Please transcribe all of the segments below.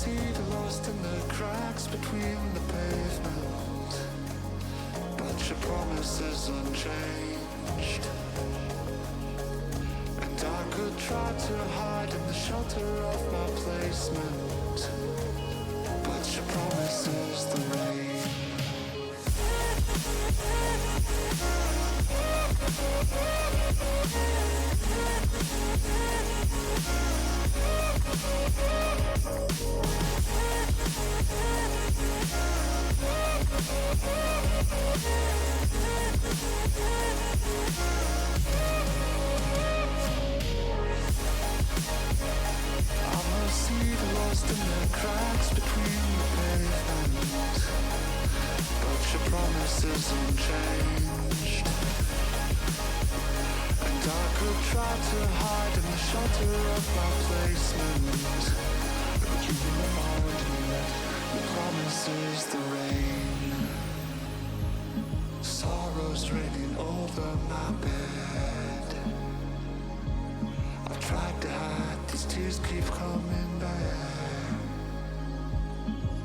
seed lost in the cracks between the pavement, but your promise is unchanged. And I could try to hide in the shelter of my placement, but your promise is the rain. I'm a seed lost in the cracks between the pavement, but your promise is unchanged. And I could try to hide in the shelter of my placement, but you remind me that your promise is the rain. Sorrow's raining over my bed. I've tried to hide, these tears keep coming back.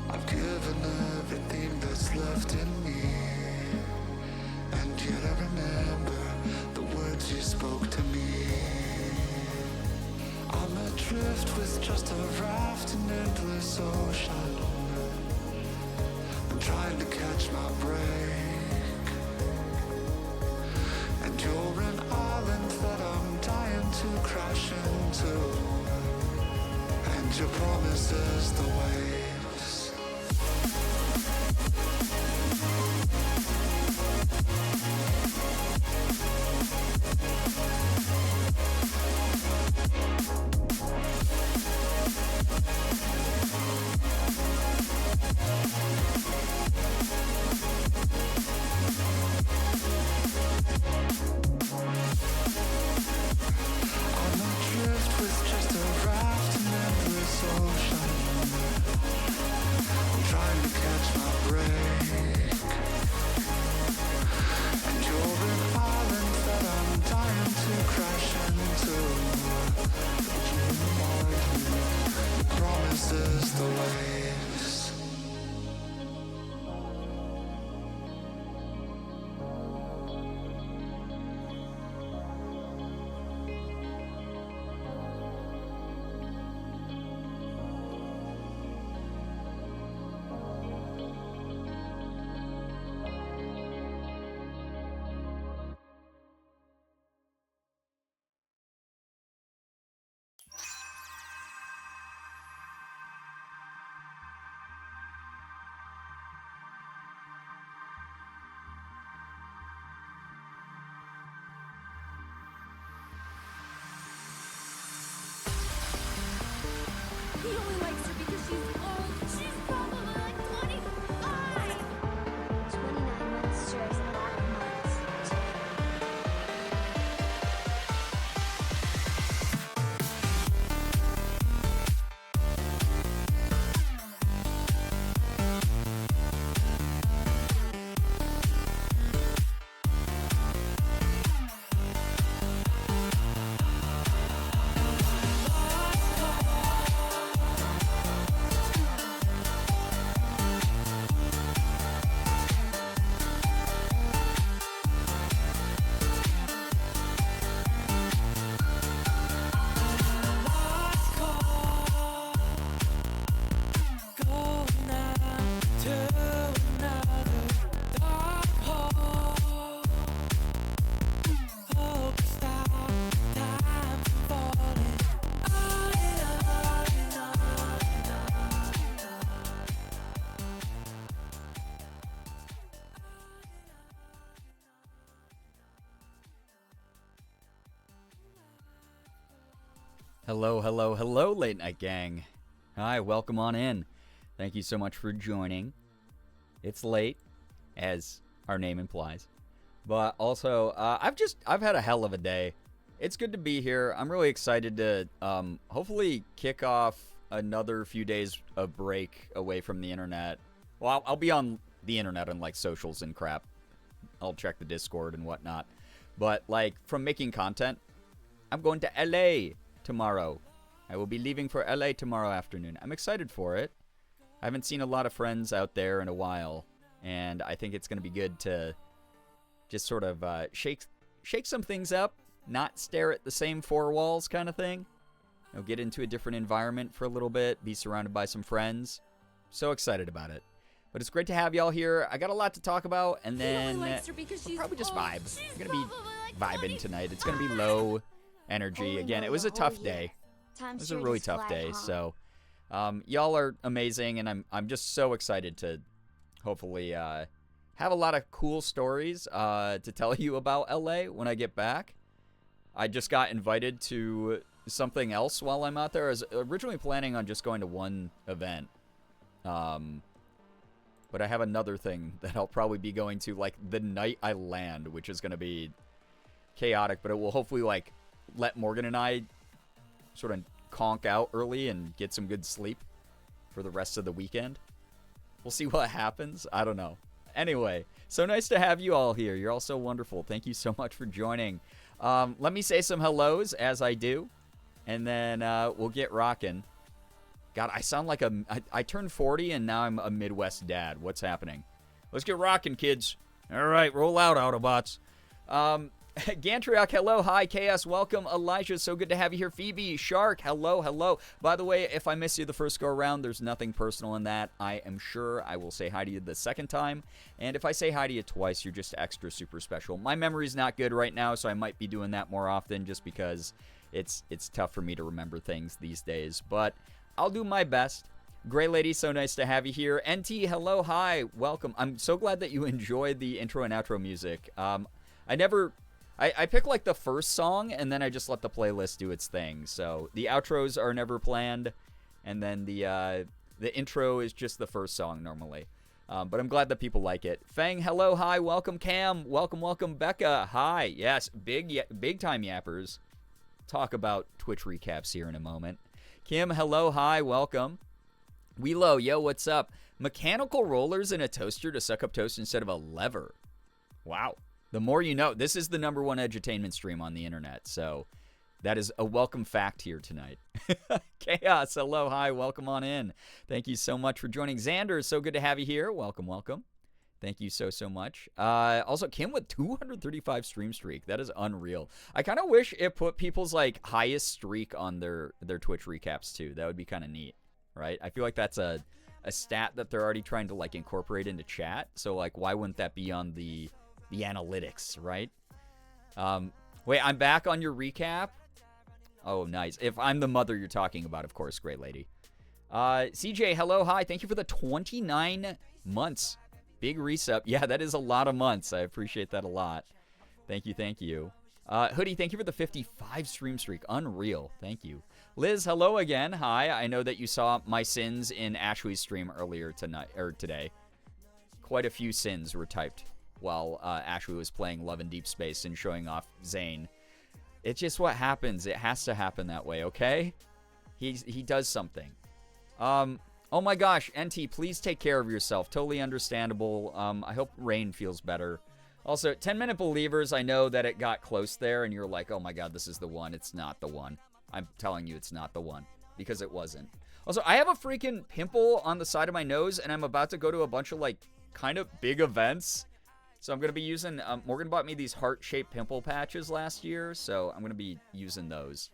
I've given everything that's left in me, and yet I remember the words you spoke to me. I'm adrift with just a raft in endless ocean. I'm trying to catch my break, and you're an island that I'm dying to crash into, and your promise is the waves. I'm adrift with just a raft in endless ocean. I'm trying to catch my break, and you're an island that I'm dying to crash into, but you remind me, the promise is the waves. He only likes her because she's old. She's probably like 25. 29 months sure is a lot of months. Hello, hello, hello, Late Night Gang. Hi, welcome on in. Thank you so much for joining. It's late, as our name implies. But also, I've had a hell of a day. It's good to be here. I'm really excited to hopefully kick off another few days of break away from the internet. Well, I'll be on the internet on like socials and crap. I'll check the Discord and whatnot. But like from making content, I'm going to LA tomorrow I will be leaving for LA tomorrow afternoon. I'm excited for it. I haven't seen a lot of friends out there in a while, and I think it's going to be good to just sort of shake some things up, not stare at the same four walls kind of thing. You know, get into a different environment for a little bit, be surrounded by some friends. So excited about it. But it's great to have y'all here. I got a lot to talk about, and then we'll probably just vibe. We're going to be vibing tonight. It's going to be low energy. Again, it was a tough day. It was a really tough day. So y'all are amazing, and I'm just so excited to hopefully have a lot of cool stories to tell you about LA when I get back. I just got invited to something else while I'm out there. I was originally planning on just going to one event. But I have another thing that I'll probably be going to, like, the night I land, which is going to be chaotic, but it will hopefully, like, let Morgan and I sort of conk out early and get some good sleep for the rest of the weekend. We'll see what happens. I don't know. Anyway, so nice to have you all here. You're all so wonderful. Thank you so much for joining. Let me say some hellos as I do, and then we'll get rocking. God, I sound like I turned 40 and now I'm a Midwest dad. What's happening? Let's get rocking, kids. All right, roll out, Autobots. Gantriok, hello. Hi, Chaos, welcome. Elijah, so good to have you here. Phoebe, Shark, hello, hello. By the way, if I miss you the first go around, there's nothing personal in that. I am sure I will say hi to you the second time. And if I say hi to you twice, you're just extra super special. My memory's not good right now, so I might be doing that more often just because it's tough for me to remember things these days. But I'll do my best. Gray Lady, so nice to have you here. NT, hello, hi, welcome. I'm so glad that you enjoyed the intro and outro music. I pick like the first song, and then I just let the playlist do its thing. So the outros are never planned, and then the intro is just the first song normally. But I'm glad that people like it. Fang, hello, hi, welcome. Cam, welcome. Becca, hi. Yes, big time yappers. Talk about Twitch recaps here in a moment. Kim, hello, hi, welcome. Wheelo, yo, what's up? Mechanical rollers in a toaster to suck up toast instead of a lever. Wow. The more you know. This is the #1 edutainment stream on the internet, so that is a welcome fact here tonight. Chaos, hello, hi, welcome on in. Thank you so much for joining. Xander, so good to have you here. Welcome. Thank you so much. Also, Kim with 235 stream streak. That is unreal. I kind of wish it put people's like highest streak on their Twitch recaps too. That would be kind of neat, right? I feel like that's a stat that they're already trying to like incorporate into chat. So like, why wouldn't that be on the analytics, right? Wait, I'm back on your recap. Oh, nice. If I'm the mother you're talking about, of course, great lady. CJ, hello, hi. Thank you for the 29 months. Big resub. Yeah, that is a lot of months. I appreciate that a lot. Thank you. Hoodie, thank you for the 55 stream streak. Unreal. Thank you. Liz, hello again. Hi. I know that you saw my sins in Ashley's stream earlier today. Quite a few sins were typed while Ashley was playing Love in Deep Space and showing off Zane. It's just what happens. It has to happen that way, okay? He does something. Oh my gosh, NT, please take care of yourself. Totally understandable. I hope Rain feels better. Also, 10-minute believers, I know that it got close there, and you're like, oh my god, this is the one. It's not the one. I'm telling you it's not the one, because it wasn't. Also, I have a freaking pimple on the side of my nose, and I'm about to go to a bunch of, like, kind of big events. So I'm going to be using, Morgan bought me these heart-shaped pimple patches last year, so I'm going to be using those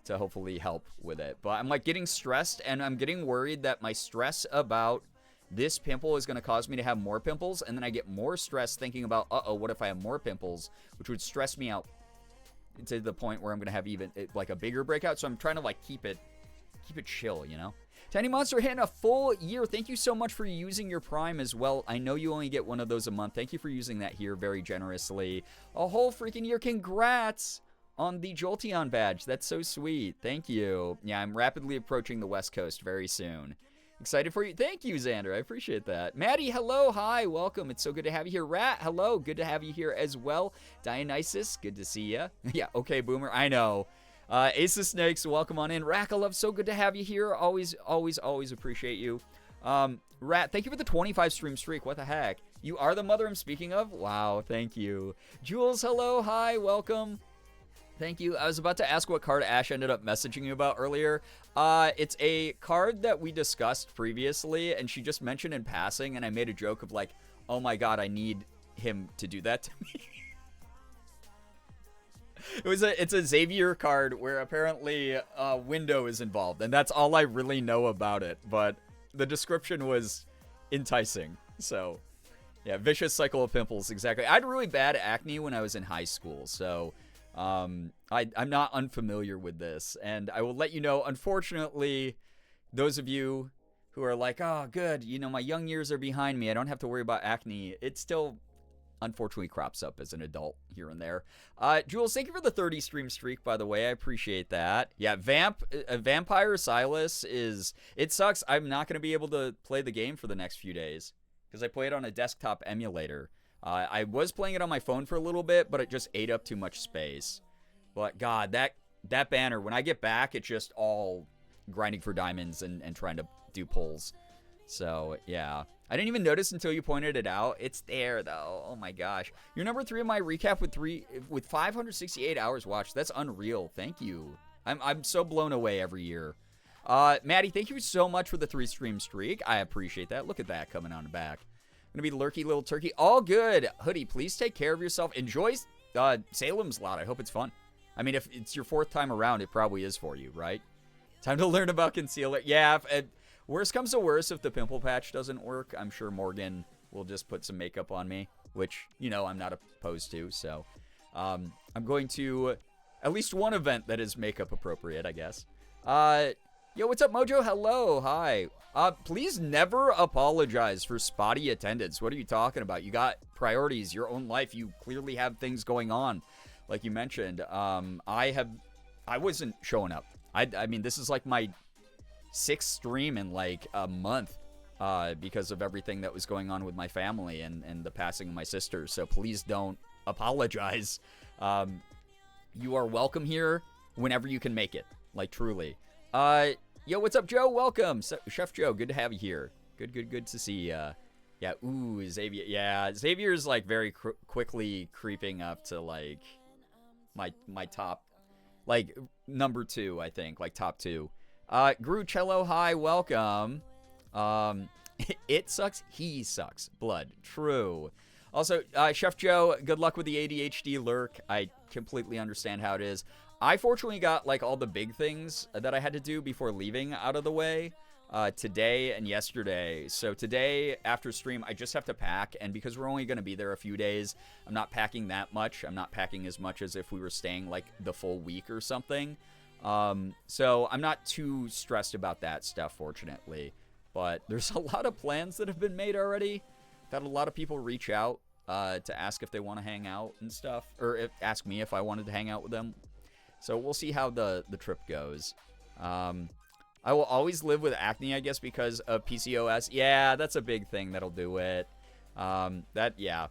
to hopefully help with it. But I'm like getting stressed, and I'm getting worried that my stress about this pimple is going to cause me to have more pimples, and then I get more stress thinking about, what if I have more pimples, which would stress me out to the point where I'm going to have even like a bigger breakout. So I'm trying to like keep it chill, you know? Tiny Monster hitting a full year. Thank you so much for using your Prime as well. I know you only get one of those a month. Thank you for using that here very generously. A whole freaking year. Congrats on the Jolteon badge. That's so sweet. Thank you. Yeah, I'm rapidly approaching the West Coast very soon. Excited for you. Thank you, Xander. I appreciate that. Maddie, hello. Hi. Welcome. It's so good to have you here. Rat, hello. Good to have you here as well. Dionysus, good to see ya. Yeah, okay, Boomer. I know. Ace of Snakes, welcome on in. Rakalov, so good to have you here. Always appreciate you. Rat, thank you for the 25 stream streak. What the heck? You are the mother I'm speaking of? Wow, thank you. Jules, hello. Hi, welcome. Thank you. I was about to ask what card Ash ended up messaging you about earlier. It's a card that we discussed previously, and she just mentioned in passing, and I made a joke of like, oh my god, I need him to do that to me. It's a Xavier card where apparently Window is involved, and that's all I really know about it, but the description was enticing. So, yeah, vicious cycle of pimples, exactly. I had really bad acne when I was in high school, so I'm not unfamiliar with this, and I will let you know, unfortunately, those of you who are like, oh, good, you know, my young years are behind me, I don't have to worry about acne, it still unfortunately crops up as an adult here and there. Jules, thank you for the 30 stream streak, by the way. I appreciate that. Yeah, Vampire Silas it sucks. I'm not going to be able to play the game for the next few days because I play it on a desktop emulator. I was playing it on my phone for a little bit, but it just ate up too much space. But God, that banner, when I get back, it's just all grinding for diamonds and trying to do pulls. So, yeah. I didn't even notice until you pointed it out. It's there, though. Oh, my gosh. You're number 3 in my recap with 568 hours watched. That's unreal. Thank you. I'm so blown away every year. Maddie, thank you so much for the 3-stream streak. I appreciate that. Look at that coming on the back. Gonna be lurky little turkey. All good. Hoodie, please take care of yourself. Enjoy Salem's Lot. I hope it's fun. I mean, if it's your 4th time around, it probably is for you, right? Time to learn about concealer. Yeah, worst comes to worst, if the pimple patch doesn't work, I'm sure Morgan will just put some makeup on me, which, you know, I'm not opposed to. So I'm going to at least one event that is makeup appropriate, I guess. Yo, what's up, Mojo? Hello. Hi. Please never apologize for spotty attendance. What are you talking about? You got priorities, your own life. You clearly have things going on, like you mentioned. I wasn't showing up. I mean, this is like my 6th stream in like a month because of everything that was going on with my family and the passing of my sister. So please don't apologize. You are welcome here whenever you can make it. Like, truly. Yo, what's up, Joe? Welcome. Chef Joe, good to have you here. Good to see ya. Yeah, ooh, Xavier. Yeah, Xavier's like very quickly creeping up to like my top, like number 2, I think, like top 2. Grucello, hi, welcome. It sucks, he sucks. Blood, true. Also, Chef Joe, good luck with the ADHD lurk. I completely understand how it is. I fortunately got like all the big things that I had to do before leaving out of the way today and yesterday. So today after stream, I just have to pack, and because we're only going to be there a few days, I'm not packing that much. I'm not packing as much as if we were staying like the full week or something. So I'm not too stressed about that stuff, fortunately. But there's a lot of plans that have been made already. I've had a lot of people reach out to ask if they want to hang out and stuff, or ask me if I wanted to hang out with them. So we'll see how the trip goes. I will always live with acne, I guess, because of PCOS. Yeah, that's a big thing that'll do it. Yeah.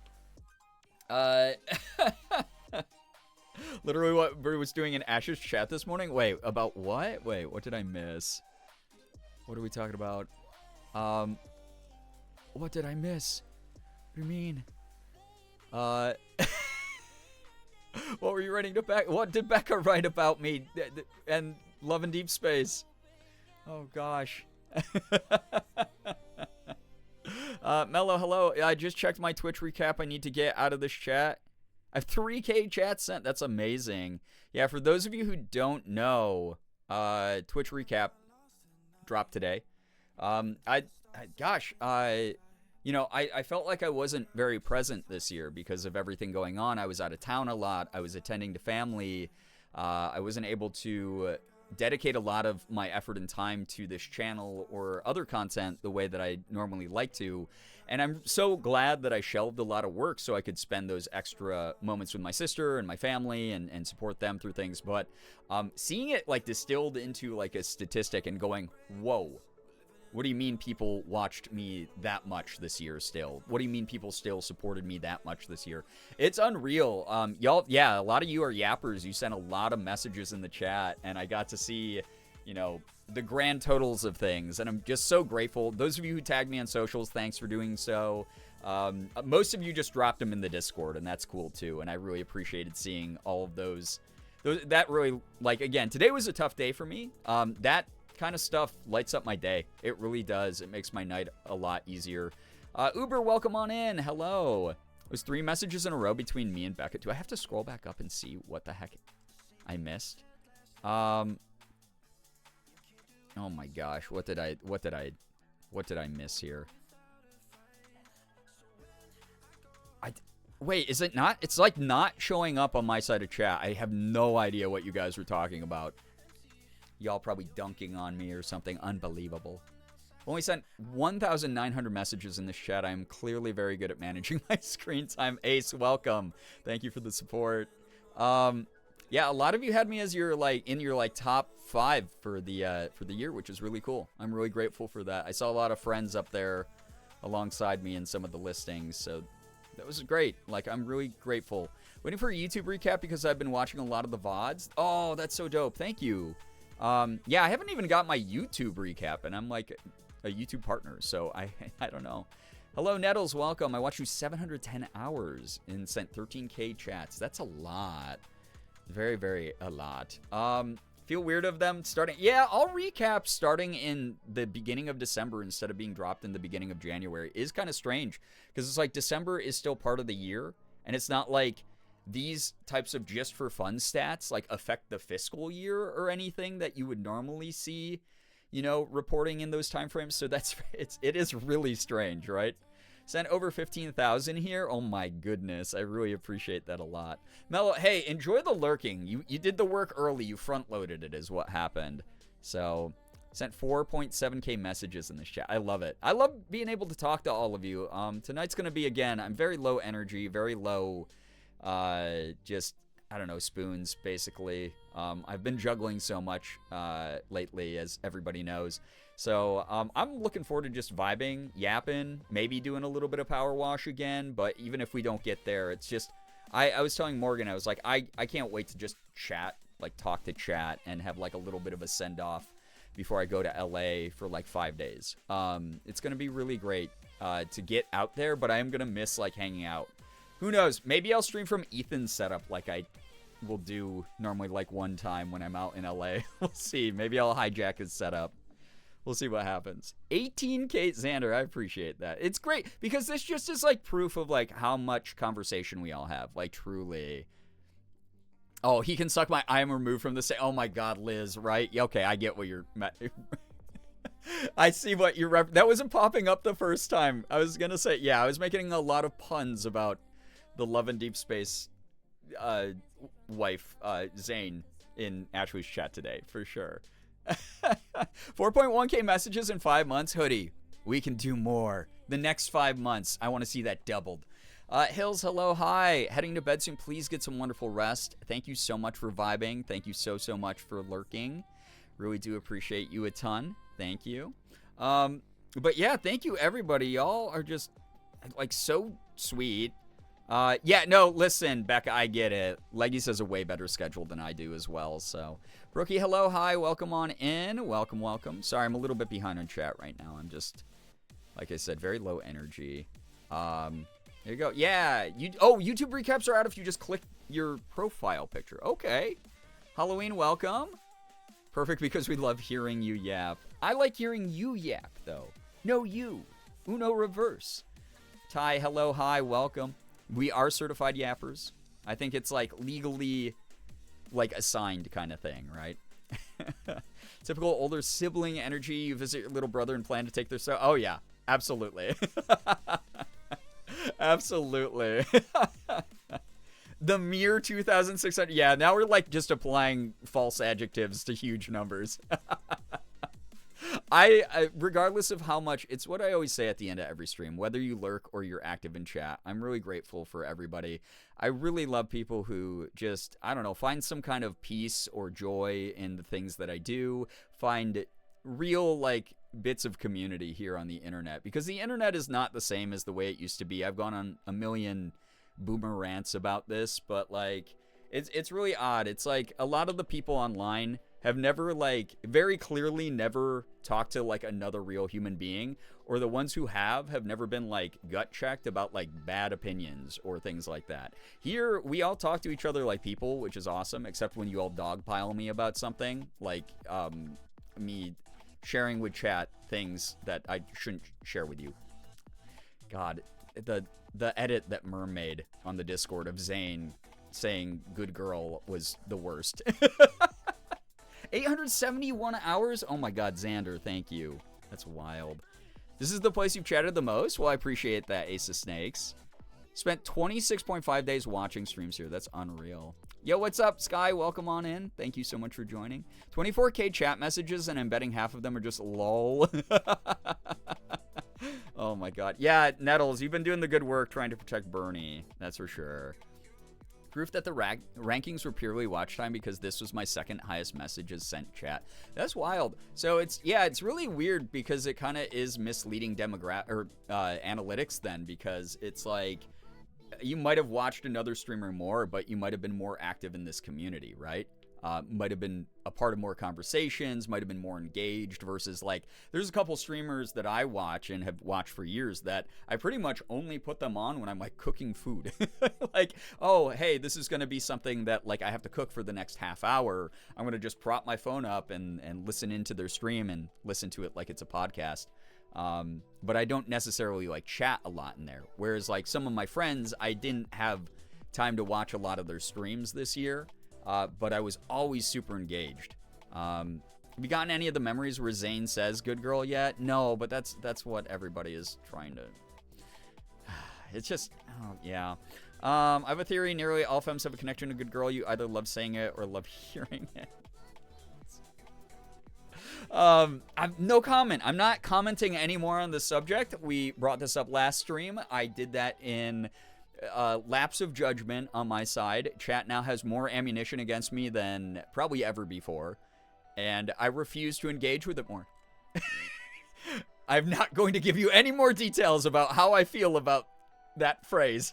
Literally what Bru was doing in Ash's chat this morning. Wait, about what? Wait, what did I miss? What are we talking about? What did I miss? What do you mean? What were you writing to Becca? What did Becca write about me and Love in Deep Space? Oh, gosh. Mello, hello. I just checked my Twitch recap. I need to get out of this chat. I have 3K chats sent. That's amazing. Yeah, for those of you who don't know, Twitch recap dropped today. I felt like I wasn't very present this year because of everything going on. I was out of town a lot. I was attending to family. I wasn't able to dedicate a lot of my effort and time to this channel or other content the way that I normally like to. And I'm so glad that I shelved a lot of work so I could spend those extra moments with my sister and my family and support them through things. But seeing it like distilled into like a statistic and going, whoa, what do you mean people watched me that much this year still? What do you mean people still supported me that much this year? It's unreal. Y'all, yeah, a lot of you are yappers. You sent a lot of messages in the chat, and I got to see, you know, the grand totals of things, and I'm just so grateful. Those of you who tagged me on socials, thanks for doing so. Most of you just dropped them in the Discord, and that's cool too, and I really appreciated seeing all of those That really, like, again, today was a tough day for me. That kind of stuff lights up my day. It really does. It makes my night a lot easier. Uber, welcome on in. Hello. It was 3 messages in a row between me and Becca. Do I have to scroll back up and see what the heck I missed? Oh my gosh, what did I miss here? Wait, is it not? It's like not showing up on my side of chat. I have no idea what you guys were talking about. Y'all probably dunking on me or something. Unbelievable. Only sent 1,900 messages in this chat. I'm clearly very good at managing my screen time. Ace, welcome. Thank you for the support. Yeah, a lot of you had me as your in your top 5 for the year, which is really cool. I'm really grateful for that. I saw a lot of friends up there alongside me in some of the listings, so that was great. Like, I'm really grateful. Waiting for a YouTube recap because I've been watching a lot of the VODs. Oh, that's so dope. Thank you. Yeah, I haven't even got my YouTube recap, and I'm like a YouTube partner, so I don't know. Hello, Nettles. Welcome. I watched you 710 hours and sent 13K chats. That's a lot. Very, very a lot. Feel weird of them starting. Yeah, I'll recap starting in the beginning of December instead of being dropped in the beginning of January. It is kind of strange because it's like December is still part of the year, and it's not like these types of just for fun stats like affect the fiscal year or anything that you would normally see, you know, reporting in those time frames. So it is really strange, right? Sent over 15,000 here. Oh my goodness, I really appreciate that a lot. Mello, hey, enjoy the lurking. You did the work early. You front loaded it is what happened. So sent 4.7k messages in this chat. I love it. I love being able to talk to all of you. Tonight's gonna be, again, I'm very low energy, very low just, I don't know, spoons basically. I've been juggling so much lately, as everybody knows. So I'm looking forward to just vibing, yapping, maybe doing a little bit of power wash again. But even if we don't get there, it's just, I was telling Morgan, I was like, I can't wait to just chat, like talk to chat and have like a little bit of a send off before I go to LA for like 5 days. It's going to be really great to get out there, but I am going to miss like hanging out. Who knows? Maybe I'll stream from Ethan's setup like I will do normally like one time when I'm out in LA. We'll see. Maybe I'll hijack his setup. We'll see what happens. 18K Xander, I appreciate that. It's great because this just is like proof of like how much conversation we all have. Like truly. Oh, he can suck my I am removed from the same. Oh my God, Liz, right? Okay, I get what you're. I see what you're. That wasn't popping up the first time. I was gonna say, yeah, I was making a lot of puns about the Love and Deep Space wife, Zane, in Ashwey's chat today, for sure. 4.1k messages in 5 months. Hoodie, we can do more. The next 5 months, I want to see that doubled. Hills, hello, hi. Heading to bed soon. Please get some wonderful rest. Thank you so much for vibing. Thank you so much for lurking. Really do appreciate you a ton. Thank you. But yeah, thank you, everybody. Y'all are just, like, so sweet. Yeah, no, listen, Becca, I get it. Leggy has a way better schedule than I do as well, so. Brookie, hello, hi, welcome on in. Welcome, welcome. Sorry, I'm a little bit behind on chat right now. I'm just, like I said, very low energy. There you go. Yeah, YouTube recaps are out if you just click your profile picture. Okay. Halloween, welcome. Perfect, because we love hearing you yap. I like hearing you yap, though. No, you. Uno reverse. Ty, hello, hi, welcome. We are certified yappers. I think it's like legally like assigned kind of thing, right? Typical older sibling energy. You visit your little brother and plan to take their oh yeah, absolutely. Absolutely. The mere 2,600. Yeah, now we're like just applying false adjectives to huge numbers. I regardless of how much, it's what I always say at the end of every stream, whether you lurk or you're active in chat, I'm really grateful for everybody. I really love people who just, I don't know, find some kind of peace or joy in the things that I do, find real, like, bits of community here on the internet, because the internet is not the same as the way it used to be. I've gone on a million boomer rants about this, but, like, it's really odd. It's like a lot of the people online have never, like, very clearly never talked to, like, another real human being, or the ones who have never been, like, gut checked about, like, bad opinions or things like that. Here, we all talk to each other like people, which is awesome, except when you all dogpile me about something, like, me sharing with chat things that I shouldn't share with you. God, the edit that Merm made on the Discord of Zane saying good girl was the worst. 871 hours? Oh my god, Xander, thank you. That's wild. This is the place you've chatted the most? Well, I appreciate that, Ace of Snakes. Spent 26.5 days watching streams here. That's unreal. Yo, what's up, Sky? Welcome on in. Thank you so much for joining. 24K chat messages, and I'm betting half of them are just lol. Oh my god. Yeah, Nettles, you've been doing the good work trying to protect Bernie. That's for sure. Proof that the rankings were purely watch time because this was my second highest messages sent chat. That's wild. So it's really weird because it kind of is misleading analytics then, because it's like you might have watched another streamer more, but you might have been more active in this community, right? Might have been a part of more conversations, might have been more engaged versus, like, there's a couple streamers that I watch and have watched for years that I pretty much only put them on when I'm, like, cooking food. Like, oh, hey, this is going to be something that, like, I have to cook for the next half hour. I'm going to just prop my phone up and listen into their stream and listen to it like it's a podcast. But I don't necessarily, like, chat a lot in there. Whereas, like, some of my friends, I didn't have time to watch a lot of their streams this year. But I was always super engaged. Have you gotten any of the memories where Zane says good girl yet? No, but that's what everybody is trying to... It's just... Oh, yeah. I have a theory. Nearly all femmes have a connection to good girl. You either love saying it or love hearing it. No comment. I'm not commenting anymore on the subject. We brought this up last stream. I did that in... lapse of judgment on my side. Chat now has more ammunition against me than probably ever before, and I refuse to engage with it more. I'm not going to give you any more details about how I feel about that phrase.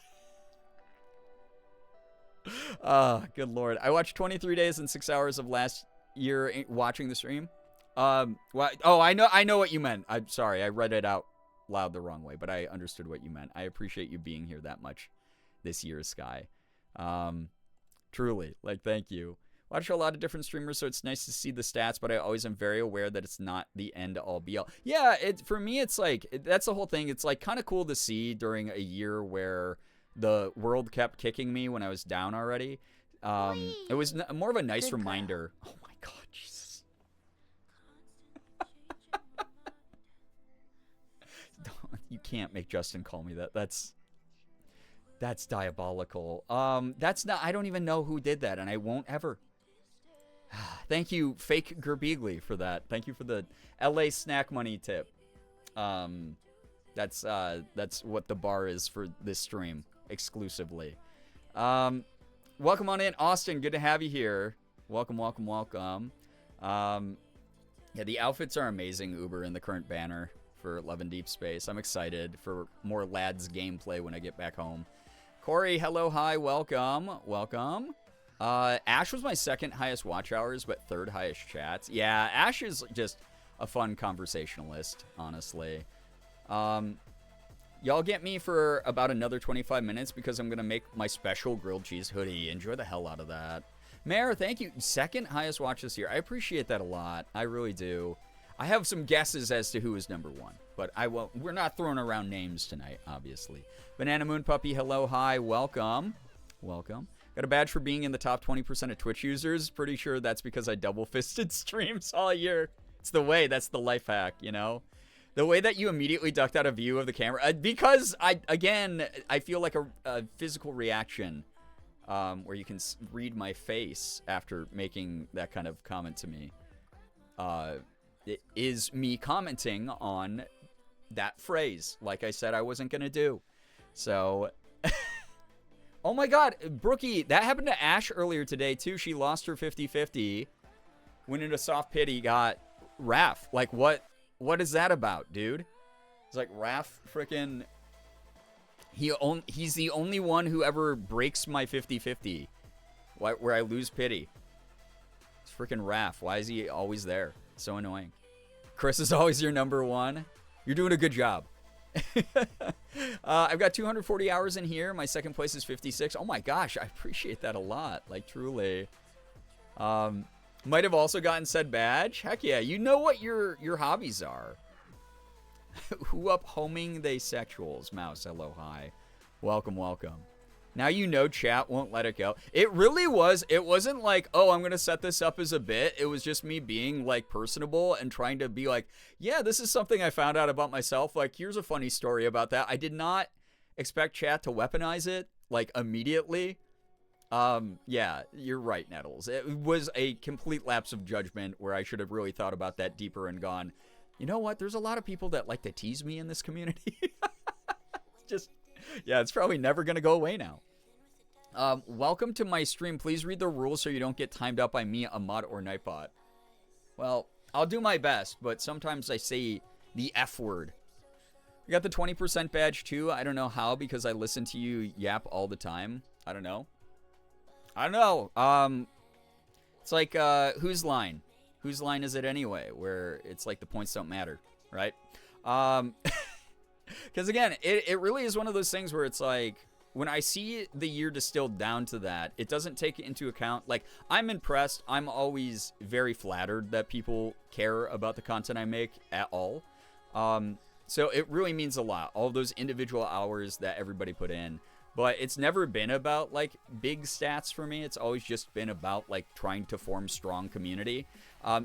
Good lord. I watched 23 days and 6 hours of last year watching the stream. I know what you meant. I'm sorry, I read it out loud the wrong way, but I understood what you meant. I appreciate you being here that much this year, Sky. Truly, like, thank you. Watch a lot of different streamers, so it's nice to see the stats, but I always am very aware that it's not the end all be all. Yeah, for me, it's like, that's the whole thing. It's like kind of cool to see during a year where the world kept kicking me when I was down already. It was more of a nice reminder. Oh my god, Jesus. You can't make Justin call me that. That's diabolical. That's not, I don't even know who did that, and I won't ever. Thank you, fake Girbeagly, for that. Thank you for the LA snack money tip. That's what the bar is for this stream, exclusively. Welcome on in, Austin. Good to have you here. Welcome, welcome, welcome. Yeah, the outfits are amazing, Uber, in the current banner for Love in Deep Space. I'm excited for more lads gameplay when I get back home. Corey, hello, hi, welcome, welcome. Ash was my second highest watch hours, but third highest chats. Yeah, Ash is just a fun conversationalist, honestly. Y'all get me for about another 25 minutes because I'm going to make my special grilled cheese hoodie. Enjoy the hell out of that. Mare, thank you. Second highest watch this year. I appreciate that a lot. I really do. I have some guesses as to who is number one, but I won't. We're not throwing around names tonight, obviously. Banana Moon Puppy, hello, hi, welcome. Welcome. Got a badge for being in the top 20% of Twitch users. Pretty sure that's because I double-fisted streams all year. It's the way. That's the life hack, you know? The way that you immediately ducked out of view of the camera. Because, I feel like a physical reaction where you can read my face after making that kind of comment to me. It is me commenting on that phrase, like I said I wasn't going to do. So, oh my god, Brookie, that happened to Ash earlier today, too. She lost her 50-50, went into soft pity, got Raph. Like, what is that about, dude? It's like, Raph freaking... He's the only one who ever breaks my 50-50, where I lose pity. It's Freaking Raph. Why is he always there? So annoying. Chris is always your number one. You're doing a good job. I've got 240 hours in here. My second place is 56. Oh my gosh, I appreciate that a lot. Like, truly. Might have also gotten said badge. Heck yeah, you know what your hobbies are. Who up homing they sexuals? Mouse, hello, hi. Welcome, welcome. Now you know chat won't let it go. It really was. It wasn't like, oh, I'm going to set this up as a bit. It was just me being, like, personable and trying to be like, yeah, this is something I found out about myself. Like, here's a funny story about that. I did not expect chat to weaponize it, like, immediately. Yeah, you're right, Nettles. It was a complete lapse of judgment where I should have really thought about that deeper and gone, you know what? There's a lot of people that like to tease me in this community. Just, yeah, it's probably never going to go away now. Welcome to my stream. Please read the rules so you don't get timed up by me, a mod, or Nightbot. Well, I'll do my best, but sometimes I say the F word. You got the 20% badge too. I don't know how, because I listen to you yap all the time. I don't know. It's like, whose line? Whose line is it anyway? Where it's like the points don't matter, right? Because again, it really is one of those things where it's like, when I see the year distilled down to that, it doesn't take into account, like, I'm impressed. I'm always very flattered that people care about the content I make at all. So it really means a lot, all those individual hours that everybody put in. But it's never been about, like, big stats for me. It's always just been about, like, trying to form strong community.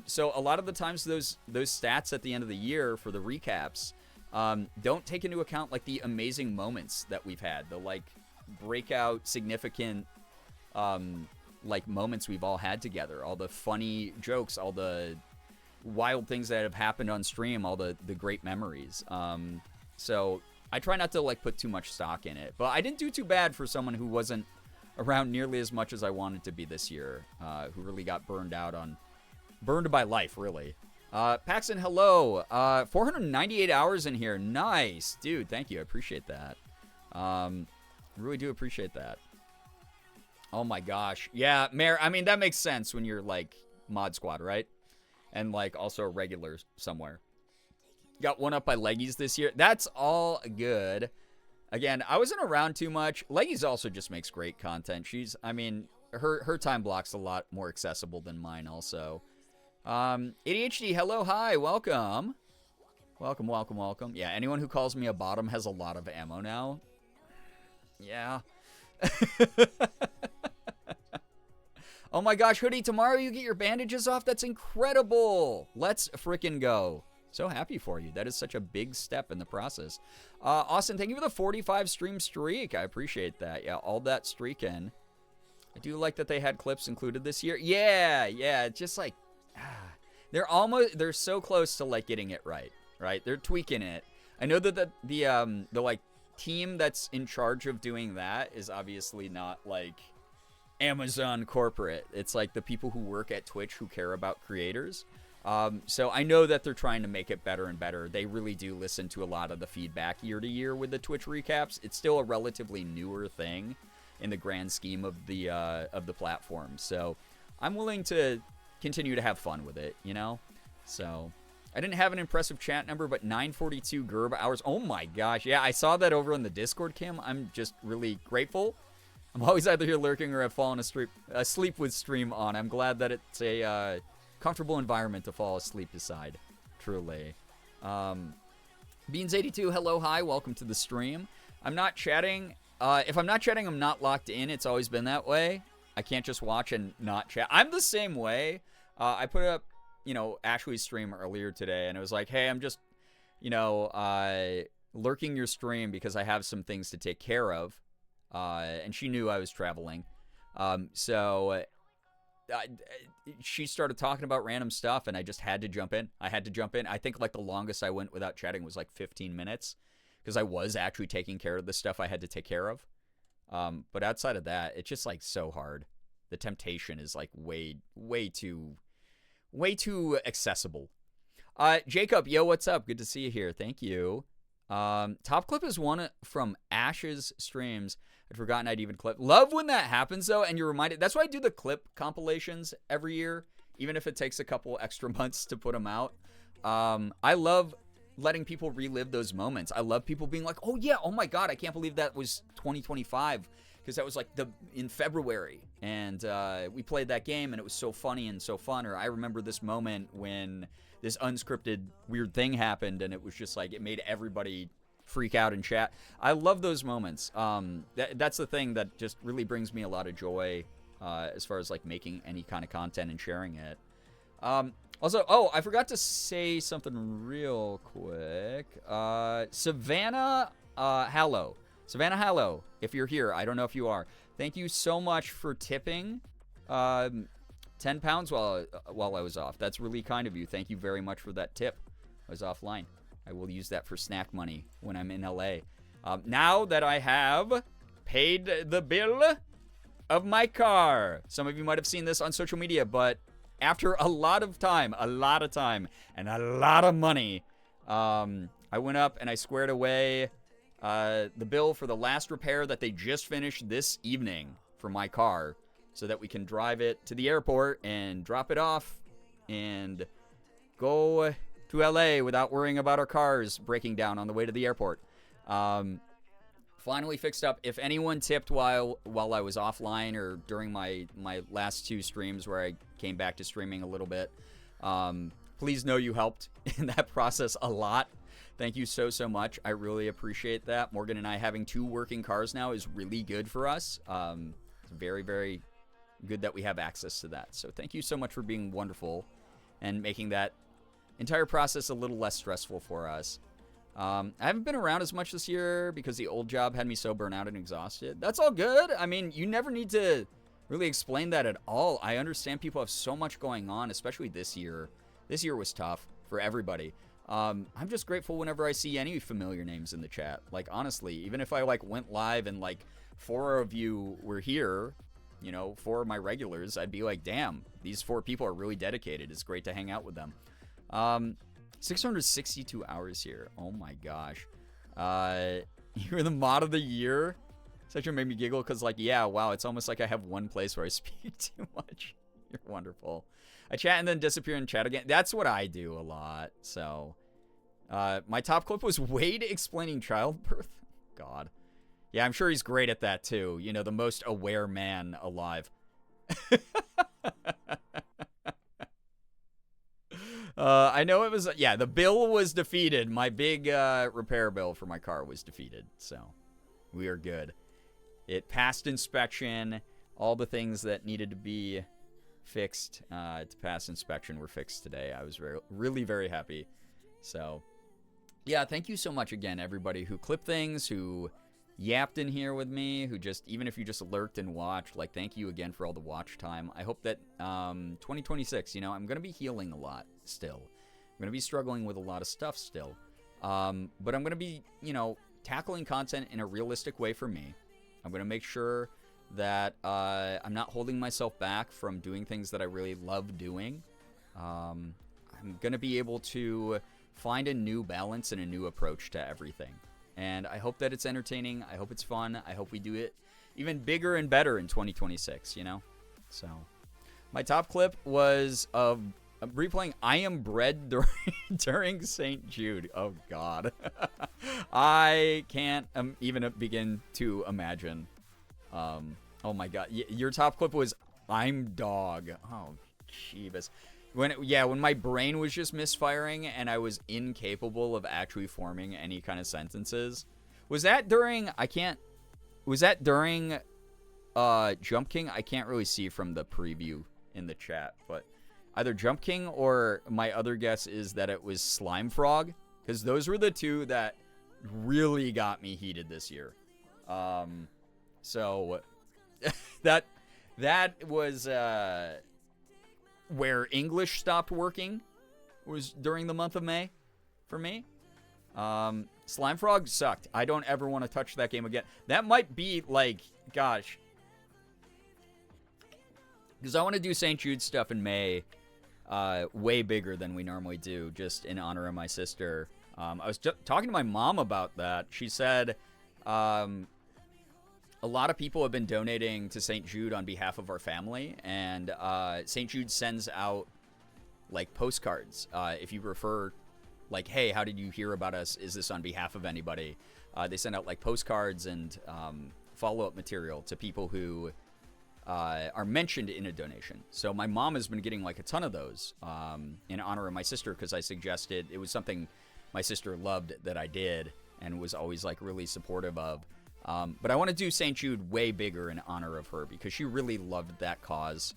So a lot of the times those stats at the end of the year for the recaps don't take into account, like, the amazing moments that we've had, the, like, breakout significant like moments we've all had together, all the funny jokes, all the wild things that have happened on stream, all the great memories. So I try not to, like, put too much stock in it, but I didn't do too bad for someone who wasn't around nearly as much as I wanted to be this year, who really got burned by life, really. Paxton, hello. 498 hours in here. Nice, dude. Thank you. I appreciate that. Really do appreciate that. Oh my gosh. Yeah, Mayor, I mean, that makes sense when you're, like, mod squad, right? And, like, also a regular somewhere. Got one up by Leggies this year. That's all good. Again, I wasn't around too much. Leggies also just makes great content. She's, I mean, her time block's a lot more accessible than mine also. ADHD, hello, hi, welcome. Welcome, welcome, welcome. Yeah, anyone who calls me a bottom has a lot of ammo now. Yeah. Oh my gosh, Hoodie, tomorrow you get your bandages off? That's incredible. Let's frickin' go. So happy for you. That is such a big step in the process. Austin, thank you for the 45 stream streak. I appreciate that. Yeah, all that streaking. I do like that they had clips included this year. Yeah, it's just like, they're so close to, like, getting it right? They're tweaking it. I know that the like, team that's in charge of doing that is obviously not, like, Amazon corporate. It's like the people who work at Twitch who care about creators. So I know that they're trying to make it better and better. They really do listen to a lot of the feedback year to year with the Twitch recaps. It's still a relatively newer thing in the grand scheme of the platform. So I'm willing to continue to have fun with it, you know? So I didn't have an impressive chat number, but 942 Gerb hours. Oh my gosh. Yeah, I saw that over on the Discord, Kim. I'm just really grateful. I'm always either here lurking or have fallen asleep with stream on. I'm glad that it's a comfortable environment to fall asleep beside. Truly. Beans82, hello, hi. Welcome to the stream. I'm not chatting. If I'm not chatting, I'm not locked in. It's always been that way. I can't just watch and not chat. I'm the same way. I put up, you know, Ashley's stream earlier today, and it was like, hey, I'm just, you know, lurking your stream because I have some things to take care of. And she knew I was traveling. So she started talking about random stuff, and I just had to jump in. I think, like, the longest I went without chatting was, like, 15 minutes because I was actually taking care of the stuff I had to take care of. But outside of that, it's just, like, so hard. The temptation is, like, way too accessible. Jacob, yo, what's up? Good to see you here. Thank you. Top clip is one from Ash's streams. I'd forgotten I'd even clip. Love when that happens, though, and you're reminded. That's why I do the clip compilations every year, even if it takes a couple extra months to put them out. I love letting people relive those moments. I love people being like, oh yeah, oh my god, I can't believe that was 2025, because that was like in February, and we played that game and it was so funny and so fun. Or I remember this moment when this unscripted weird thing happened, and it was just like, it made everybody freak out in chat. I love those moments. That's the thing that just really brings me a lot of joy as far as like making any kind of content and sharing it. Also, oh, I forgot to say something real quick. Savannah Hallow. Savannah Hallow, if you're here, I don't know if you are. Thank you so much for tipping 10 pounds while I was off. That's really kind of you. Thank you very much for that tip. I was offline. I will use that for snack money when I'm in LA. Now that I have paid the bill of my car. Some of you might have seen this on social media, but after a lot of time, and a lot of money, I went up and I squared away the bill for the last repair that they just finished this evening for my car, so that we can drive it to the airport and drop it off and go to LA without worrying about our cars breaking down on the way to the airport. Finally fixed up. If anyone tipped while I was offline or during my last 2 streams where I came back to streaming a little bit, please know you helped in that process a lot. Thank you so much. I really appreciate that. Morgan and I having 2 working cars now is really good for us. It's very, very good that we have access to that. So thank you so much for being wonderful and making that entire process a little less stressful for us. I haven't been around as much this year because the old job had me so burnt out and exhausted. That's all good. I mean, you never need to really explain that at all. I understand people have so much going on, especially this year. This year was tough for everybody. I'm just grateful whenever I see any familiar names in the chat. Like, honestly, even if I like went live and like 4 of you were here, you know, 4 of my regulars, I'd be like, damn, these 4 people are really dedicated. It's great to hang out with them. 662 hours here. Oh my gosh. You're the mod of the year. Such a made me giggle because, like, yeah, wow, it's almost like I have one place where I speak too much. You're wonderful. I chat and then disappear and chat again. That's what I do a lot. So, my top clip was Wade explaining childbirth. God. Yeah, I'm sure he's great at that too. You know, the most aware man alive. I know it was, yeah, the bill was defeated. My big repair bill for my car was defeated. So, we are good. It passed inspection. All the things that needed to be fixed to pass inspection were fixed today. I was really very happy. So, yeah, thank you so much again, everybody who clipped things, who yapped in here with me, who just, even if you just lurked and watched, like, thank you again for all the watch time. I hope that 2026, you know, I'm going to be healing a lot still. I'm going to be struggling with a lot of stuff still. But I'm going to be, you know, tackling content in a realistic way for me. I'm going to make sure that I'm not holding myself back from doing things that I really love doing. I'm going to be able to find a new balance and a new approach to everything. And I hope that it's entertaining. I hope it's fun. I hope we do it even bigger and better in 2026, you know? So, my top clip was of replaying I Am Bread during St. Jude. Oh, God. I can't even begin to imagine. Oh, my God. Your top clip was I'm Dog. Oh, jeebus. When my brain was just misfiring and I was incapable of actually forming any kind of sentences. Was that during Jump King? I can't really see from the preview in the chat, but either Jump King or my other guess is that it was Slime Frog, because those were the 2 that really got me heated this year. So that was where English stopped working, was during the month of May for me. Slime Frog sucked. I don't ever want to touch that game again. That might be like, gosh, because I want to do St. Jude stuff in May, way bigger than we normally do, just in honor of my sister. I was talking to my mom about that. She said a lot of people have been donating to St. Jude on behalf of our family, and St. Jude sends out like postcards. If you refer, like, hey, how did you hear about us? Is this on behalf of anybody? They send out like postcards and follow-up material to people who are mentioned in a donation. So my mom has been getting like a ton of those in honor of my sister, because I suggested it was something my sister loved that I did and was always like really supportive of. But I want to do St. Jude way bigger in honor of her, because she really loved that cause.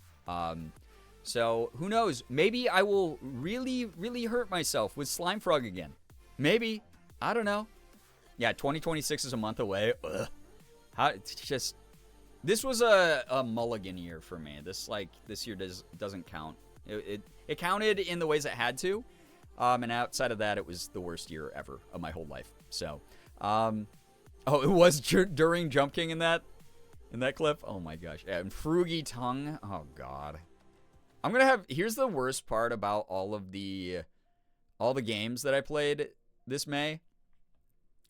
So who knows? Maybe I will really, really hurt myself with Slime Frog again. Maybe. I don't know. Yeah, 2026 is a month away. Ugh. It's just, this was a mulligan year for me. This year doesn't count. It counted in the ways it had to, and outside of that, it was the worst year ever of my whole life. So, oh, it was during Jump King in that clip. Oh my gosh, yeah, and Froogie Tongue. Oh god, I'm gonna have. Here's the worst part about all the games that I played this May.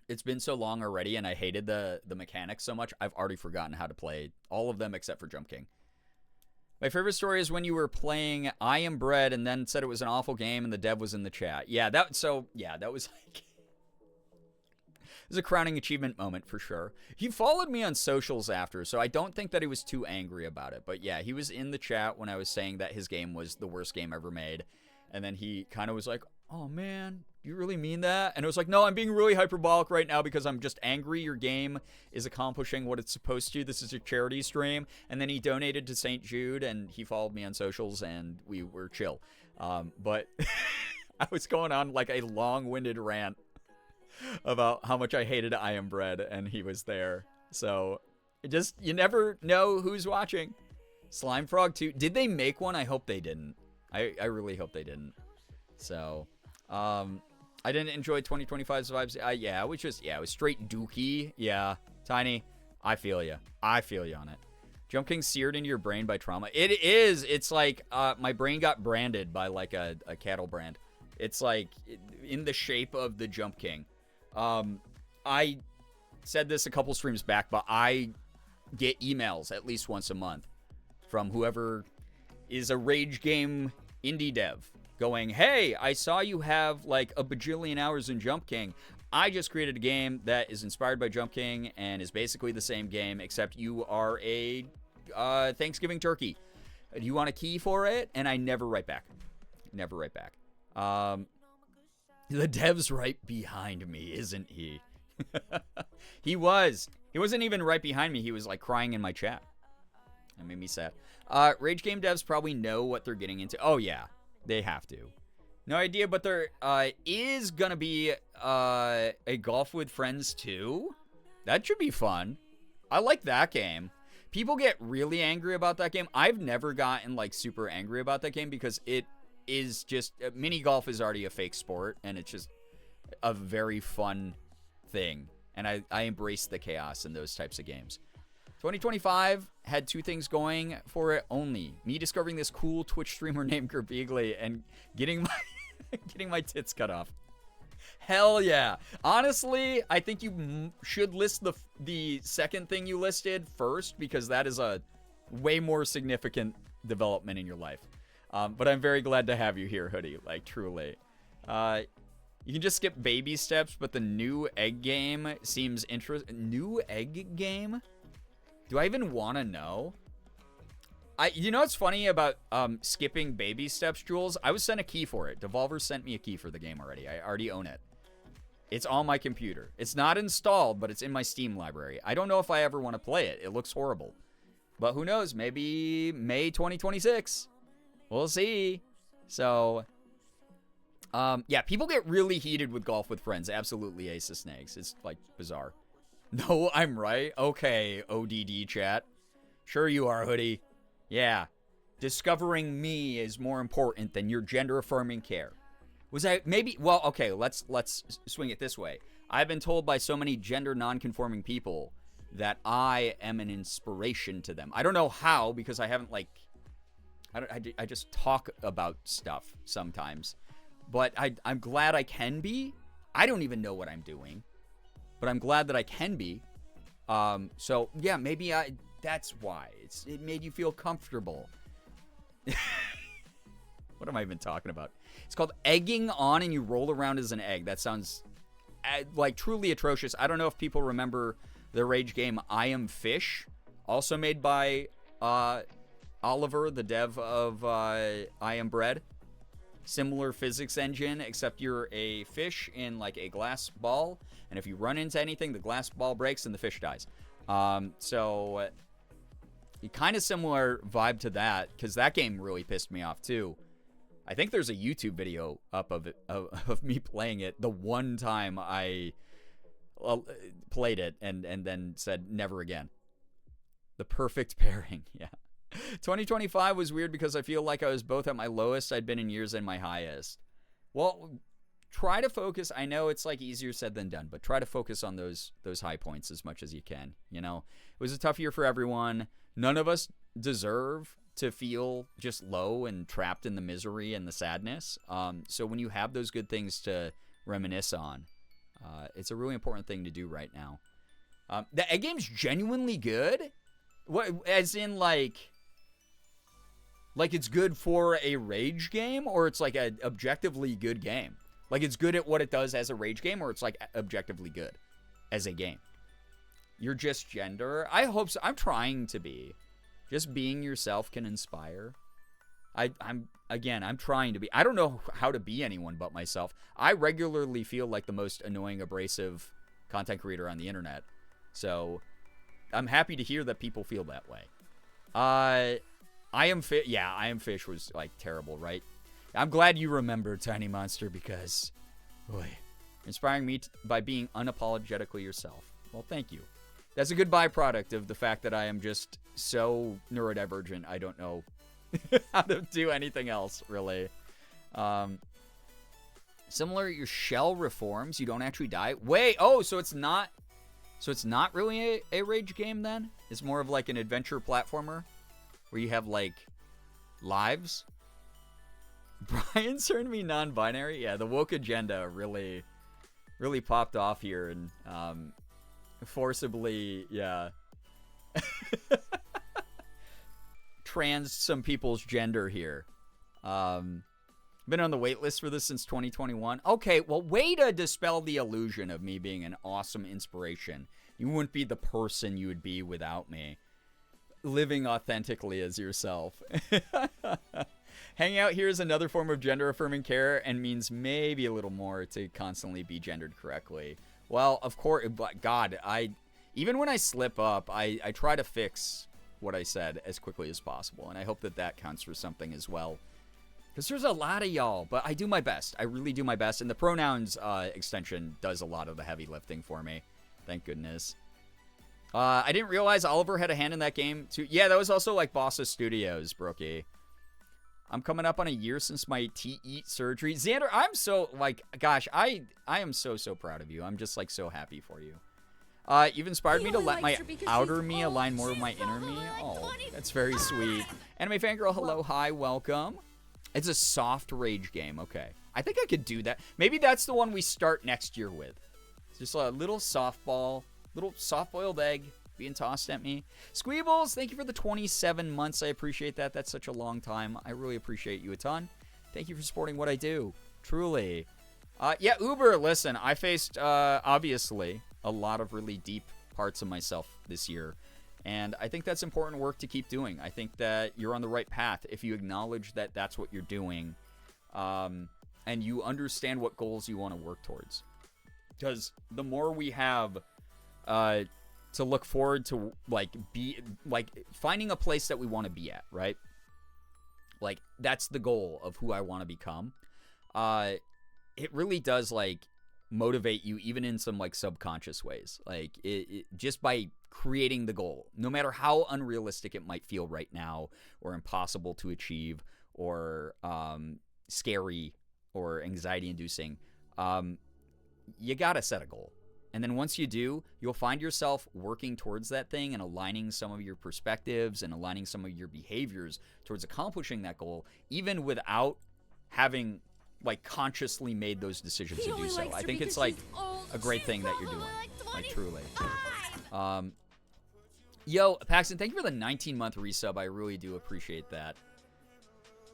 It's been so long already, and I hated the mechanics so much, I've already forgotten how to play all of them except for Jump King. My favorite story is when you were playing I Am Bread and then said it was an awful game and the dev was in the chat. Yeah, that was like... It was a crowning achievement moment for sure. He followed me on socials after, so I don't think that he was too angry about it. But yeah, he was in the chat when I was saying that his game was the worst game ever made. And then he kind of was like, oh man, you really mean that? And it was like, no, I'm being really hyperbolic right now because I'm just angry your game is accomplishing what it's supposed to. This is a charity stream. And then he donated to St. Jude, and he followed me on socials, and we were chill. But I was going on like a long-winded rant about how much I hated I Am Bread, and he was there. So you never know who's watching. Slime Frog 2. Did they make one? I hope they didn't. I really hope they didn't. So, I didn't enjoy 2025's vibes. Yeah, it was straight dookie. Yeah, Tiny, I feel you. I feel you on it. Jump King seared into your brain by trauma. It is. It's like my brain got branded by like a cattle brand. It's like in the shape of the Jump King. I said this a couple streams back, but I get emails at least once a month from whoever is a rage game indie dev going, hey, I saw you have like a bajillion hours in Jump King. I just created a game that is inspired by Jump King and is basically the same game, except you are a Thanksgiving turkey. Do you want a key for it? And I never write back. Never write back. The dev's right behind me, isn't he? He was. He wasn't even right behind me. He was like crying in my chat. That made me sad. Rage game devs probably know what they're getting into. Oh, yeah. They have to. No idea, but there is going to be a Golf with Friends 2. That should be fun. I like that game. People get really angry about that game. I've never gotten, like, super angry about that game because it is just... mini golf is already a fake sport, and it's just a very fun thing. And I embrace the chaos in those types of games. 2025 had two things going for it only. Me discovering this cool Twitch streamer named Girbeagly and getting my tits cut off. Hell yeah. Honestly, I think you should list the second thing you listed first, because that is a way more significant development in your life. But I'm very glad to have you here, Hoodie. Like, truly. You can just skip baby steps, but the new egg game seems interesting. New egg game? Do I even want to know? You know what's funny about skipping baby steps, Jules? I was sent a key for it. Devolver sent me a key for the game already. I already own it. It's on my computer. It's not installed, but it's in my Steam library. I don't know if I ever want to play it. It looks horrible. But who knows? Maybe May 2026. We'll see. So, yeah, people get really heated with Golf with Friends. Absolutely, Ace of Snakes. It's, like, bizarre. No, I'm right. Okay, ODD chat. Sure you are, Hoodie. Yeah. Discovering me is more important than your gender-affirming care. Was I maybe... Well, okay, let's swing it this way. I've been told by so many gender non-conforming people that I am an inspiration to them. I don't know how, because I haven't, like... I just talk about stuff sometimes. But I'm glad I can be. I don't even know what I'm doing. But I'm glad that I can be. So, yeah, maybe that's why. It made you feel comfortable. What What am I even talking about? It's called Egging On, and you roll around as an egg. That sounds like truly atrocious. I don't know if people remember the rage game I Am Fish, also made by Oliver, the dev of I Am Bread. Similar physics engine, except you're a fish in like a glass ball, and if you run into anything, the glass ball breaks and the fish dies. So kind of similar vibe to that, because that game really pissed me off too. I think there's a YouTube video up of it of me playing it the one time I played it and then said never again. The perfect pairing, yeah. 2025 was weird because I feel like I was both at my lowest I'd been in years and my highest. Well, try to focus. I know it's like easier said than done, but try to focus on those high points as much as you can. You know, it was a tough year for everyone. None of us deserve to feel just low and trapped in the misery and the sadness. So when you have those good things to reminisce on, it's a really important thing to do right now. The egg game's genuinely good. What, as in like it's good for a rage game, or it's like an objectively good game? Like it's good at what it does as a rage game, or it's like objectively good as a game? You're just gender? I hope so. I'm trying to be. Just being yourself can inspire. I'm trying to be. I don't know how to be anyone but myself. I regularly feel like the most annoying, abrasive content creator on the internet. So I'm happy to hear that people feel that way. I Am Fish. Yeah, I Am Fish was like terrible, right? I'm glad you remember, Tiny Monster, because boy, inspiring me by being unapologetically yourself. Well, thank you. That's a good byproduct of the fact that I am just so neurodivergent. I don't know how to do anything else, really. Similar, your shell reforms. You don't actually die. Wait, oh, so it's not really a rage game then? It's more of like an adventure platformer where you have like lives. Brian turned me non-binary. Yeah, the woke agenda really popped off here and forcibly, yeah. Trans some people's gender here. Been on the wait list for this since 2021. Okay, well, way to dispel the illusion of me being an awesome inspiration. You wouldn't be the person you would be without me. Living authentically as yourself. Hanging out here is another form of gender-affirming care and means maybe a little more to constantly be gendered correctly. Well, of course, but God, even when I slip up, I try to fix what I said as quickly as possible, and I hope that counts for something as well. Because there's a lot of y'all, but I do my best. I really do my best, and the pronouns extension does a lot of the heavy lifting for me. Thank goodness. I didn't realize Oliver had a hand in that game, too. Yeah, that was also like Bossa Studios, Brookie. I'm coming up on a year since my TE surgery. Xander, I'm so, like, gosh, I am so proud of you. I'm just, like, so happy for you. You've inspired me to let my outer me align more with my inner me. Oh, that's very sweet. Anime Fangirl, hello, hi, welcome. It's a soft rage game, okay. I think I could do that. Maybe that's the one we start next year with. It's just a little softball, little soft-boiled egg being tossed at me. Squeebles, thank you for the 27 months. I appreciate that. That's such a long time. I really appreciate you a ton. Thank you for supporting what I do. Truly. Yeah, Uber, listen, I faced, obviously, a lot of really deep parts of myself this year. And I think that's important work to keep doing. I think that you're on the right path if you acknowledge that that's what you're doing. And you understand what goals you want to work towards. Because the more we have to look forward to, finding a place that we want to be at, right? Like, that's the goal of who I want to become. It really does, motivate you even in some, subconscious ways. It just by creating the goal, no matter how unrealistic it might feel right now, or impossible to achieve, or scary, or anxiety-inducing, you gotta set a goal. And then once you do, you'll find yourself working towards that thing and aligning some of your perspectives and aligning some of your behaviors towards accomplishing that goal, even without having, consciously made those decisions to do so. I think it's, a great thing that you're doing. Truly. Yo, Paxton, thank you for the 19-month resub. I really do appreciate that.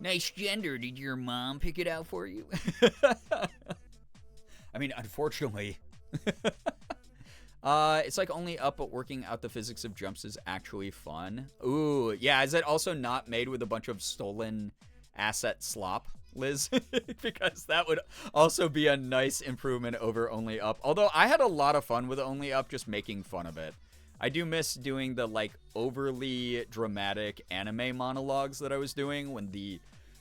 Nice gender. Did your mom pick it out for you? I mean, unfortunately. It's like only up, but working out the physics of jumps is actually fun. Ooh, yeah. Is it also not made with a bunch of stolen asset slop, Liz? Because that would also be a nice improvement over only up. Although I had a lot of fun with only up, just making fun of it. I do miss doing the like overly dramatic anime monologues that I was doing when the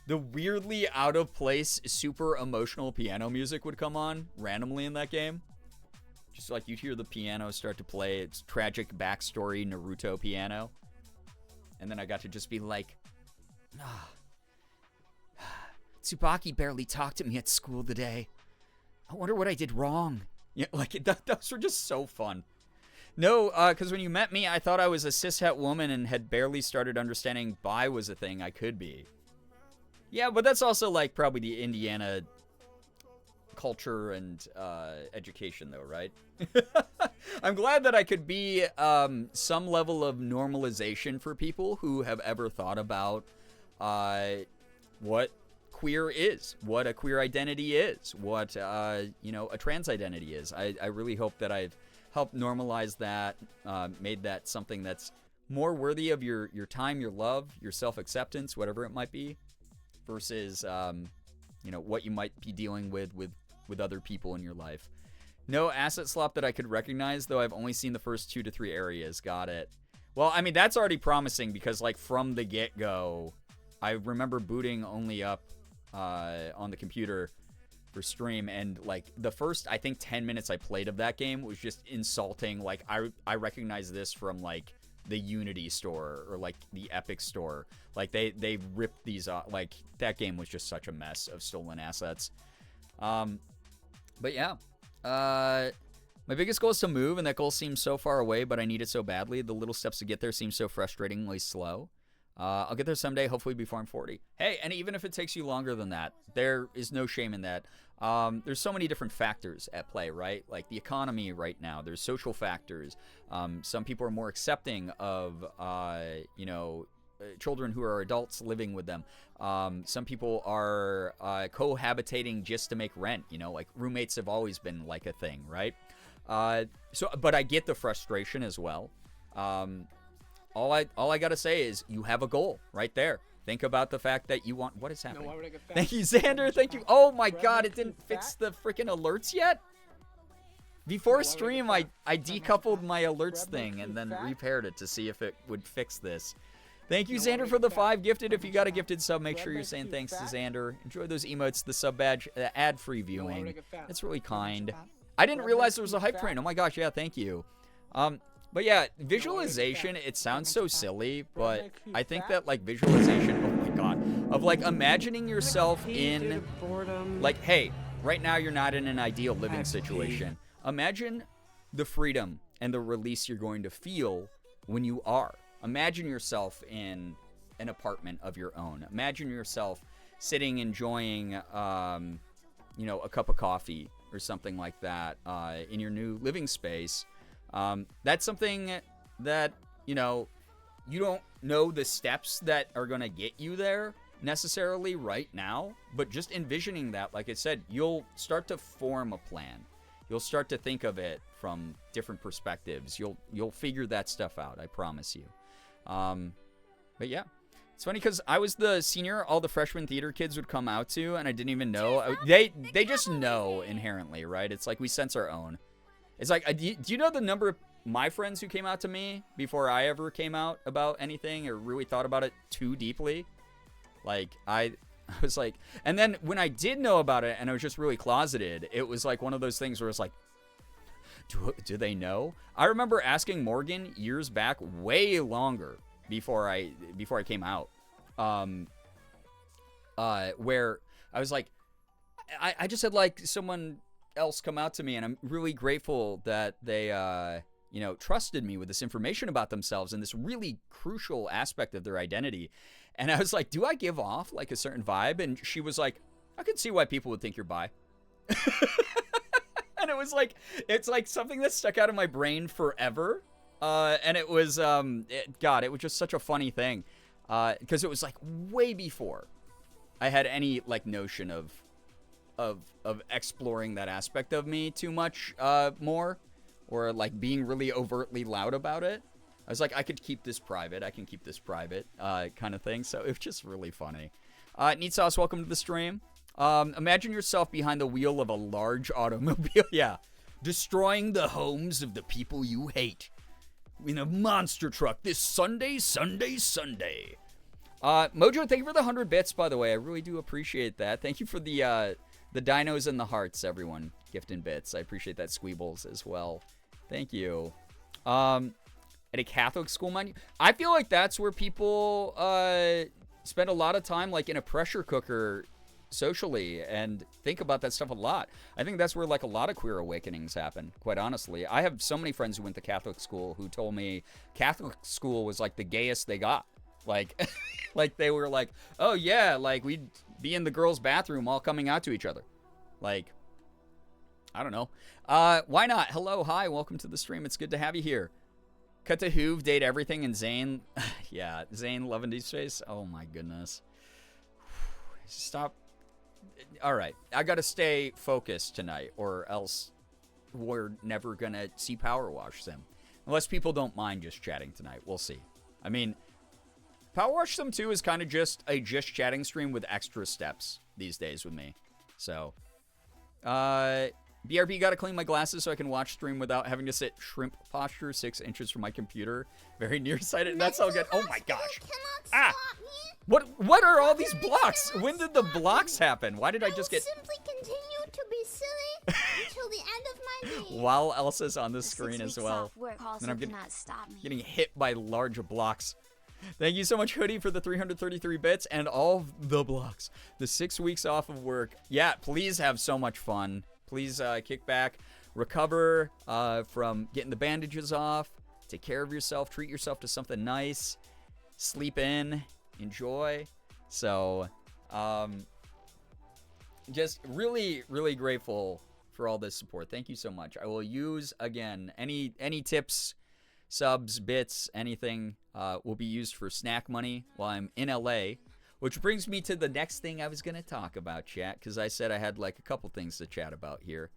weirdly out of place, super emotional piano music would come on randomly in that game. Just like you'd hear the piano start to play its tragic backstory Naruto piano. And then I got to just be like, Tsubaki barely talked to me at school today. I wonder what I did wrong. Yeah, like those were just so fun. No, because when you met me, I thought I was a cishet woman and had barely started understanding bi was a thing I could be. Yeah, but that's also like probably the Indiana culture and education, though, right? I'm glad that I could be some level of normalization for people who have ever thought about what queer is, what a queer identity is, what a trans identity is. I really hope that I've helped normalize that, made that something that's more worthy of your time, your love, your self-acceptance, whatever it might be, versus what you might be dealing with other people in your life. No asset slop that I could recognize, though I've only seen the first 2 to 3 areas. Got it. Well, I mean, that's already promising because, like, from the get-go, I remember booting only up on the computer for stream, and, like, the first, I think, 10 minutes I played of that game was just insulting. Like, I recognize this from, like, the Unity store or, like, the Epic store. Like, they ripped these off. Like, that game was just such a mess of stolen assets. But yeah, my biggest goal is to move, and that goal seems so far away, but I need it so badly. The little steps to get there seem so frustratingly slow. I'll get there someday, hopefully before I'm 40. Hey, and even if it takes you longer than that, there is no shame in that. There's so many different factors at play, right? Like the economy right now. There's social factors. Some people are more accepting of, children who are adults living with them. Some people are cohabitating just to make rent. Like roommates have always been like a thing, right? But I get the frustration as well. All I gotta say is you have a goal right there. Think about the fact that you want. What is happening? No, why would I get fat? Thank you, Xander. Thank you. Oh my God, it didn't fix the freaking alerts yet. Before stream, I decoupled my alerts thing and then repaired it to see if it would fix this. Thank you, Xander, for the 5 gifted. If you got a gifted sub, make sure you're saying thanks to Xander. Enjoy those emotes, the sub badge, ad-free viewing. That's really kind. I didn't realize there was a hype train. Oh my gosh, yeah, thank you. But yeah, visualization, it sounds so silly, but I think that, like, visualization, oh my God, of, like, imagining yourself in, like, hey, right now you're not in an ideal living situation. Imagine the freedom and the release you're going to feel when you are. Imagine yourself in an apartment of your own. Imagine yourself sitting, enjoying, a cup of coffee or something like that in your new living space. That's something that, you don't know the steps that are going to get you there necessarily right now, but just envisioning that, like I said, you'll start to form a plan. You'll start to think of it from different perspectives. You'll figure that stuff out, I promise you. But yeah, it's funny because I was the senior all the freshman theater kids would come out to, and I didn't even know. They just know inherently, right? It's like we sense our own. It's like, do you know the number of my friends who came out to me before I ever came out about anything or really thought about it too deeply? Like, I was like, and then when I did know about it and I was just really closeted, it was like one of those things where it's like, do they know? I remember asking Morgan years back, way longer before I came out, where I was like, I just had like someone else come out to me, and I'm really grateful that they trusted me with this information about themselves and this really crucial aspect of their identity. And I was like, do I give off like a certain vibe? And she was like, I can see why people would think you're bi. And it was like, it's like something that stuck out of my brain forever. And it was, it was just such a funny thing. Because it was like way before I had any like notion of exploring that aspect of me too much more, or like being really overtly loud about it. I was like, I could keep this private. I can keep this private, kind of thing. So it was just really funny. Neat Sauce, welcome to the stream. Imagine yourself behind the wheel of a large automobile. Yeah. Destroying the homes of the people you hate in a monster truck this Sunday. Mojo, thank you for the 100 bits, by the way. I really do appreciate that. Thank you for the dinos and the hearts, everyone. Gifting bits. I appreciate that. Squeebles as well. Thank you. At a Catholic school, mind you. I feel like that's where people spend a lot of time, like in a pressure cooker socially, and think about that stuff a lot. I think that's where like a lot of queer awakenings happen, quite honestly. I have so many friends who went to Catholic school who told me Catholic school was like the gayest they got. Like, like they were like, oh yeah, like we'd be in the girls' bathroom all coming out to each other. Like, I don't know. Why not? Hello, hi, welcome to the stream. It's good to have you here. Cut to Hoove, date everything, and Zane. Yeah, Zane Levendy's face. Oh my goodness. Stop. All right, I gotta stay focused tonight, or else we're never gonna see Power Wash Sim. Unless people don't mind just chatting tonight. We'll see. I mean, Power Wash Sim 2 is kind of just a just chatting stream with extra steps these days with me. So, BRB, gotta clean my glasses so I can watch stream without having to sit shrimp posture 6 inches from my computer. Very nearsighted. That's all good. Oh my gosh. Ah! What are all these blocks? When did the blocks happen? Why did I just get... simply continue to be silly until the end of my days. While Elsa's on the screen as well. And I'm getting hit by large blocks. Thank you so much, Hoodie, for the 333 bits and all the blocks. The 6 weeks off of work. Yeah, please have so much fun. Please kick back, recover from getting the bandages off, take care of yourself, treat yourself to something nice, sleep in, enjoy. So, just really, really grateful for all this support. Thank you so much. I will use, again, any tips, subs, bits, anything will be used for snack money while I'm in LA. Which brings me to the next thing I was going to talk about, chat, because I said I had like a couple things to chat about here.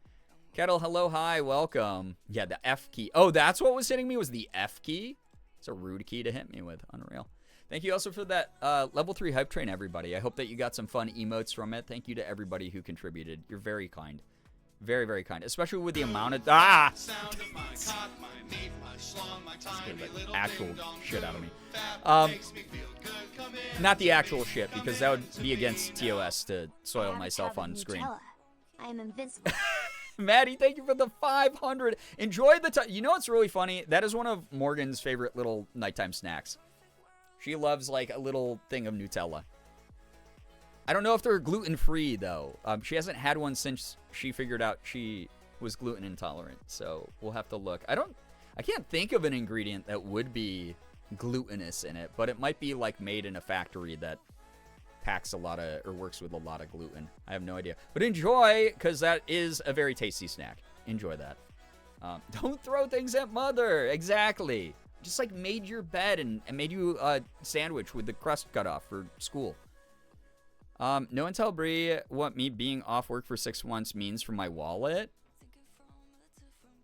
Kettle, hello, hi, welcome. Yeah, the F key. Oh, that's what was hitting me, was the F key? It's a rude key to hit me with. Unreal. Thank you also for that level 3 hype train, everybody. I hope that you got some fun emotes from it. Thank you to everybody who contributed. You're very kind. Very, very kind. Especially with the amount of... Ah! Actual shit out of me. Not the actual shit, because that would be against TOS to soil myself on screen. I am invincible. Maddie, thank you for the 500. Enjoy the time. You know what's really funny? That is one of Morgan's favorite little nighttime snacks. She loves like a little thing of Nutella. I don't know if they're gluten-free, though. She hasn't had one since she figured out she was gluten intolerant, so we'll have to look. I can't think of an ingredient that would be glutinous in it, but it might be like made in a factory that packs a lot of, or works with a lot of gluten. I have no idea. But enjoy, because that is a very tasty snack. Enjoy that. Don't throw things at mother. Exactly. Just like made your bed and made you a sandwich with the crust cut off for school. No one tell Bree what me being off work for 6 months means for my wallet.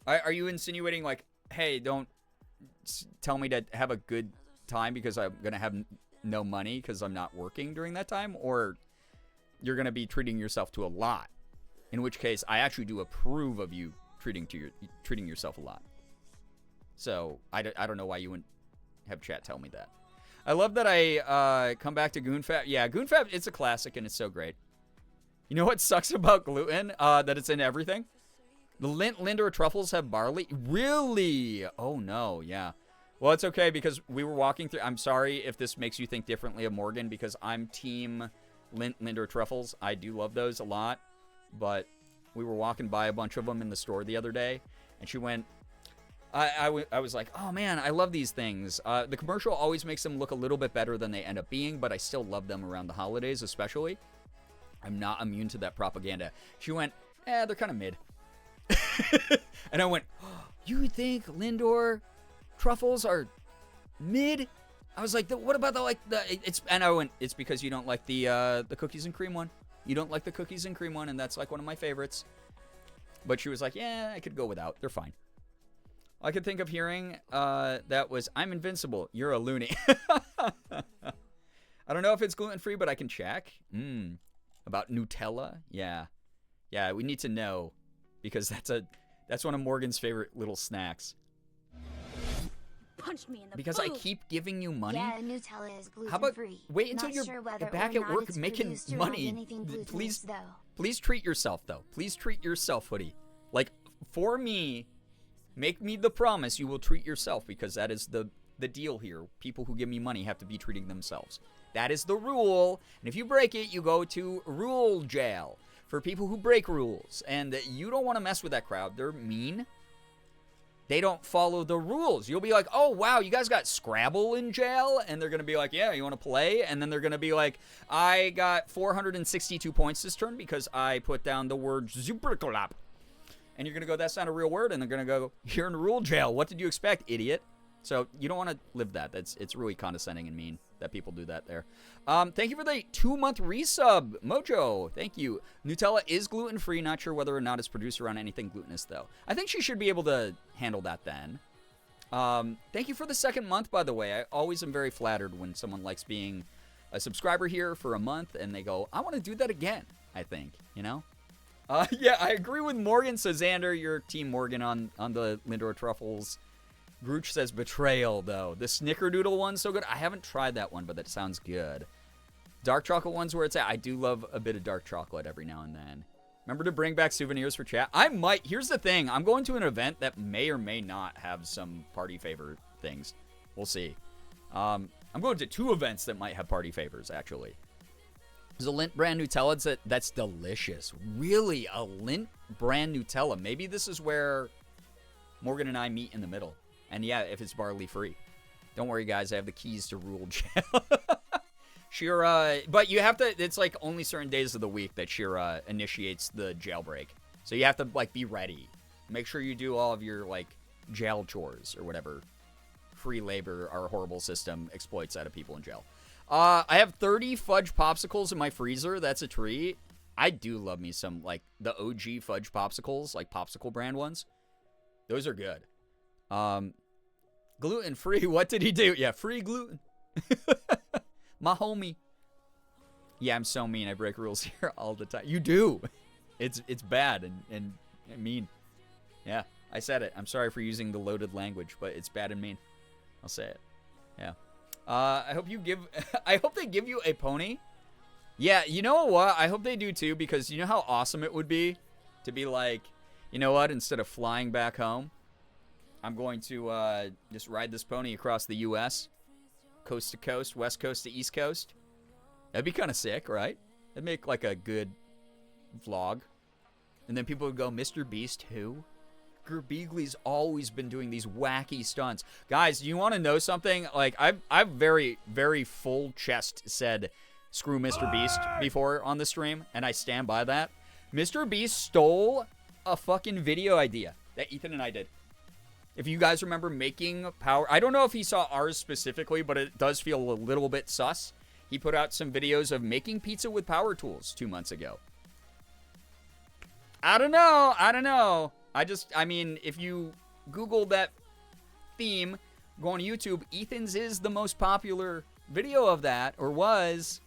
Are you insinuating like, hey, don't tell me to have a good time because I'm going to have no money because I'm not working during that time? Or you're going to be treating yourself to a lot? In which case, I actually do approve of you treating yourself a lot. So, I don't know why you wouldn't have chat tell me that. I love that I come back to GoonFab. Yeah, GoonFab, it's a classic and it's so great. You know what sucks about gluten? That it's in everything? The Lindor truffles have barley? Really? Oh, no, yeah. Well, it's okay because we were walking through. I'm sorry if this makes you think differently of Morgan because I'm team Lindor truffles. I do love those a lot. But we were walking by a bunch of them in the store the other day. And she went... I was like, oh man, I love these things. The commercial always makes them look a little bit better than they end up being, but I still love them around the holidays especially. I'm not immune to that propaganda. She went, they're kind of mid. And I went, oh, you think Lindor truffles are mid? I was like, what about and I went, it's because you don't like the cookies and cream one. You don't like the cookies and cream one, and that's like one of my favorites. But she was like, yeah, I could go without. They're fine. All I could think of hearing that was, I'm invincible. You're a loony. I don't know if it's gluten-free, but I can check. About Nutella? Yeah. Yeah, we need to know, because that's one of Morgan's favorite little snacks. Punched me in the Because I boob. keep giving you money. Yeah, Nutella is gluten-free. How about wait until Not you're sure whether back or at not work it's making produced around money? anything Please, glutinous, though. please treat yourself, though. Please treat yourself, Hoodie. Like, for me, make me the promise you will treat yourself, because that is the deal here. People who give me money have to be treating themselves. That is the rule. And if you break it, you go to rule jail for people who break rules. And you don't want to mess with that crowd. They're mean. They don't follow the rules. You'll be like, oh, wow, you guys got Scrabble in jail? And they're going to be like, yeah, you want to play? And then they're going to be like, I got 462 points this turn because I put down the word Zuperkolap. And you're going to go, that's not a real word. And they're going to go, you're in rule jail. What did you expect, idiot? So you don't want to live that. It's really condescending and mean that people do that there. Thank you for the 2-month resub, Mojo. Thank you. Nutella is gluten-free. Not sure whether or not it's produced around anything glutinous, though. I think she should be able to handle that then. Thank you for the 2nd month, by the way. I always am very flattered when someone likes being a subscriber here for a month, and they go, I want to do that again, I think, you know? Yeah, I agree with Morgan. So, Xander, you're Team Morgan on the Lindor Truffles. Grooch says betrayal, though. The Snickerdoodle one's so good. I haven't tried that one, but that sounds good. Dark chocolate one's where it's at. I do love a bit of dark chocolate every now and then. Remember to bring back souvenirs for chat. I might. Here's the thing. I'm going to an event that may or may not have some party favor things. We'll see. I'm going to 2 events that might have party favors, actually. There's a Lindt brand Nutella that's delicious. Really, a Lindt brand Nutella. Maybe this is where Morgan and I meet in the middle. And yeah, if it's barley free. Don't worry, guys. I have the keys to rule jail. Shira, but you have to, it's like only certain days of the week that Shira initiates the jailbreak. So you have to, like, be ready. Make sure you do all of your, like, jail chores or whatever free labor our horrible system exploits out of people in jail. I have 30 fudge popsicles in my freezer. That's a treat. I do love me some, like, the OG fudge popsicles, like popsicle brand ones. Those are good. Gluten-free, what did he do? Yeah, free gluten. My homie. Yeah, I'm so mean. I break rules here all the time. You do. It's bad and mean. Yeah, I said it. I'm sorry for using the loaded language, but it's bad and mean. I'll say it. Yeah. I hope they give you a pony. Yeah, you know what? I hope they do too, because you know how awesome it would be to be like, you know what? Instead of flying back home, I'm going to just ride this pony across the U.S., coast to coast, west coast to east coast. That'd be kind of sick, right? That'd make like a good vlog. And then people would go, Mr. Beast who? Girbeagly's always been doing these wacky stunts. Guys, you want to know something? Like, I've very, very full chest said, screw Mr. Beast before on the stream, and I stand by that. Mr. Beast stole a fucking video idea that Ethan and I did. If you guys remember making power, I don't know if he saw ours specifically, but it does feel a little bit sus. He put out some videos of making pizza with power tools 2 months ago. I don't know. I mean, if you Google that theme, go on YouTube, Ethan's is the most popular video of that, or was.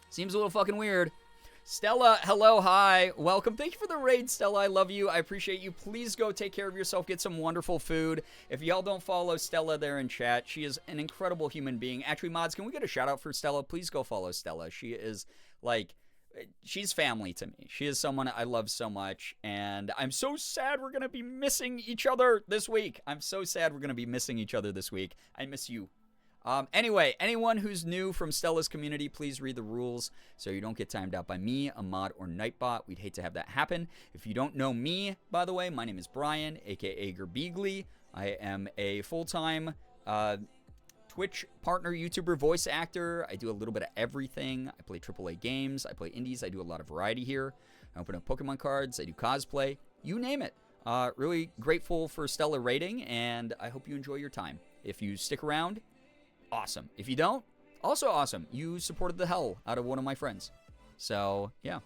Seems a little fucking weird. Stella, hello, hi, welcome. Thank you for the raid, Stella. I love you. I appreciate you. Please go take care of yourself. Get some wonderful food. If y'all don't follow Stella there in chat, she is an incredible human being. Actually, mods, can we get a shout out for Stella? Please go follow Stella. She is, like, she's family to me. She is someone I love so much, and I'm so sad we're going to be missing each other this week. I miss you. Anyway, anyone who's new from Stella's community, please read the rules so you don't get timed out by me, a mod, or Nightbot. We'd hate to have that happen. If you don't know me, by the way, my name is Brian, aka Girbeagly. I am a full-time Twitch partner, YouTuber, voice actor. I do a little bit of everything. I play AAA games. I play indies. I do a lot of variety here. I open up Pokemon cards. I do cosplay. You name it. Really grateful for Stella rating, and I hope you enjoy your time. If you stick around, awesome. If you don't, also awesome. You supported the hell out of one of my friends. So, yeah.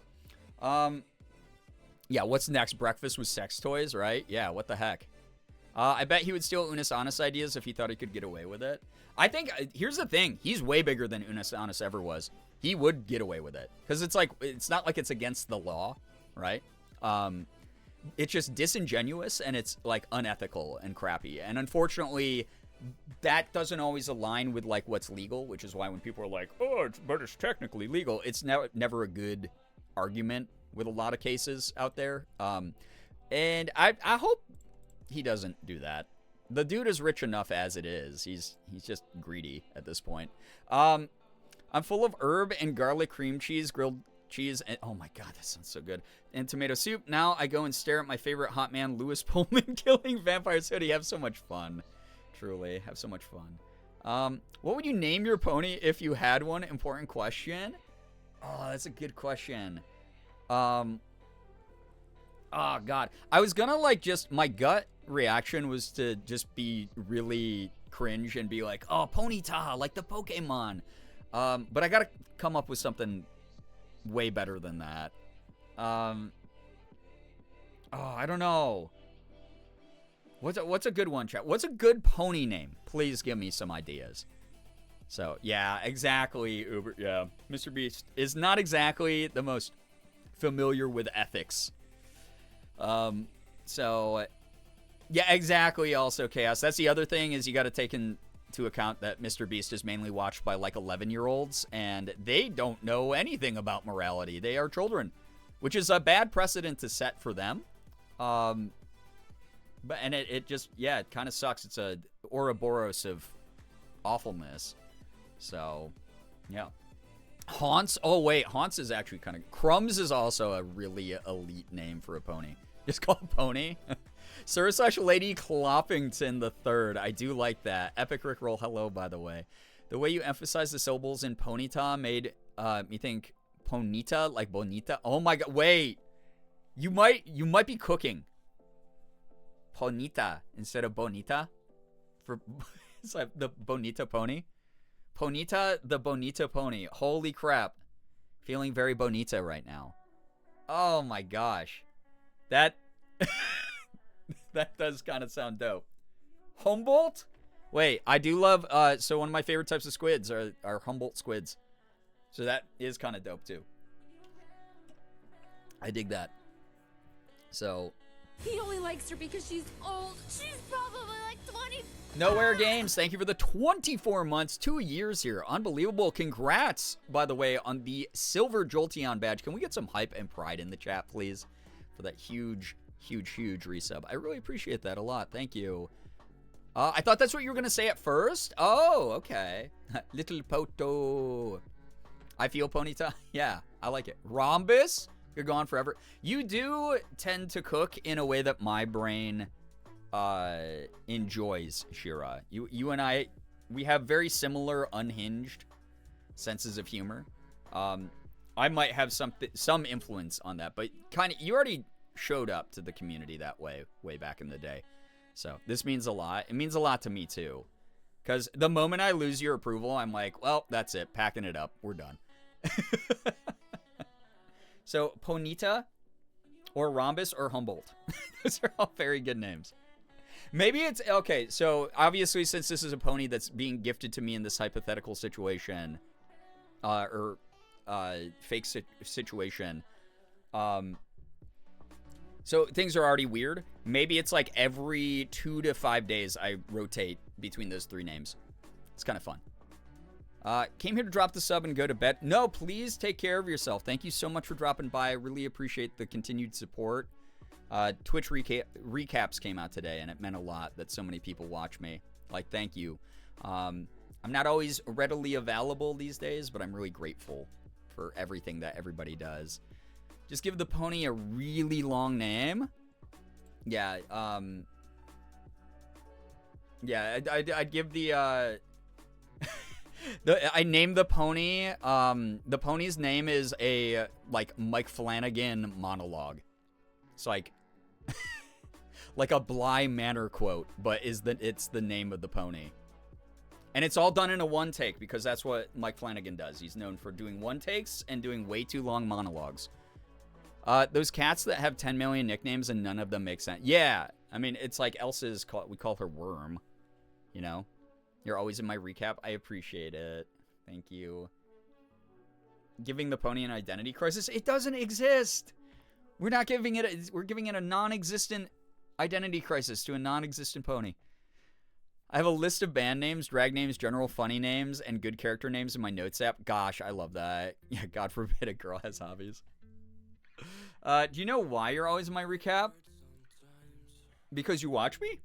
Yeah, what's next? Breakfast with sex toys, right? Yeah, what the heck? I bet he would steal Unis Honest ideas if he thought he could get away with it. I think, here's the thing. He's way bigger than Unis Honest ever was. He would get away with it. Because it's like, it's not like it's against the law, right? It's just disingenuous and it's like unethical and crappy. And unfortunately, that doesn't always align with like what's legal, which is why when people are like, oh, but it's technically legal, it's never a good argument with a lot of cases out there. And I hope he doesn't do that. The dude is rich enough as it is. He's just greedy at this point. I'm full of herb and garlic cream cheese, grilled cheese, and oh my god, that sounds so good. And tomato soup. Now I go and stare at my favorite hot man, Louis Pullman, killing vampires hoodie. Have so much fun. Truly, have so much fun. What would you name your pony if you had one? Important question. Oh, that's a good question. Oh god, I was gonna like just my gut reaction was to just be really cringe and be like, oh, Ponyta, like the Pokemon. But I gotta come up with something way better than that. Oh, I don't know. What's a good one, chat? What's a good pony name? Please give me some ideas. So, yeah, exactly, Uber. Yeah, Mr. Beast is not exactly the most familiar with ethics. So, yeah, exactly, also, Chaos. That's the other thing is you got to take into account that Mr. Beast is mainly watched by, like, 11-year-olds, and they don't know anything about morality. They are children, which is a bad precedent to set for them. But it just, yeah, it kind of sucks. It's a Ouroboros of awfulness. So, yeah. Haunts. Oh, wait. Haunts is actually kind of... Crumbs is also a really elite name for a pony. Just call it Pony. Sir/Lady Cloppington the Third. I do like that. Epic Rickroll. Hello, by the way. The way you emphasize the syllables in Ponyta made me think Ponita, like Bonita. Oh, my God. Wait. You might be cooking. Ponita instead of Bonita for it's like the Bonita pony. Ponita the Bonita pony. Holy crap. Feeling very bonita right now. Oh my gosh. That that does kind of sound dope. Humboldt? Wait, I do love so one of my favorite types of squids are Humboldt squids. So that is kind of dope too. I dig that. So He only likes her because she's old. She's probably like 20. Nowhere Games, thank you for the 24 months, 2 years here. Unbelievable. Congrats, by the way, on the Silver Jolteon badge. Can we get some hype and pride in the chat, please? For that huge, huge, huge resub. I really appreciate that a lot. Thank you. I thought that's what you were going to say at first. Oh, okay. Little Poto. I feel Ponyta. Yeah, I like it. Rhombus? You're gone forever. You do tend to cook in a way that my brain enjoys, Shira. You and I, we have very similar unhinged senses of humor. I might have some influence on that, but kind of you already showed up to the community that way back in the day. So this means a lot. It means a lot to me too. Because the moment I lose your approval, I'm like, well, that's it. Packing it up. We're done. So, Ponita, or Rhombus, or Humboldt. Those are all very good names. Maybe it's... Okay, so, obviously, since this is a pony that's being gifted to me in this hypothetical situation, or fake situation, so things are already weird. Maybe it's like every 2 to 5 days I rotate between those three names. It's kind of fun. Came here to drop the sub and go to bed. No, please take care of yourself. Thank you so much for dropping by. I really appreciate the continued support. Twitch recaps came out today, and it meant a lot that so many people watch me. Like, thank you. I'm not always readily available these days, but I'm really grateful for everything that everybody does. Just give the pony a really long name. Yeah, yeah, I'd give the, I named the pony, the pony's name is a, like, Mike Flanagan monologue. It's like, like a Bly Manor quote, but it's the name of the pony. And it's all done in a one take because that's what Mike Flanagan does. He's known for doing one takes and doing way too long monologues. Those cats that have 10 million nicknames and none of them make sense. Yeah, I mean, it's like Elsa's, we call her Worm, you know? You're always in my recap. I appreciate it. Thank you. Giving the pony an identity crisis. It doesn't exist. We're not giving it, we're giving it a non-existent identity crisis to a non-existent pony. I have a list of band names, drag names, general funny names, and good character names in my notes app. Gosh, I love that. Yeah, God forbid a girl has hobbies. Do you know why you're always in my recap? Because you watch me?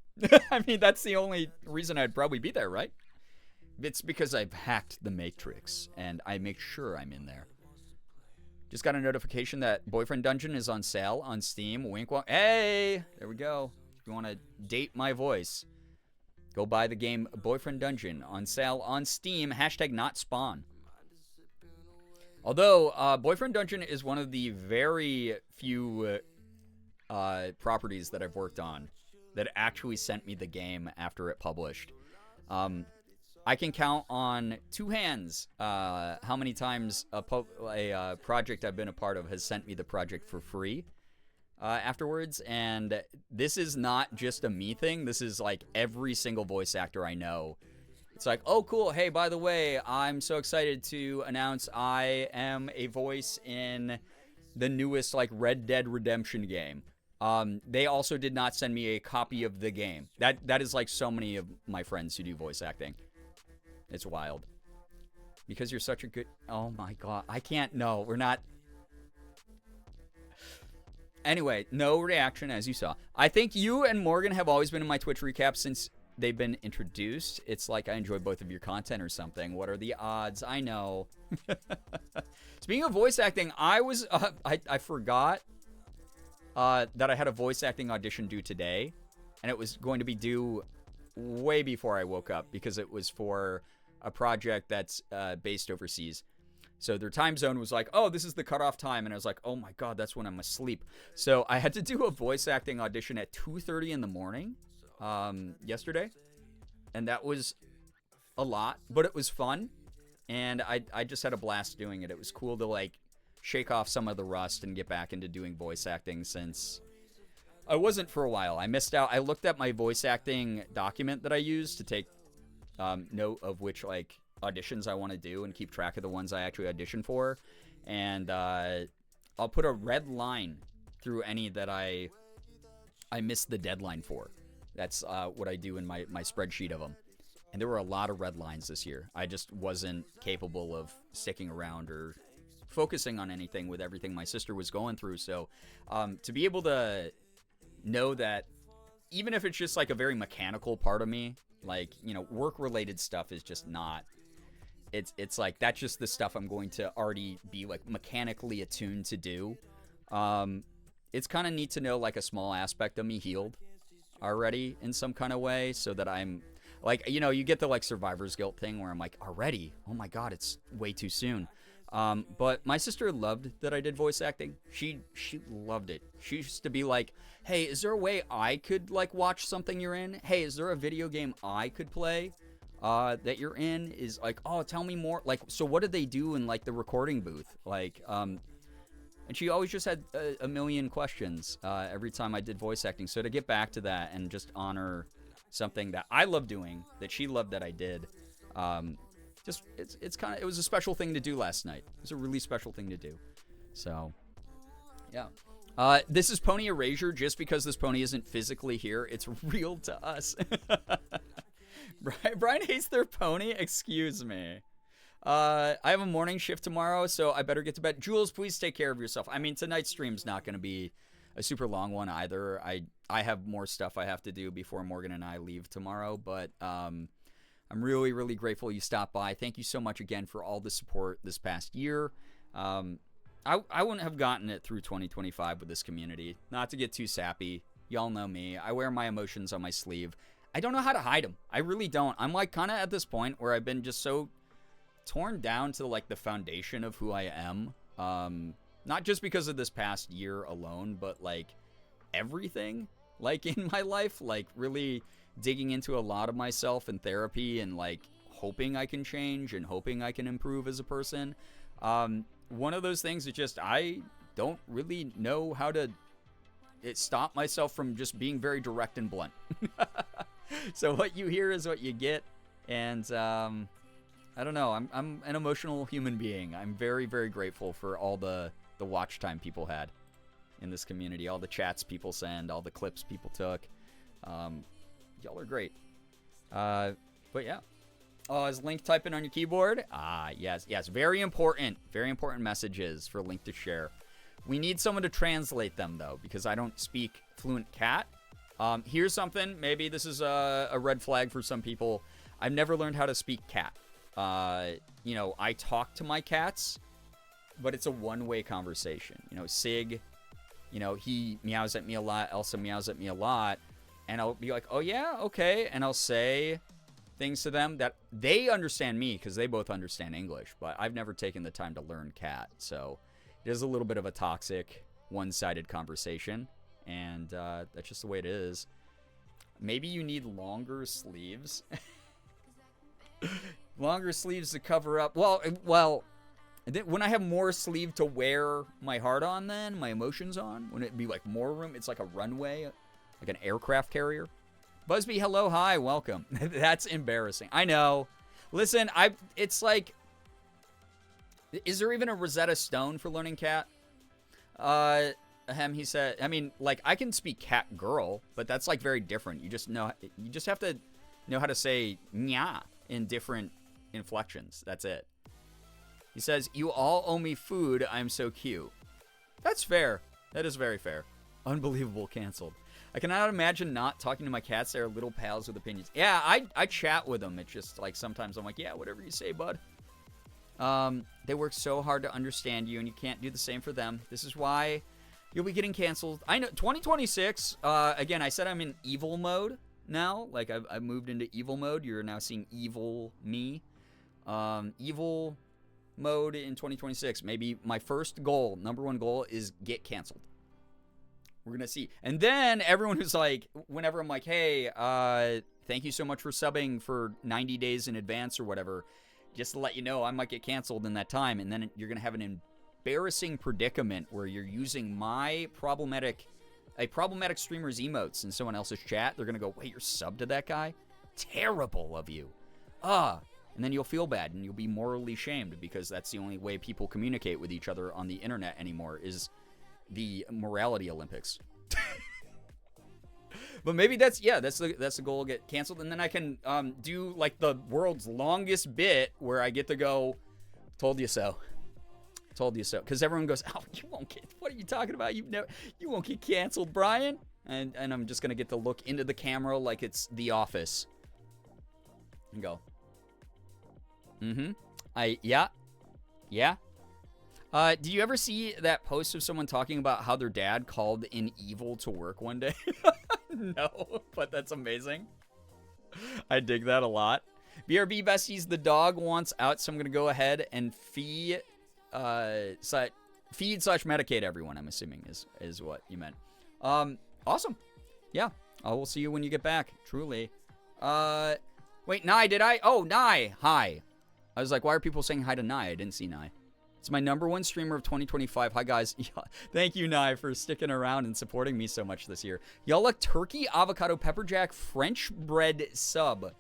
I mean, that's the only reason I'd probably be there, right? It's because I've hacked the Matrix, and I make sure I'm in there. Just got a notification that Boyfriend Dungeon is on sale on Steam. Wink, wink. Hey! There we go. If you want to date my voice, go buy the game Boyfriend Dungeon on sale on Steam. Hashtag not spawn. Although, Boyfriend Dungeon is one of the very few properties that I've worked on that actually sent me the game after it published. I can count on two hands how many times a project I've been a part of has sent me the project for free afterwards. And this is not just a me thing. This is like every single voice actor I know. It's like, oh, cool. Hey, by the way, I'm so excited to announce I am a voice in the newest like Red Dead Redemption game. They also did not send me a copy of the game. That is like so many of my friends who do voice acting. It's wild. Because you're such a good... Oh my god. I can't... No, we're not... Anyway, no reaction as you saw. I think you and Morgan have always been in my Twitch recap since they've been introduced. It's like I enjoy both of your content or something. What are the odds? I know. Speaking of voice acting, I was... I forgot that I had a voice acting audition due today. And it was going to be due way before I woke up because it was for a project that's based overseas. So their time zone was like, oh, this is the cutoff time. And I was like, oh my god, that's when I'm asleep. So I had to do a voice acting audition at 2:30 in the morning yesterday. And that was a lot, but it was fun. And I just had a blast doing it. It was cool to like shake off some of the rust and get back into doing voice acting since I wasn't for a while. I missed out. I looked at my voice acting document that I use to take note of which like auditions I want to do and keep track of the ones I actually audition for. And I'll put a red line through any that I missed the deadline for. That's what I do in my spreadsheet of them. And there were a lot of red lines this year. I just wasn't capable of sticking around or focusing on anything with everything my sister was going through. So to be able to know that even if it's just like a very mechanical part of me, like, you know, work-related stuff is just not, it's like, that's just the stuff I'm going to already be like mechanically attuned to do. It's kind of neat to know like a small aspect of me healed already in some kind of way so that I'm like, you know, you get the like survivor's guilt thing where I'm like, already? Oh my god, it's way too soon. But my sister loved that I did voice acting. She loved it. She used to be like, hey, is there a way I could like watch something you're in? Hey, is there a video game I could play that you're in? Is like, oh, tell me more. Like, so what did they do in like the recording booth? Like, and she always just had a million questions every time I did voice acting. So to get back to that and just honor something that I love doing, that she loved that I did, just it was a special thing to do last night. It was a really special thing to do. So yeah, this is Pony Erasure. Just because this pony isn't physically here, it's real to us. Brian hates their pony. Excuse me. I have a morning shift tomorrow, so I better get to bed. Jules, please take care of yourself. I mean, tonight's stream's not going to be a super long one either. I have more stuff I have to do before Morgan and I leave tomorrow, but I'm really, really grateful you stopped by. Thank you so much again for all the support this past year. I wouldn't have gotten it through 2025 with this community. Not to get too sappy. Y'all know me. I wear my emotions on my sleeve. I don't know how to hide them. I really don't. I'm like kind of at this point where I've been just so torn down to like the foundation of who I am. Not just because of this past year alone, but like everything like in my life, like really digging into a lot of myself in therapy and like hoping I can change and hoping I can improve as a person. One of those things is just I don't really know how to stop myself from just being very direct and blunt. So what you hear is what you get, and I don't know. I'm an emotional human being. I'm very, very grateful for all the watch time people had in this community, all the chats people send, all the clips people took. Y'all are great. But yeah. Oh, is Link typing on your keyboard? Ah, yes. Very important messages for Link to share. We need someone to translate them, though, because I don't speak fluent cat. Here's something. Maybe this is a red flag for some people. I've never learned how to speak cat. You know, I talk to my cats, but it's a one-way conversation. You know, Sig, you know, he meows at me a lot. Elsa meows at me a lot. And I'll be like, oh, yeah, okay. And I'll say things to them that they understand me because they both understand English. But I've never taken the time to learn cat. So it is a little bit of a toxic, one-sided conversation. And that's just the way it is. Maybe you need longer sleeves. Longer sleeves to cover up. Well, when I have more sleeve to wear my heart on, then my emotions on, when it be like more room, it's like a runway, like an aircraft carrier. Busby, hello, hi, welcome. That's embarrassing. I know. Listen, it's like, is there even a Rosetta Stone for learning cat? He said, I mean, like, I can speak cat girl, but that's like very different. You just have to know how to say nya in different inflections. That's it. He says, you all owe me food. I'm so cute. That's fair. That is very fair. Unbelievable. Canceled. I cannot imagine not talking to my cats. They're little pals with opinions. Yeah, I chat with them. It's just like sometimes I'm like, yeah, whatever you say, bud. They work so hard to understand you, and you can't do the same for them. This is why you'll be getting canceled. I know 2026. Again, I said I'm in evil mode now. Like I've moved into evil mode. You're now seeing evil me. Evil mode in 2026. Maybe my first goal, number one goal, is get canceled. We're gonna see. And then everyone who's like, whenever I'm like, hey, thank you so much for subbing for 90 days in advance or whatever, just to let you know I might get canceled in that time. And then you're gonna have an embarrassing predicament where you're using my problematic streamer's emotes in someone else's chat. They're gonna go, wait, you're subbed to that guy? Terrible of you. And then you'll feel bad and you'll be morally shamed because that's the only way people communicate with each other on the internet anymore is the morality Olympics. But maybe that's the goal, get canceled, and then I can do like the world's longest bit where I get to go, told you so, because everyone goes, oh, you won't get, what are you talking about, you won't get canceled, Brian. And I'm just gonna get to look into the camera like it's The Office and go, yeah. Did you ever see that post of someone talking about how their dad called in evil to work one day? No, but that's amazing. I dig that a lot. BRB besties, the dog wants out, so I'm gonna go ahead and feed / medicate everyone. I'm assuming is what you meant. Awesome. Yeah, I will see you when you get back. Truly. Wait, Nye, did I? Oh, Nye, hi. I was like, why are people saying hi to Nye? I didn't see Nye. It's my #1 streamer of 2025. Hi, guys. Thank you, Nye, for sticking around and supporting me so much this year. Y'all like turkey, avocado, pepper jack, French bread sub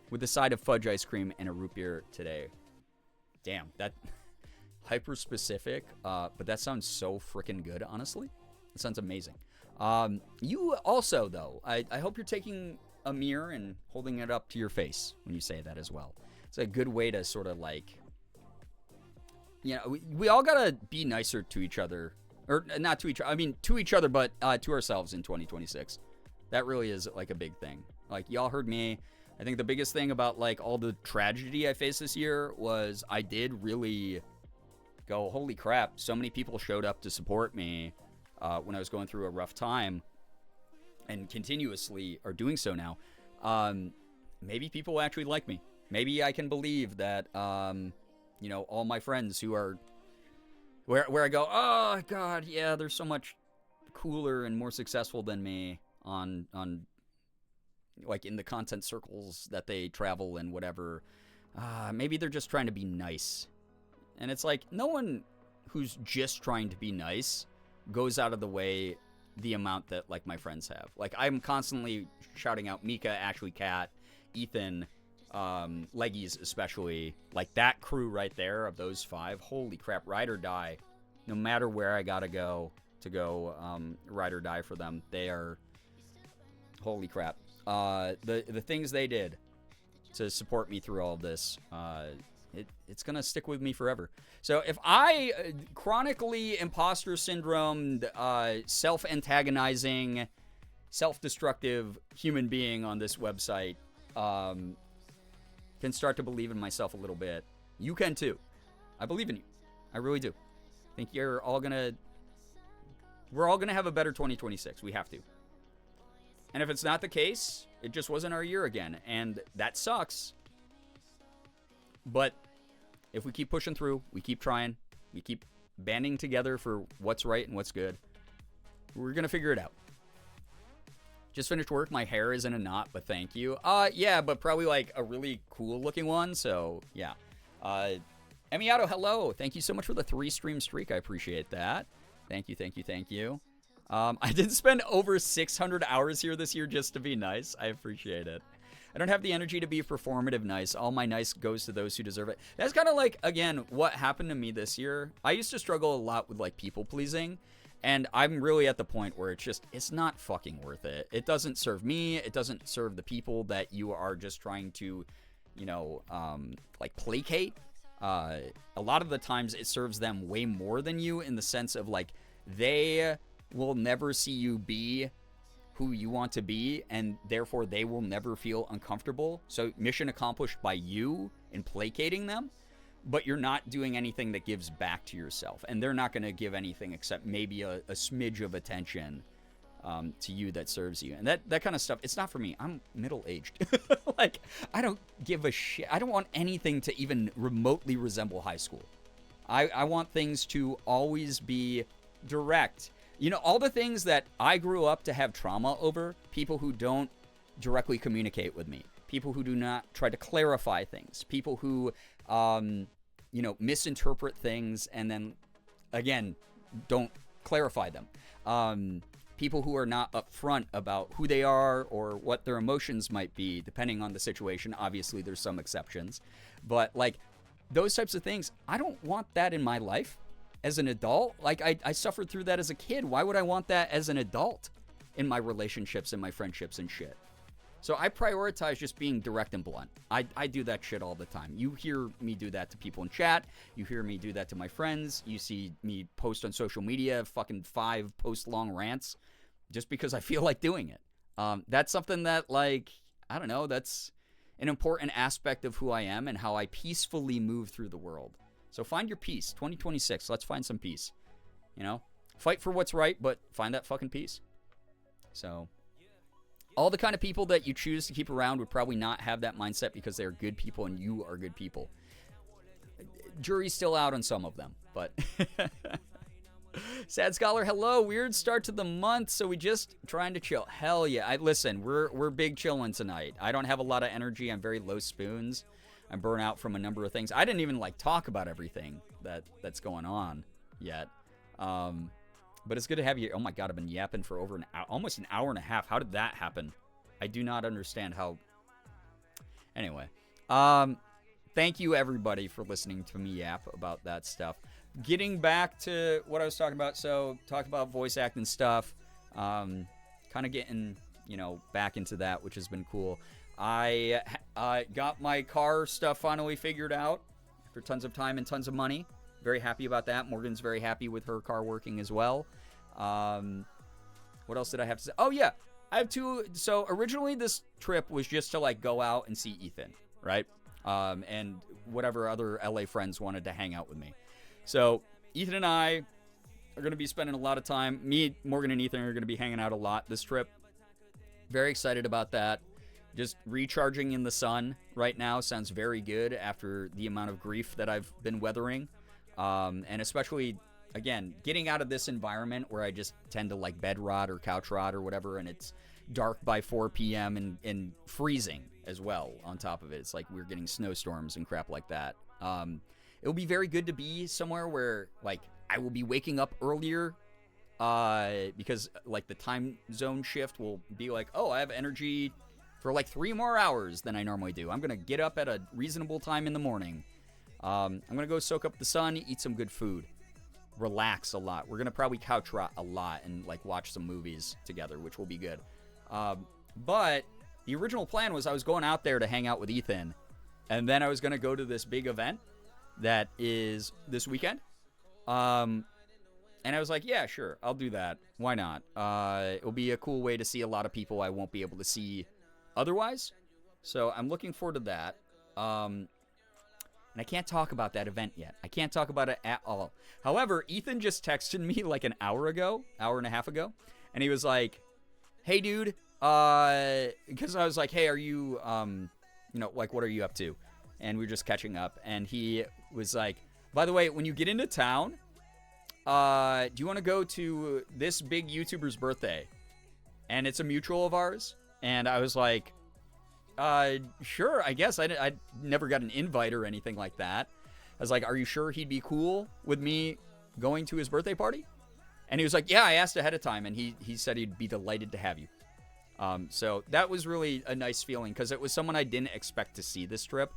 with a side of fudge ice cream and a root beer today. Damn, that hyper specific, but that sounds so freaking good, honestly. It sounds amazing. You also, though, I hope you're taking a mirror and holding it up to your face when you say that as well. It's a good way to sort of like, you know, we all gotta be nicer to each other, or not to each other. I mean, to each other, but to ourselves in 2026. That really is like a big thing. Like y'all heard me. I think the biggest thing about like all the tragedy I faced this year was I did really go, holy crap! So many people showed up to support me when I was going through a rough time, and continuously are doing so now. Maybe people actually like me. Maybe I can believe that, you know, all my friends who are, where I go, oh, God, yeah, they're so much cooler and more successful than me on like, in the content circles that they travel and whatever. maybe they're just trying to be nice. And it's like, no one who's just trying to be nice goes out of the way the amount that, like, my friends have. Like, I'm constantly shouting out Mika, Ashley, Kat, Ethan, Leggies especially. Like, that crew right there of those 5, holy crap, ride or die. No matter where I gotta go to go ride or die for them, they are, holy crap. The things they did to support me through all of this, it's gonna stick with me forever. So if I chronically imposter syndrome, self-antagonizing, self-destructive human being on this website can start to believe in myself a little bit, you can too. I believe in you. I really do. I think we're all gonna have a better 2026. We have to. And if it's not the case, it just wasn't our year again, and that sucks. But if we keep pushing through, we keep trying, we keep banding together for what's right and what's good, we're gonna figure it out. Just finished work. My hair is in a knot, but thank you. Yeah, but probably like a really cool looking one. So yeah. Emiato, hello. Thank you so much for the 3-stream streak. I appreciate that. Thank you, thank you, thank you. I did spend over 600 hours here this year just to be nice. I appreciate it. I don't have the energy to be performative nice. All my nice goes to those who deserve it. That's kind of like, again, what happened to me this year. I used to struggle a lot with, like, people pleasing. And I'm really at the point where it's not fucking worth it. It doesn't serve me. It doesn't serve the people that you are just trying to, you know, like, placate. A lot of the times it serves them way more than you, in the sense of, like, they will never see you be who you want to be, and therefore they will never feel uncomfortable. So mission accomplished by you in placating them, but you're not doing anything that gives back to yourself, and they're not going to give anything except maybe a smidge of attention to you that serves you. And that kind of stuff, it's not for me. I'm middle-aged. Like, I don't give a shit. I don't want anything to even remotely resemble high school. I want things to always be direct. You know, all the things that I grew up to have trauma over, people who don't directly communicate with me, people who do not try to clarify things, people who, you know, misinterpret things and then, again, don't clarify them. People who are not upfront about who they are or what their emotions might be, depending on the situation. Obviously, there's some exceptions. But, like, those types of things, I don't want that in my life. As an adult, like, I suffered through that as a kid. Why would I want that as an adult in my relationships and my friendships and shit? So I prioritize just being direct and blunt. I do that shit all the time. You hear me do that to people in chat. You hear me do that to my friends. You see me post on social media, fucking 5 post-long rants, just because I feel like doing it. That's something that, like, I don't know, that's an important aspect of who I am and how I peacefully move through the world. So find your peace. 2026. Let's find some peace. You know? Fight for what's right, but find that fucking peace. So, all the kind of people that you choose to keep around would probably not have that mindset because they're good people and you are good people. Jury's still out on some of them, but... Sad Scholar, hello. Weird start to the month, so we just trying to chill. Hell yeah. Listen, we're big chilling tonight. I don't have a lot of energy. I'm very low spoons. I'm burnt out from a number of things. I didn't even, like, talk about everything that's going on yet. But it's good to have you. Oh my god, I've been yapping for over almost an hour and a half. How did that happen? I do not understand how. Anyway, thank you everybody for listening to me yap about that stuff. Getting back to what I was talking about. So, talk about voice acting stuff. Kind of getting, you know, back into that, which has been cool. I got my car stuff finally figured out after tons of time and tons of money. Very happy about that. Morgan's very happy with her car working as well. What else did I have to say? Oh, yeah. I have 2. So originally this trip was just to, like, go out and see Ethan, right? And whatever other LA friends wanted to hang out with me. So Ethan and I are going to be spending a lot of time. Me, Morgan, and Ethan are going to be hanging out a lot this trip. Very excited about that. Just recharging in the sun right now sounds very good after the amount of grief that I've been weathering. And especially, again, getting out of this environment where I just tend to, like, bed rot or couch rot or whatever, and it's dark by 4 p.m. and freezing as well on top of it. It's like we're getting snowstorms and crap like that. It'll be very good to be somewhere where, like, I will be waking up earlier because, like, the time zone shift will be like, oh, I have energy for, like, 3 more hours than I normally do. I'm going to get up at a reasonable time in the morning. I'm going to go soak up the sun, eat some good food, relax a lot. We're going to probably couch rot a lot and, like, watch some movies together, which will be good. But the original plan was I was going out there to hang out with Ethan, and then I was going to go to this big event that is this weekend. And I was like, yeah, sure, I'll do that. Why not? It'll be a cool way to see a lot of people I won't be able to see otherwise. So I'm looking forward to that. And I can't talk about that event yet. I can't talk about it at all. However, Ethan just texted me like an hour and a half ago. And he was like, hey, dude, because I was like, hey, are you, like, what are you up to? And we were just catching up. And he was like, by the way, when you get into town, do you want to go to this big YouTuber's birthday? And it's a mutual of ours. And I was like, sure, I guess. I never got an invite or anything like that. I was like, are you sure he'd be cool with me going to his birthday party? And he was like, yeah, I asked ahead of time. And he said he'd be delighted to have you. So that was really a nice feeling because it was someone I didn't expect to see this trip.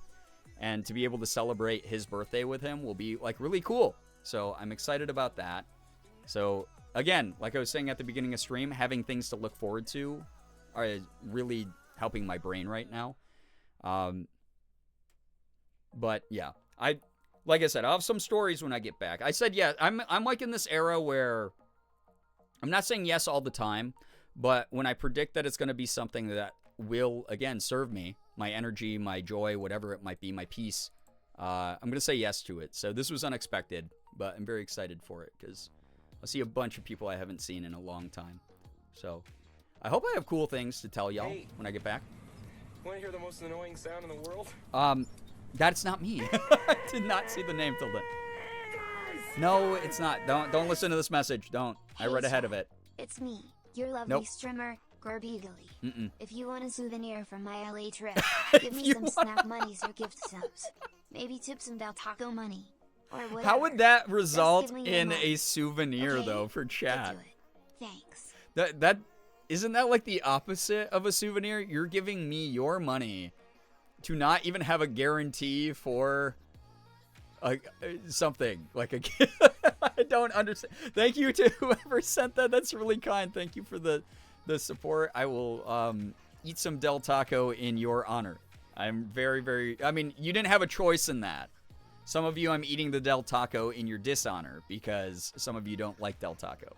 And to be able to celebrate his birthday with him will be, like, really cool. So I'm excited about that. So, again, like I was saying at the beginning of stream, having things to look forward to are really helping my brain right now. But, yeah. Like I said, I'll have some stories when I get back. I said, yeah, I'm like in this era where I'm not saying yes all the time, but when I predict that it's going to be something that will, again, serve me, my energy, my joy, whatever it might be, my peace, I'm going to say yes to it. So this was unexpected, but I'm very excited for it because I'll see a bunch of people I haven't seen in a long time. So I hope I have cool things to tell y'all when I get back. Want to hear the most annoying sound in the world? That's not me. I did not see the name till then. No, it's not. Don't listen to this message. Don't. I read ahead of it. It's me, your lovely Nope. streamer, Girbeagly. Mm-mm. If you want a souvenir from my LA trip, give me you some snap monies or gift subs. Maybe tip some Del Taco money. Or whatever. How would that result give me your in money. a souvenir, Okay? though, for Get chat? to it. Thanks. That isn't that like the opposite of a souvenir? You're giving me your money to not even have a guarantee for something like a I don't understand. Thank you to whoever sent that. That's really kind. Thank you for the support. I will eat some Del Taco in your honor. I'm very, very... I mean, you didn't have a choice in that. Some of you, I'm eating the Del Taco in your dishonor because some of you don't like Del Taco.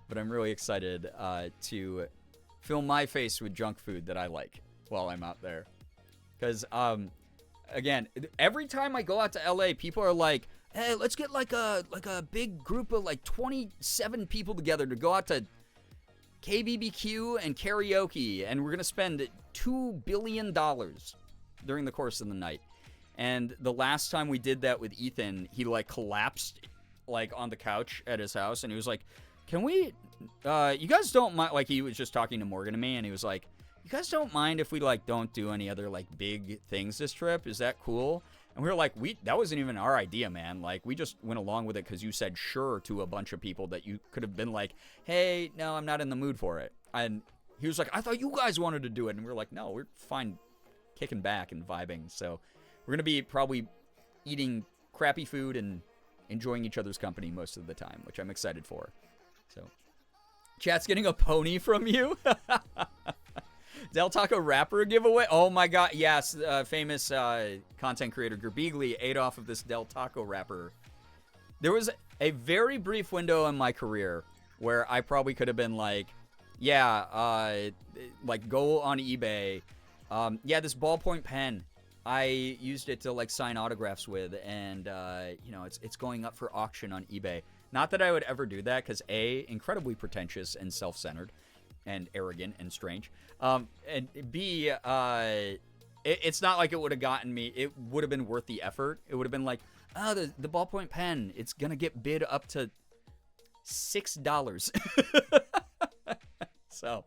But I'm really excited to fill my face with junk food that I like while I'm out there. Because, again, every time I go out to LA, people are like, hey, let's get like a big group of like 27 people together to go out to KBBQ and karaoke, and we're going to spend $2 billion during the course of the night. And the last time we did that with Ethan, he like collapsed like on the couch at his house, and he was like, can we, you guys don't mind, like he was just talking to Morgan and me, and he was like, you guys don't mind if we like don't do any other like big things this trip? Is that cool? And we were like, that wasn't even our idea, man. Like, we just went along with it because you said sure to a bunch of people that you could have been like, hey, no, I'm not in the mood for it. And he was like, I thought you guys wanted to do it. And we were like, no, we're fine kicking back and vibing. So we're going to be probably eating crappy food and enjoying each other's company most of the time, which I'm excited for. So, chat's getting a pony from you. Del Taco wrapper giveaway. Oh my god, yes. Famous content creator Girbeagly ate off of this Del Taco wrapper. There was a very brief window in my career where I probably could have been like, yeah, like go on eBay. Yeah, this ballpoint pen. I used it to like sign autographs with, and you know, it's going up for auction on eBay. Not that I would ever do that, because A, incredibly pretentious and self-centered and arrogant and strange. And B, it's not like it would have gotten me. It would have been worth the effort. It would have been like, oh, the ballpoint pen, it's going to get bid up to $6. So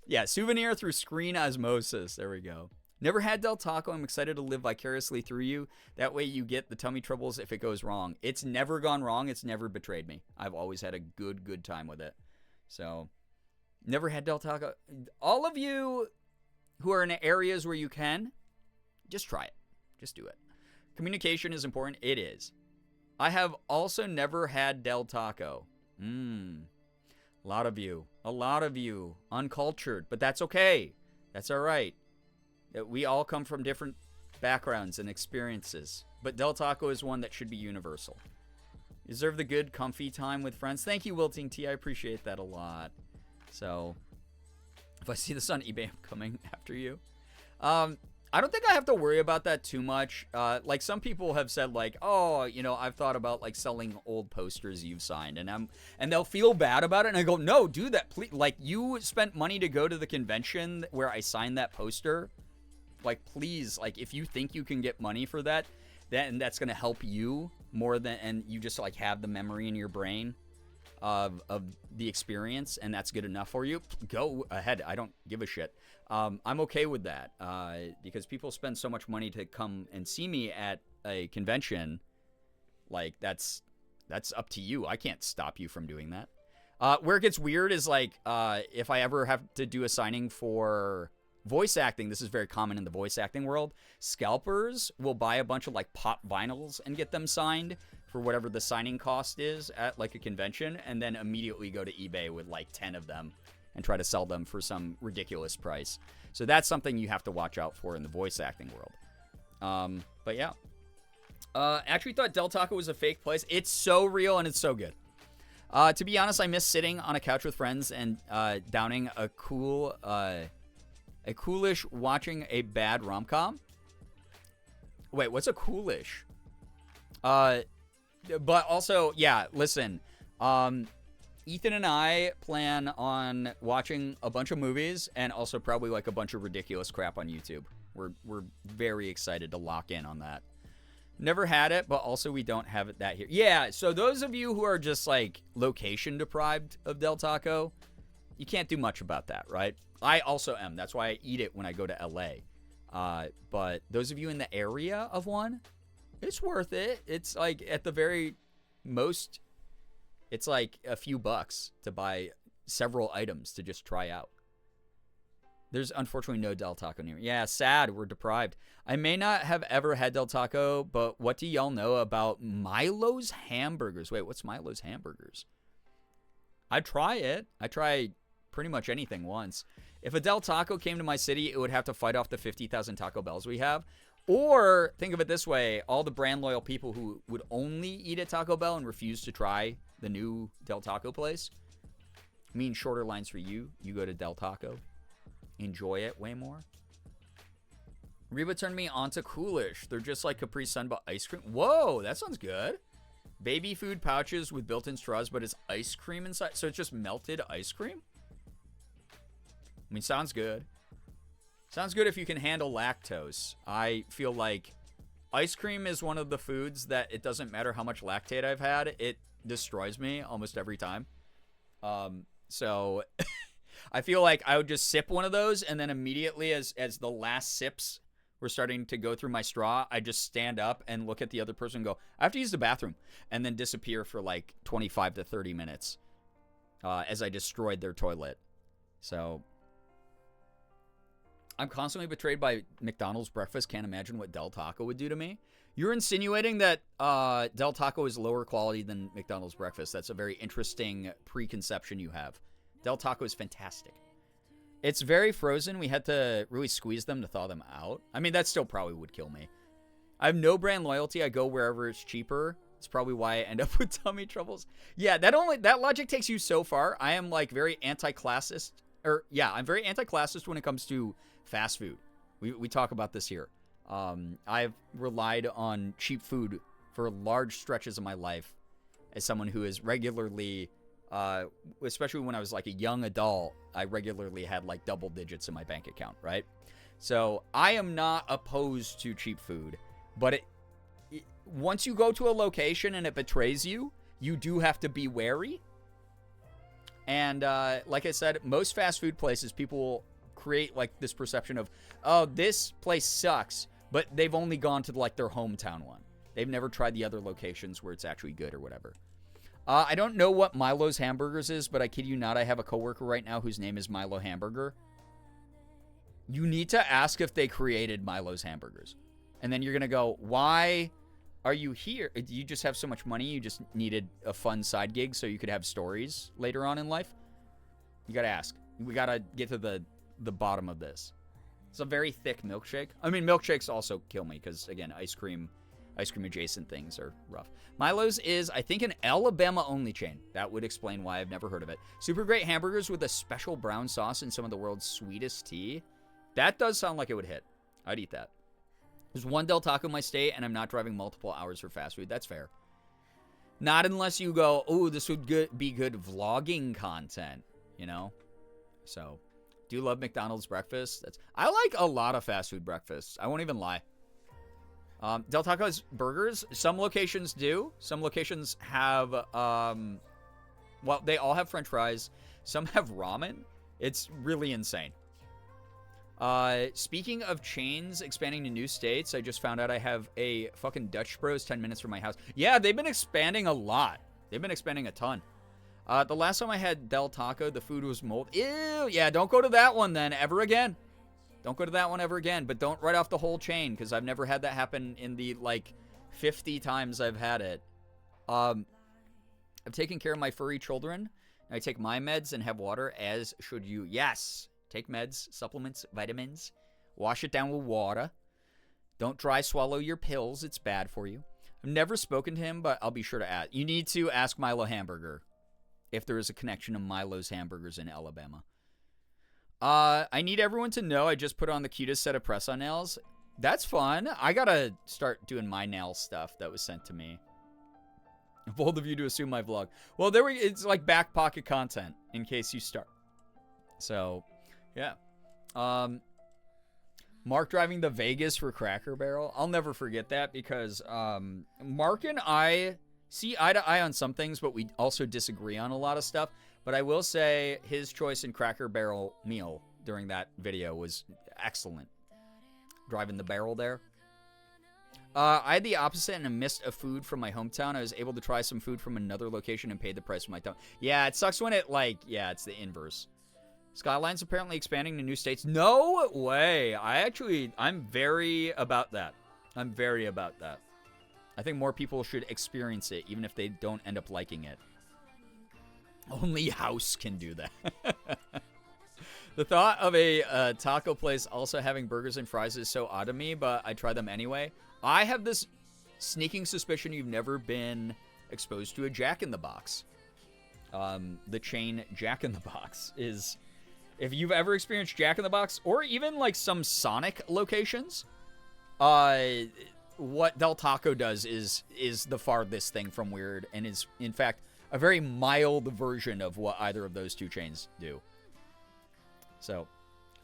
Yeah, souvenir through screen osmosis. There we go. Never had Del Taco. I'm excited to live vicariously through you. That way you get the tummy troubles if it goes wrong. It's never gone wrong. It's never betrayed me. I've always had a good time with it. So, never had Del Taco. All of you who are in areas where you can, just try it. Just do it. Communication is important. It is. I have also never had Del Taco. A lot of you. Uncultured. But that's okay. That's all right. We all come from different backgrounds and experiences. But Del Taco is one that should be universal. You deserve the good, comfy time with friends. Thank you, Wilting T. I appreciate that a lot. So, if I see this on eBay, I'm coming after you. I don't think I have to worry about that too much. Like some people have said, like, oh, you know, I've thought about like selling old posters you've signed, and they'll feel bad about it. And I go, no, do that, please. Like, you spent money to go to the convention where I signed that poster. Like, please, like, if you think you can get money for that, then that's gonna help you more than, and you just like have the memory in your brain of the experience, and that's good enough for you. Go ahead. I don't give a shit. I'm okay with that because people spend so much money to come and see me at a convention. Like, that's up to you. I can't stop you from doing that. Where it gets weird is like if I ever have to do a signing for voice acting. This is very common in the voice acting world. Scalpers will buy a bunch of like pop vinyls and get them signed for whatever the signing cost is at like a convention, and then immediately go to eBay with like 10 of them and try to sell them for some ridiculous price. So that's something you have to watch out for in the voice acting world. But yeah. Actually thought Del Taco was a fake place. It's so real and it's so good. To be honest, I miss sitting on a couch with friends and downing a coolish watching a bad rom-com. Wait, what's a coolish? But also, yeah, listen. Ethan and I plan on watching a bunch of movies and also probably like a bunch of ridiculous crap on YouTube. We're very excited to lock in on that. Never had it, but also we don't have it that here. Yeah, so those of you who are just like location deprived of Del Taco, you can't do much about that, right? I also am. That's why I eat it when I go to LA. But those of you in the area of one, it's worth it. It's like at the very most, it's like a few bucks to buy several items to just try out. There's unfortunately no Del Taco near me. Yeah, sad. We're deprived. I may not have ever had Del Taco, but what do y'all know about Milo's Hamburgers? Wait, what's Milo's Hamburgers? I'd try it. I try pretty much anything once. If a Del Taco came to my city, it would have to fight off the 50,000 Taco Bells we have. Or, think of it this way, all the brand loyal people who would only eat at Taco Bell and refuse to try the new Del Taco place. I mean, shorter lines for you. You go to Del Taco. Enjoy it way more. Reba turned me onto Coolish. They're just like Capri Sun, but ice cream. Whoa, that sounds good. Baby food pouches with built-in straws, but it's ice cream inside. So it's just melted ice cream? I mean, sounds good. Sounds good if you can handle lactose. I feel like ice cream is one of the foods that it doesn't matter how much lactate I've had. It destroys me almost every time. So I feel like I would just sip one of those, and then immediately as the last sips were starting to go through my straw, I just stand up and look at the other person and go, I have to use the bathroom, and then disappear for like 25 to 30 minutes as I destroyed their toilet. So I'm constantly betrayed by McDonald's breakfast. Can't imagine what Del Taco would do to me. You're insinuating that Del Taco is lower quality than McDonald's breakfast. That's a very interesting preconception you have. Del Taco is fantastic. It's very frozen. We had to really squeeze them to thaw them out. I mean, that still probably would kill me. I have no brand loyalty. I go wherever it's cheaper. It's probably why I end up with tummy troubles. Yeah, that logic takes you so far. I am like very anti-classist. I'm very anti-classist when it comes to fast food. We talk about this here. I've relied on cheap food for large stretches of my life as someone who is regularly, especially when I was like a young adult, I regularly had like double digits in my bank account, right? So I am not opposed to cheap food, but once you go to a location and it betrays you, you do have to be wary. And like I said, most fast food places, people will create like this perception of, oh, this place sucks, but they've only gone to like their hometown one. They've never tried the other locations where it's actually good or whatever. I don't know what Milo's Hamburgers is, but I kid you not, I have a coworker right now whose name is Milo Hamburger. You need to ask if they created Milo's Hamburgers. And then you're going to go, why are you here? Do you just have so much money? You just needed a fun side gig so you could have stories later on in life? You got to ask. We got to get to the bottom of this. It's a very thick milkshake. I mean, milkshakes also kill me because, again, ice cream adjacent things are rough. Milo's is, I think, an Alabama only chain. That would explain why I've never heard of it. Super great hamburgers with a special brown sauce and some of the world's sweetest tea. That does sound like it would hit. I'd eat that. There's one Del Taco in my state, and I'm not driving multiple hours for fast food. That's fair. Not unless you go, oh, this would be good vlogging content, you know? So, do love McDonald's breakfast. I like a lot of fast food breakfasts. I won't even lie. Del Taco's burgers, some locations do. Some locations have, well, they all have french fries. Some have ramen. It's really insane. Speaking of chains expanding to new states, I just found out I have a fucking Dutch Bros 10 minutes from my house. Yeah, they've been expanding a lot. They've been expanding a ton. The last time I had Del Taco, the food was mold. Ew, yeah, don't go to that one then, ever again. Don't go to that one ever again, but don't write off the whole chain, because I've never had that happen in the, like, 50 times I've had it. I've taken care of my furry children. I take my meds and have water, as should you. Yes, take meds, supplements, vitamins. Wash it down with water. Don't dry swallow your pills. It's bad for you. I've never spoken to him, but I'll be sure to ask. You need to ask Milo Hamburger if there is a connection to Milo's Hamburgers in Alabama. I need everyone to know I just put on the cutest set of press-on nails. That's fun. I gotta start doing my nail stuff that was sent to me. Bold of you to assume my vlog. Well, it's like back pocket content in case you start. So, yeah. Mark driving the Vegas for Cracker Barrel. I'll never forget that because Mark and I see eye to eye on some things, but we also disagree on a lot of stuff. But I will say his choice in Cracker Barrel meal during that video was excellent. Driving the barrel there. I had the opposite and I missed a food from my hometown. I was able to try some food from another location and paid the price for my town. Yeah, it sucks when it's the inverse. Skyline's apparently expanding to new states. No way. I'm very about that. I'm very about that. I think more people should experience it, even if they don't end up liking it. Only House can do that. The thought of a taco place also having burgers and fries is so odd to me, but I try them anyway. I have this sneaking suspicion you've never been exposed to a Jack in the Box. The chain Jack in the Box is... If you've ever experienced Jack in the Box, or even like some Sonic locations, what Del Taco does is the farthest thing from weird, and is, in fact, a very mild version of what either of those two chains do. So,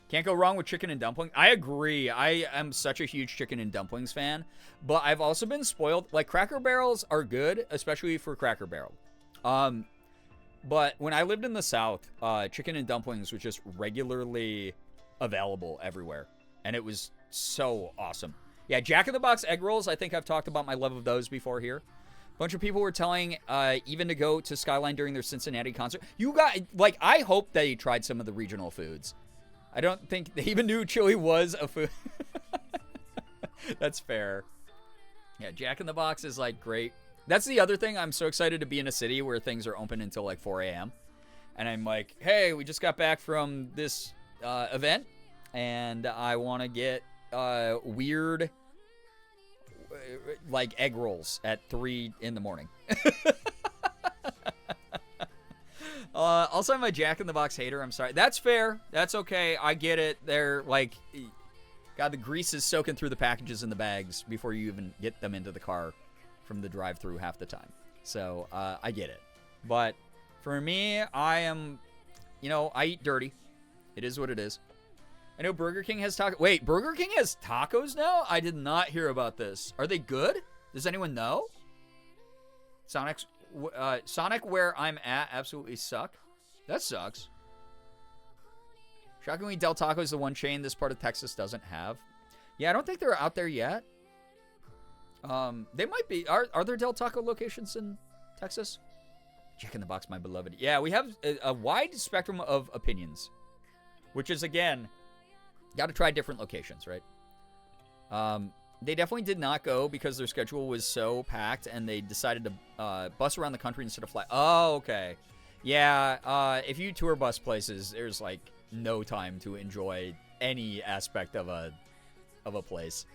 can't go wrong with chicken and dumplings. I agree. I am such a huge chicken and dumplings fan, but I've also been spoiled. Like, Cracker Barrels are good, especially for Cracker Barrel. But when I lived in the South, chicken and dumplings was just regularly available everywhere, and it was so awesome. Yeah, Jack in the Box egg rolls, I think I've talked about my love of those before here. A bunch of people were telling even to go to Skyline during their Cincinnati concert. You got, like, I hope they tried some of the regional foods. I don't think they even knew chili was a food. That's fair. Yeah, Jack in the Box is, like, great. That's the other thing. I'm so excited to be in a city where things are open until, like, 4 a.m. And I'm like, hey, we just got back from this event, and I want to get weird... like egg rolls at 3 in the morning. Also, I'm a Jack in the Box hater. I'm sorry. That's fair. That's okay. I get it. They're like, God, the grease is soaking through the packages in the bags before you even get them into the car from the drive-thru half the time. So I get it. But for me, I am, I eat dirty. It is what it is. I know Burger King has tacos. Wait, Burger King has tacos now? I did not hear about this. Are they good? Does anyone know? Sonic, where I'm at, absolutely suck. That sucks. Shockingly, Del Taco is the one chain this part of Texas doesn't have. Yeah, I don't think they're out there yet. They might be. Are there Del Taco locations in Texas? Jack in the Box, my beloved. Yeah, we have a wide spectrum of opinions, which is, again, got to try different locations, right? They definitely did not go because their schedule was so packed, and they decided to bus around the country instead of fly. Oh, okay. Yeah, if you tour bus places, there's, like, no time to enjoy any aspect of a place.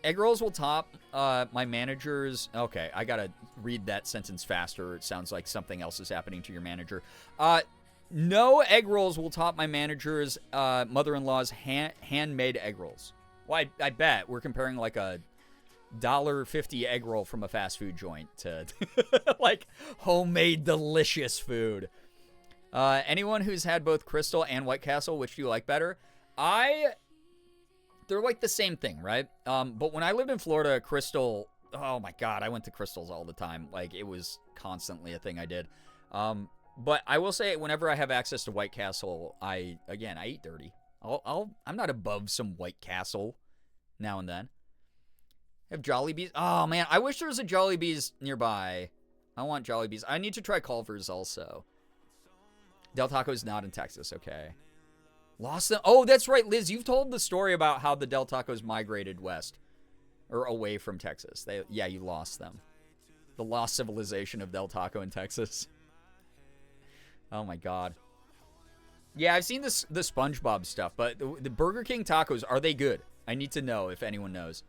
Egg rolls will top my manager's... Okay, I gotta read that sentence faster. It sounds like something else is happening to your manager. No egg rolls will top my manager's mother-in-law's handmade egg rolls. Well, I bet. We're comparing like a $1.50 egg roll from a fast food joint to like homemade delicious food. Anyone who's had both Crystal and White Castle, which do you like better? They're like the same thing, right? But when I lived in Florida, Crystal, oh my God, I went to Crystals all the time. Like, it was constantly a thing I did. But I will say, whenever I have access to White Castle, I eat dirty. I'm not above some White Castle now and then. Have Jollibees. Oh man, I wish there was a Jollibees nearby. I want Jollibees. I need to try Culver's also. Del Taco's not in Texas, okay. Lost them. Oh, that's right, Liz. You've told the story about how the Del Tacos migrated west. Or away from Texas. Yeah, you lost them. The lost civilization of Del Taco in Texas. Oh my God. Yeah, I've seen the SpongeBob stuff, but the Burger King tacos, are they good? I need to know if anyone knows.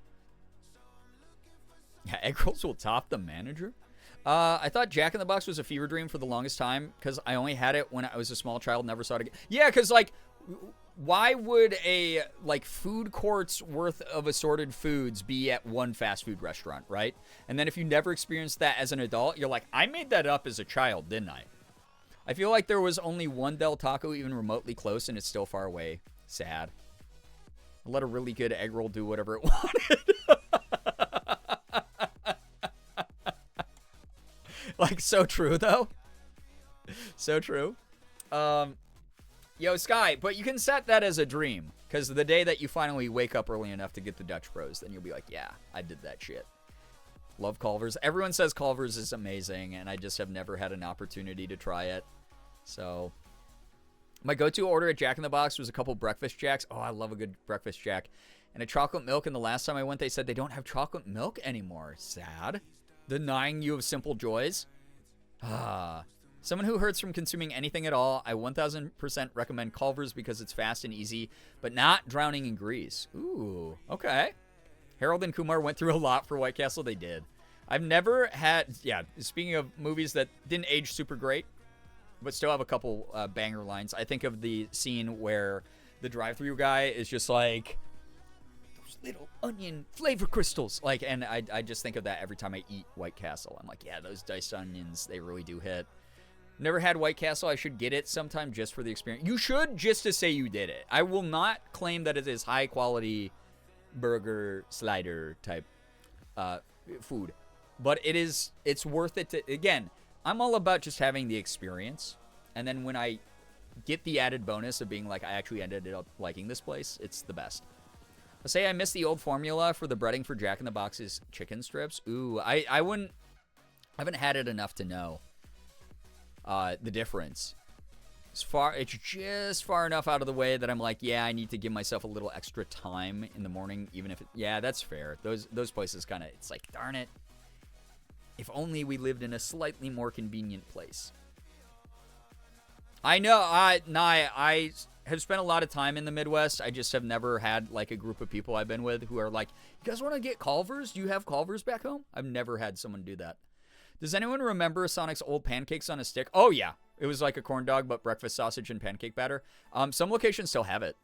Yeah, egg rolls will top the manager? I thought Jack in the Box was a fever dream for the longest time because I only had it when I was a small child, never saw it again. Yeah, because, like, why would a, like, food court's worth of assorted foods be at one fast food restaurant, right? And then if you never experienced that as an adult, you're like, I made that up as a child, didn't I? I feel like there was only one Del Taco even remotely close, and it's still far away. Sad. I let a really good egg roll do whatever it wanted. Like, so true, though. So true. Yo, Sky, but you can set that as a dream, because the day that you finally wake up early enough to get the Dutch Bros, then you'll be like, yeah, I did that shit. Love Culver's. Everyone says Culver's is amazing, and I just have never had an opportunity to try it. So, my go-to order at Jack in the Box was a couple breakfast jacks. Oh, I love a good breakfast jack. And a chocolate milk, and the last time I went, they said they don't have chocolate milk anymore. Sad. Denying you of simple joys. Someone who hurts from consuming anything at all, I 1000% recommend Culver's because it's fast and easy, but not drowning in grease. Ooh, okay. Harold and Kumar went through a lot for White Castle. They did. I've never had, yeah, speaking of movies that didn't age super great, but still have a couple banger lines. I think of the scene where the drive-thru guy is just like, those little onion flavor crystals. Like, and I just think of that every time I eat White Castle. I'm like, yeah, those diced onions, they really do hit. Never had White Castle. I should get it sometime just for the experience. You should, just to say you did it. I will not claim that it is high-quality burger slider type food. But it's worth it to, again, I'm all about just having the experience. And then when I get the added bonus of being like, I actually ended up liking this place, it's the best. I'll say I miss the old formula for the breading for Jack in the Box's chicken strips. Ooh, I haven't had it enough to know the difference. It's just far enough out of the way that I'm like, yeah, I need to give myself a little extra time in the morning, even if yeah, that's fair. Those places kind of, it's like, darn it. If only we lived in a slightly more convenient place. I know, I have spent a lot of time in the Midwest. I just have never had, like, a group of people I've been with who are like, you guys want to get Culver's? Do you have Culver's back home? I've never had someone do that. Does anyone remember Sonic's old pancakes on a stick? Oh, yeah. It was like a corn dog, but breakfast sausage and pancake batter. Some locations still have it.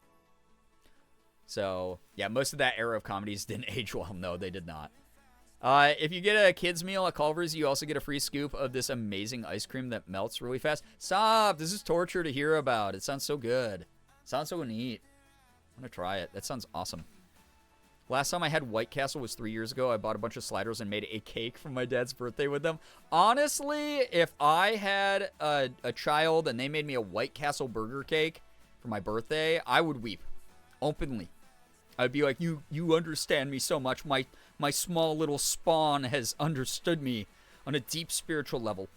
So, yeah, most of that era of comedies didn't age well. No, they did not. If you get a kid's meal at Culver's, you also get a free scoop of this amazing ice cream that melts really fast. Stop! This is torture to hear about. It sounds so good. It sounds so neat. I'm going to try it. That sounds awesome. Last time I had White Castle was 3 years ago. I bought a bunch of sliders and made a cake for my dad's birthday with them. Honestly, if I had a child and they made me a White Castle burger cake for my birthday, I would weep openly. I'd be like, you understand me so much. My small little spawn has understood me on a deep spiritual level.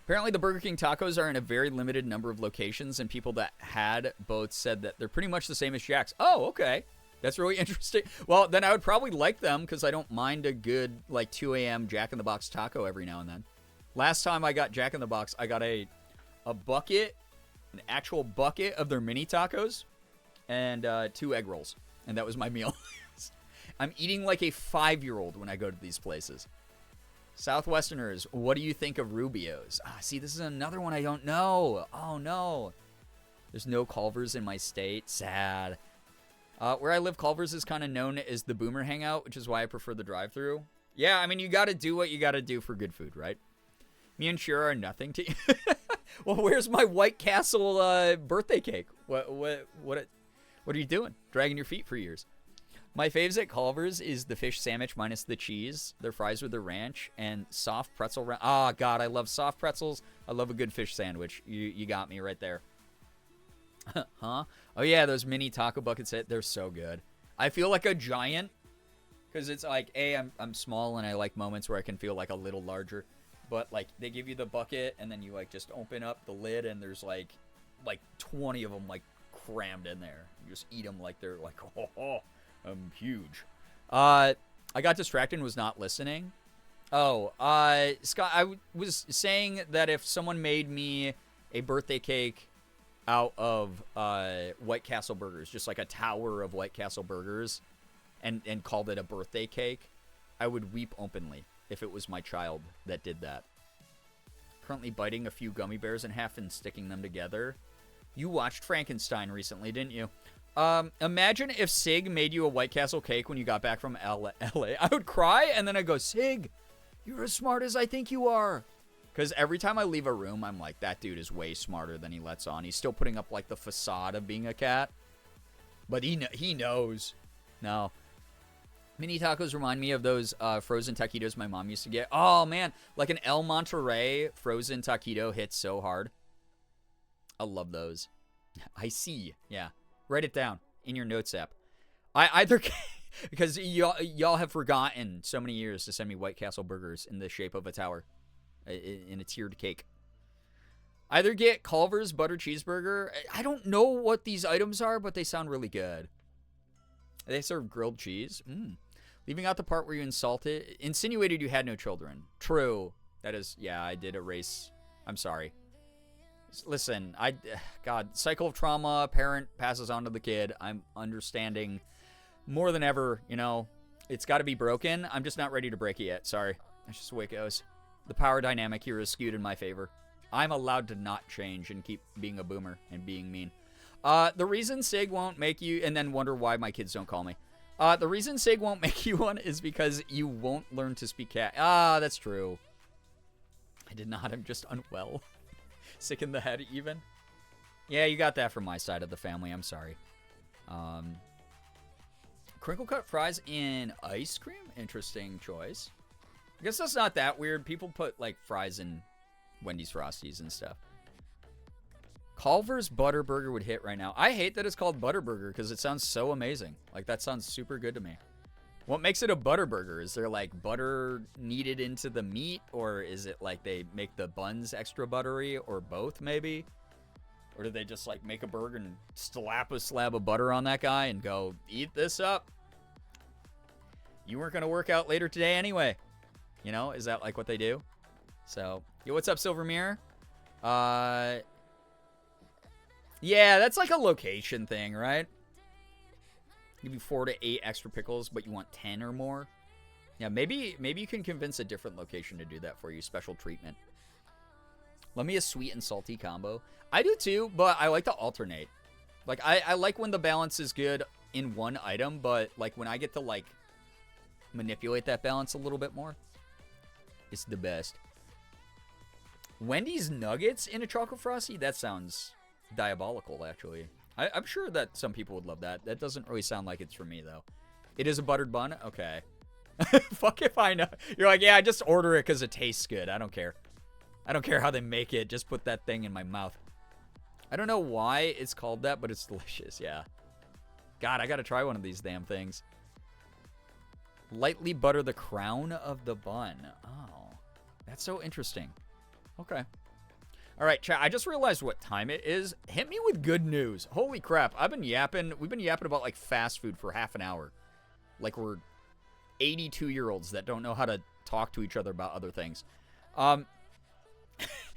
Apparently, the Burger King tacos are in a very limited number of locations, and people that had both said that they're pretty much the same as Jack's. Oh, okay. That's really interesting. Well, then I would probably like them because I don't mind a good, like, 2 a.m. Jack in the Box taco every now and then. Last time I got Jack in the Box, I got a bucket, an actual bucket of their mini tacos and 2 egg rolls. And that was my meal. I'm eating like a 5-year-old when I go to these places. Southwesterners, what do you think of Rubio's? See, this is another one I don't know. Oh, no. There's no Culver's in my state. Sad. Where I live, Culver's is kind of known as the boomer hangout, which is why I prefer the drive-thru. Yeah, I mean, you got to do what you got to do for good food, right? Me and Shira are nothing to you. Well, where's my White Castle birthday cake? What are you doing? Dragging your feet for years. My faves at Culver's is the fish sandwich minus the cheese, their fries with the ranch, and soft pretzel. God, I love soft pretzels. I love a good fish sandwich. You got me right there. Huh? Oh, yeah, those mini taco buckets, they're so good. I feel like a giant because it's like, I'm small and I like moments where I can feel like a little larger. But, like, they give you the bucket and then you, like, just open up the lid and there's, like 20 of them, like, crammed in there. You just eat them like they're, like, I'm huge. I got distracted and was not listening. Oh, Scott, I was saying that if someone made me a birthday cake out of White Castle burgers, just like a tower of White Castle burgers, and called it a birthday cake, I would weep openly if it was my child that did that. Currently biting a few gummy bears in half and sticking them together. You watched Frankenstein recently, didn't you? Imagine if Sig made you a White Castle cake when you got back from LA. I would cry, and then I'd go, Sig, you're as smart as I think you are. Because every time I leave a room, I'm like, that dude is way smarter than he lets on. He's still putting up, like, the facade of being a cat. But he knows. No. Mini tacos remind me of those frozen taquitos my mom used to get. Oh, man. Like an El Monterey frozen taquito hits so hard. I love those. I see. Yeah. Write it down in your notes app. I either... because y'all have forgotten so many years to send me White Castle burgers in the shape of a tower. In a tiered cake. Either get Culver's butter cheeseburger. I don't know what these items are, but they sound really good. They serve grilled cheese. Leaving out the part where you insinuated you had no children. True. That is, yeah, I did erase. I'm sorry. Listen, God, cycle of trauma, parent passes on to the kid. I'm understanding more than ever, you know. It's got to be broken. I'm just not ready to break it yet. Sorry. That's just the way it goes. The power dynamic here is skewed in my favor. I'm allowed to not change and keep being a boomer and being mean. The reason Sig won't make you, and then wonder why my kids don't call me. The reason Sig won't make you one is because you won't learn to speak cat. That's true. I did not. I'm just unwell. Sick in the head even. Yeah, you got that from my side of the family. I'm sorry. Crinkle cut fries in ice cream? Interesting choice. I guess that's not that weird. People put, like, fries in Wendy's Frosties and stuff. Culver's Butterburger would hit right now. I hate that it's called Butterburger because it sounds so amazing. Like, that sounds super good to me. What makes it a Butterburger? Is there, like, butter kneaded into the meat? Or is it, like, they make the buns extra buttery? Or both, maybe? Or do they just, like, make a burger and slap a slab of butter on that guy and go, eat this up? You weren't going to work out later today anyway. You know, is that like what they do? So, yo, what's up, Silver Mirror? Yeah, that's like a location thing, right? Give you 4 to 8 extra pickles, but you want 10 or more. Yeah, maybe you can convince a different location to do that for you. Special treatment. Love me a sweet and salty combo. I do too, but I like to alternate. Like, I like when the balance is good in one item, but like when I get to like manipulate that balance a little bit more. It's the best. Wendy's nuggets in a chocolate frosty? That sounds diabolical, actually. I'm sure that some people would love that. That doesn't really sound like it's for me, though. It is a buttered bun? Okay. Fuck if I know. You're like, yeah, just order it because it tastes good. I don't care. I don't care how they make it. Just put that thing in my mouth. I don't know why it's called that, but it's delicious, yeah. God, I gotta try one of these damn things. Lightly butter the crown of the bun. Oh, that's so interesting. Okay. All right, chat, I just realized what time it is. Hit me with good news. Holy crap, I've been yapping. We've been yapping about, like, fast food for half an hour. Like we're 82-year-olds that don't know how to talk to each other about other things.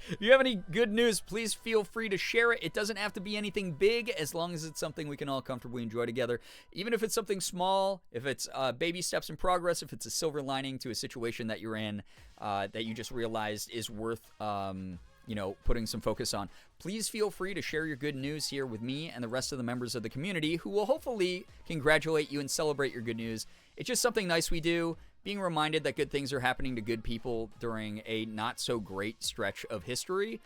If you have any good news, please feel free to share it. It doesn't have to be anything big, as long as it's something we can all comfortably enjoy together. Even if it's something small, if it's baby steps in progress, if it's a silver lining to a situation that you're in that you just realized is worth, putting some focus on, please feel free to share your good news here with me and the rest of the members of the community who will hopefully congratulate you and celebrate your good news. It's just something nice we do. Being reminded that good things are happening to good people during a not-so-great stretch of history,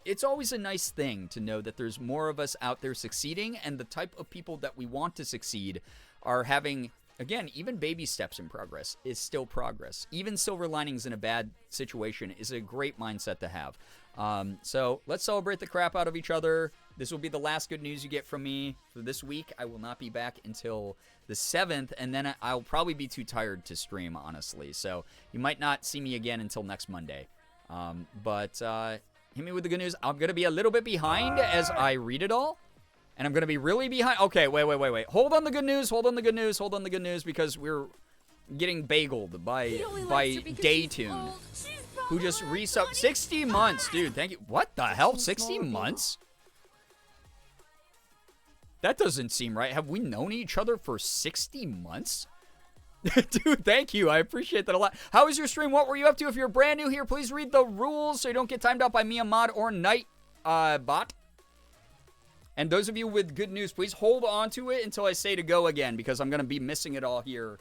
it's always a nice thing to know that there's more of us out there succeeding, and the type of people that we want to succeed are having, again, even baby steps in progress is still progress. Even silver linings in a bad situation is a great mindset to have. So let's celebrate the crap out of each other. This will be the last good news you get from me for this week. I will not be back until the 7th, and then I'll probably be too tired to stream, honestly. So you might not see me again until next Monday. But hit me with the good news. I'm going to be a little bit behind as I read it all. And I'm going to be really behind. Okay, wait. Hold on the good news, because we're getting bageled by Daytune, who just resubbed 60 months. Dude, thank you. What the hell? 60 months? That doesn't seem right. Have we known each other for 60 months? Dude, thank you. I appreciate that a lot. How was your stream? What were you up to? If you're brand new here, please read the rules so you don't get timed out by me, a mod, or Night bot. And those of you with good news, please hold on to it until I say to go again, because I'm going to be missing it all here.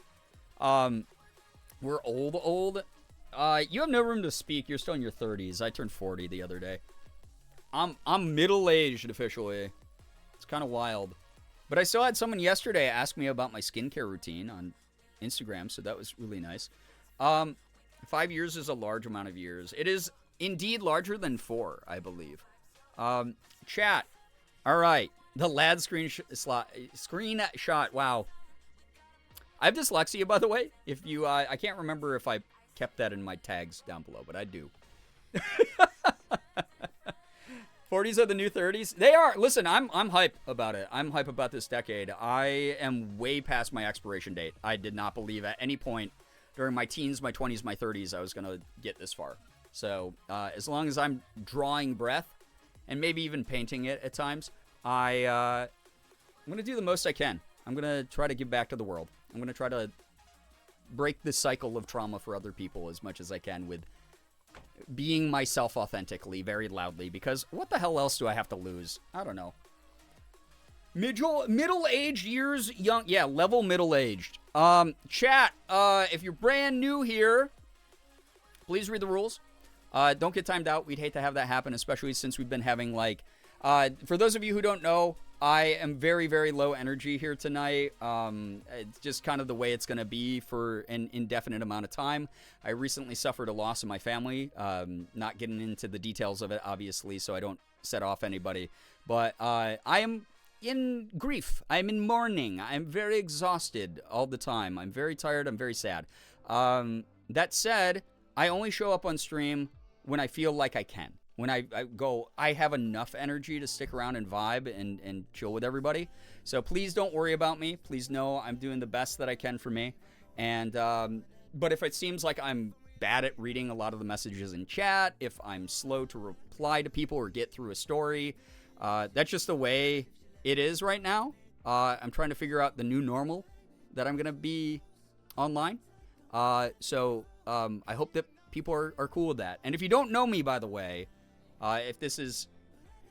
We're old. You have no room to speak. You're still in your 30s. I turned 40 the other day. I'm middle-aged officially. It's kind of wild. But I still had someone yesterday ask me about my skincare routine on Instagram, so that was really nice. 5 years is a large amount of years. It is indeed larger than 4, I believe. Chat. All right. The lad screenshot. Wow. I have dyslexia, by the way. If you, I can't remember if I kept that in my tags down below, but I do. 40s are the new 30s. They are. Listen, I'm hype about it. I'm hype about this decade. I am way past my expiration date. I did not believe at any point during my teens, my 20s, my 30s, I was going to get this far. So as long as I'm drawing breath and maybe even painting it at times, I'm going to do the most I can. I'm going to try to give back to the world. I'm going to try to break the cycle of trauma for other people as much as I can with being myself authentically, very loudly, because what the hell else do I have to lose? I don't know. Middle-aged years, young, yeah, level middle-aged. Chat, if you're brand new here, please read the rules. Don't get timed out. We'd hate to have that happen, especially since we've been having, like, for those of you who don't know, I am very, very low energy here tonight. It's just kind of the way it's going to be for an indefinite amount of time. I recently suffered a loss in my family. Not getting into the details of it, obviously, so I don't set off anybody. But I am in grief. I'm in mourning. I'm very exhausted all the time. I'm very tired. I'm very sad. That said, I only show up on stream when I feel like I can. When I go, I have enough energy to stick around and vibe and chill with everybody. So please don't worry about me. Please know I'm doing the best that I can for me. And but if it seems like I'm bad at reading a lot of the messages in chat, if I'm slow to reply to people or get through a story, that's just the way it is right now. I'm trying to figure out the new normal that I'm going to be online. So I hope that people are cool with that. And if you don't know me, by the way, if this is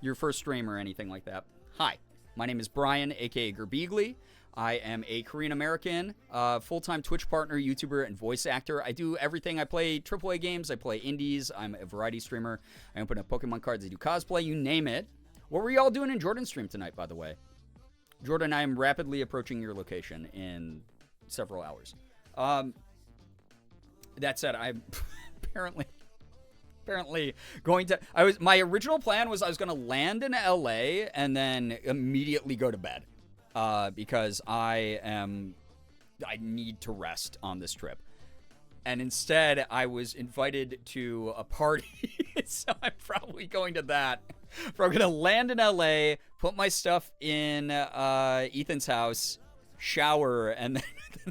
your first stream or anything like that, hi. My name is Brian, a.k.a. Girbeagly. I am a Korean-American, full-time Twitch partner, YouTuber, and voice actor. I do everything. I play AAA games. I play indies. I'm a variety streamer. I open up Pokemon cards. I do cosplay. You name it. What were y'all doing in Jordan's stream tonight, by the way? Jordan, I am rapidly approaching your location in several hours. That said, I'm apparently going to. My original plan was I was going to land in LA and then immediately go to bed, because I need to rest on this trip. And instead, I was invited to a party, so I'm probably going to that. I'm going to land in LA, put my stuff in Ethan's house, shower, and then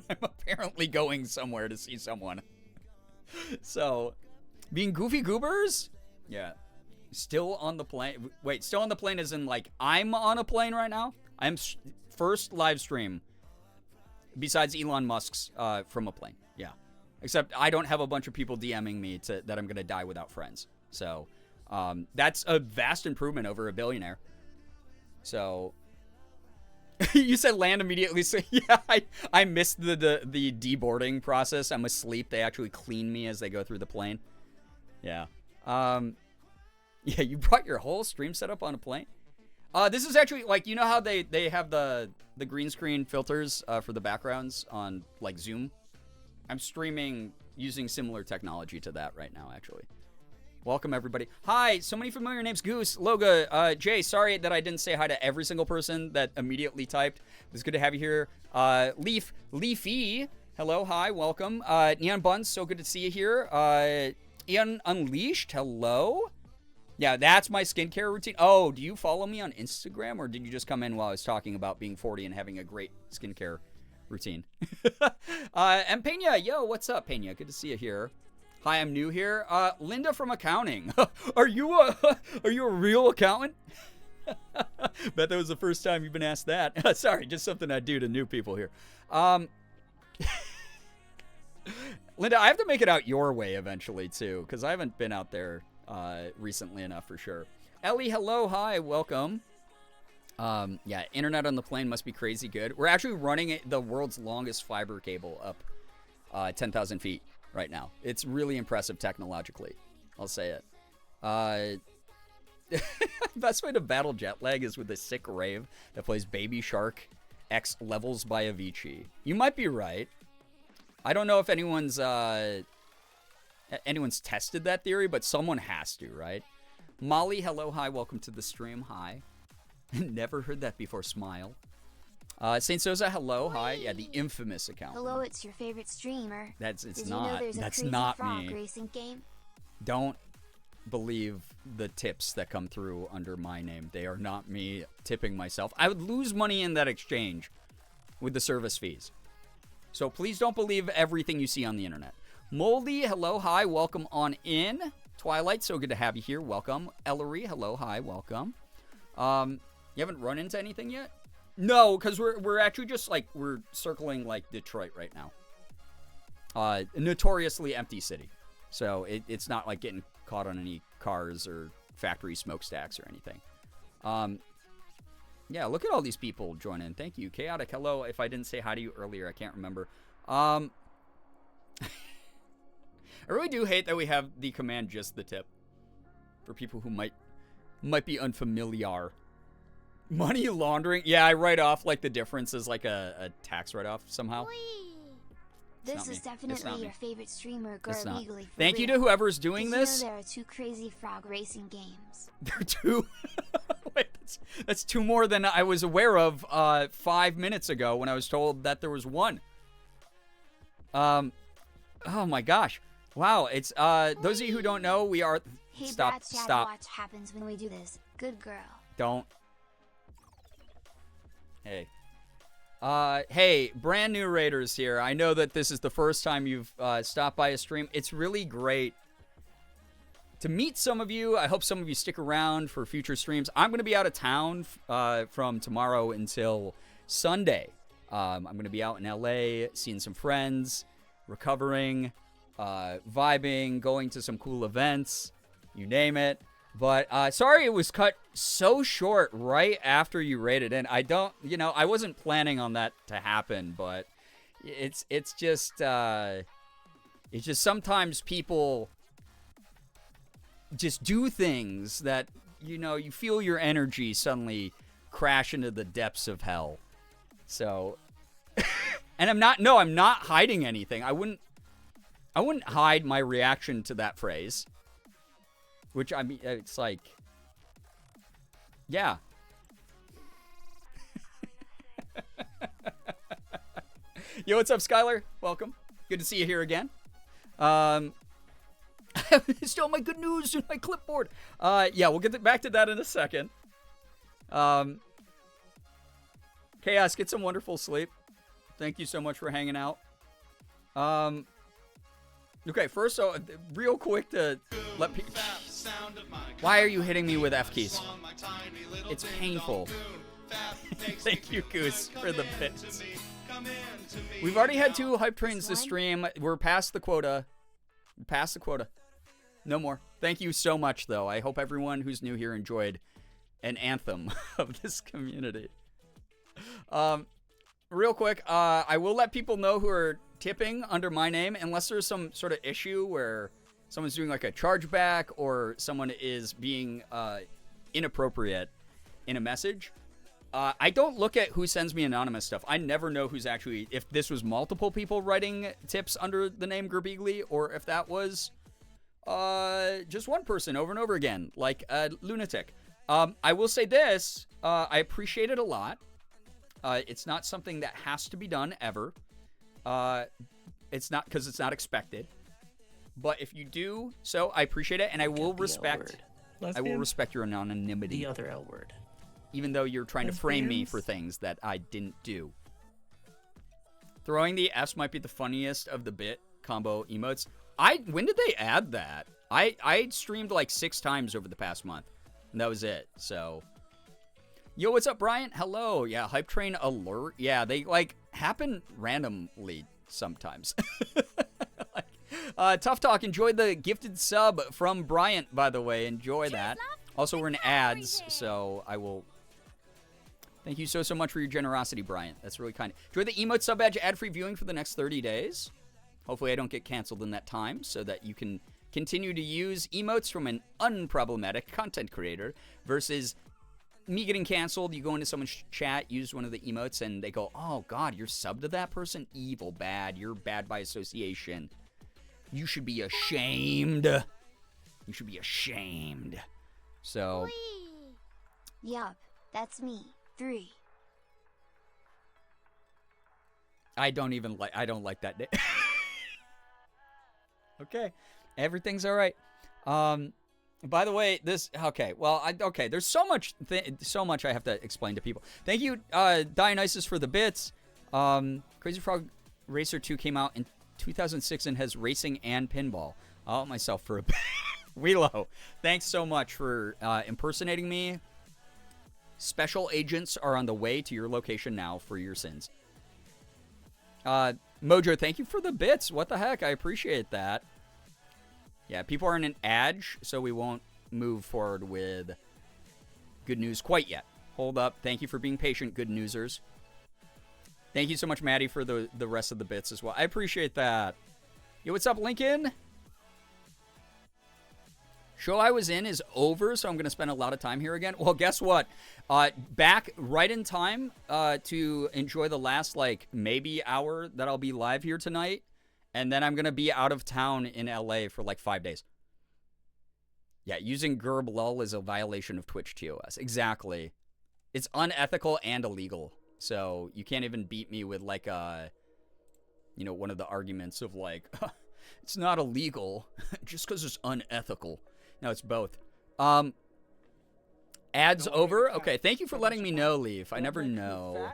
I'm apparently going somewhere to see someone. So, being goofy goobers? Yeah. Still on the plane. Wait, still on the plane as in, like, I'm on a plane right now? I'm first live stream, besides Elon Musk's, from a plane. Yeah. Except I don't have a bunch of people DMing me that I'm going to die without friends. So, that's a vast improvement over a billionaire. So, you said land immediately. So, yeah, I missed the deboarding process. I'm asleep. They actually clean me as they go through the plane. Yeah. Yeah, you brought your whole stream setup on a plane? This is actually, like, you know how they have the green screen filters for the backgrounds on, like, Zoom? I'm streaming using similar technology to that right now, actually. Welcome, everybody. Hi, so many familiar names. Goose, Loga, Jay, sorry that I didn't say hi to every single person that immediately typed. It's good to have you here. Leafy, hello, hi, welcome. Neon Buns, so good to see you here. Ian Unleashed, hello. Yeah, that's my skincare routine. Oh, do you follow me on Instagram, or did you just come in while I was talking about being 40 and having a great skincare routine? And Pena, yo, what's up, Pena? Good to see you here. Hi, I'm new here. Linda from accounting. Are you a real accountant? Bet that was the first time you've been asked that. Sorry, just something I do to new people here. Linda, I have to make it out your way eventually too, because I haven't been out there recently enough for sure. Ellie, hello, hi, welcome. Yeah, internet on the plane must be crazy good. We're actually running the world's longest fiber cable up 10,000 feet right now. It's really impressive technologically. I'll say it. Best way to battle jet lag is with a sick rave that plays Baby Shark X Levels by Avicii. You might be right. I don't know if anyone's tested that theory, but someone has to, right? Molly, hello, hi, welcome to the stream, hi. Never heard that before, smile. Saint Sosa, hello, hi. Yeah, the infamous account. Hello, it's your favorite streamer. Did you not. know there's a That's crazy not frog me. racing game? Don't believe the tips that come through under my name. They are not me tipping myself. I would lose money in that exchange with the service fees. So please don't believe everything you see on the internet. Moldy, hello, hi, welcome on in. Twilight, so good to have you here. Welcome. Ellery, hello, hi, welcome. You haven't run into anything yet? No, because we're actually just like we're circling like Detroit right now. A notoriously empty city, so it's not like getting caught on any cars or factory smokestacks or anything. Yeah, look at all these people joining. Thank you, Chaotic. Hello. If I didn't say hi to you earlier, I can't remember. I really do hate that we have the command just the tip for people who might be unfamiliar. Money laundering? Yeah, I write off like the difference is like a tax write-off somehow. This is definitely your favorite streamer, Girbeagly. Thank you to whoever's doing this. You know there are 2 crazy frog racing games. There are 2? Wait, that's 2 more than I was aware of 5 minutes ago when I was told that there was 1. Oh my gosh. Wow, it's those of you who don't know, we are Hey, stop. Watch happens when we do this. Good girl. Don't. Hey. Hey, brand new Raiders here. I know that this is the first time you've stopped by a stream. It's really great to meet some of you. I hope some of you stick around for future streams. I'm going to be out of town from tomorrow until Sunday. I'm going to be out in LA, seeing some friends, recovering, vibing, going to some cool events, you name it. But sorry it was cut so short right after you raided in. I wasn't planning on that to happen, but it's just sometimes people just do things that, you feel your energy suddenly crash into the depths of hell. So, and I'm not hiding anything. I wouldn't hide my reaction to that phrase. Which, I mean, it's like, yeah. Yo, what's up, Skylar? Welcome. Good to see you here again. Still my good news in my clipboard. Yeah, we'll get back to that in a second. Chaos, get some wonderful sleep. Thank you so much for hanging out. Okay, first, so real quick to let people... Why are you hitting me with F keys? It's painful. Thank you, Goose, for the bits. We've already had 2 hype trains this stream. We're past the quota. No more. Thank you so much, though. I hope everyone who's new here enjoyed an anthem of this community. Real quick, I will let people know who are tipping under my name, unless there's some sort of issue where someone's doing like a chargeback or someone is being inappropriate in a message. I don't look at who sends me anonymous stuff. I never know who's actually, if this was multiple people writing tips under the name Girbeagly, or if that was just one person over and over again, like a lunatic. I will say this, I appreciate it a lot. It's not something that has to be done ever. It's not, because it's not expected. But if you do so, I appreciate it, and I will respect your anonymity. The other L word. Even though you're trying to frame me for things that I didn't do. Throwing the Fs might be the funniest of the bit combo emotes. When did they add that? I streamed like 6 times over the past month, and that was it. So, yo, what's up, Brian? Hello. Yeah, hype train alert. Yeah, they like happen randomly sometimes. Tough Talk, enjoy the gifted sub from Bryant, by the way. Enjoy that. Also, we're in ads, so I will... Thank you so much for your generosity, Bryant. That's really kind. Enjoy the emote sub badge ad-free viewing for the next 30 days. Hopefully I don't get canceled in that time, so that you can continue to use emotes from an unproblematic content creator versus me getting canceled. You go into someone's chat, use one of the emotes, and they go, oh, God, you're sub to that person? Evil, bad. You're bad by association. You should be ashamed. You should be ashamed. So. Yup, that's me. 3. I don't like that name. Okay. Everything's all right. By the way, there's so much I have to explain to people. Thank you, Dionysus, for the bits. Crazy Frog Racer 2 came out in 2006 and has racing and pinball. I'll out myself for a bit. Wheelo, thanks so much for impersonating me. Special agents are on the way to your location now for your sins. Mojo, thank you for the bits. What the heck? I appreciate that. Yeah, people are in an adge, so we won't move forward with good news quite yet. Hold up. Thank you for being patient, good newsers. Thank you so much, Maddie, for the rest of the bits as well. I appreciate that. Yo, what's up, Lincoln? Show I was in is over, so I'm going to spend a lot of time here again. Well, guess what? Back right in time to enjoy the last, maybe hour that I'll be live here tonight. And then I'm going to be out of town in LA for 5 days. Yeah, using Girbeagly is a violation of Twitch TOS. Exactly. It's unethical and illegal. So you can't even beat me with, one of the arguments of, it's not illegal just because it's unethical. No, it's both. Ads over? Okay, thank you for letting me know, Leaf. I never know.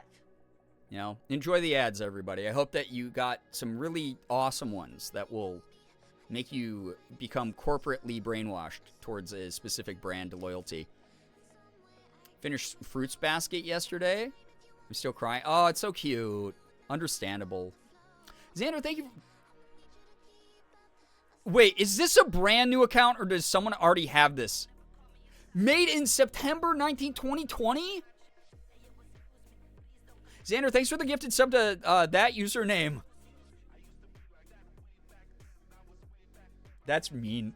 Enjoy the ads, everybody. I hope that you got some really awesome ones that will make you become corporately brainwashed towards a specific brand loyalty. Finished Fruits Basket yesterday. I'm still crying. Oh, it's so cute. Understandable. Xander, thank you. Wait, is this a brand new account or does someone already have this? Made in September 19, 2020? Xander, thanks for the gifted sub to that username. That's mean.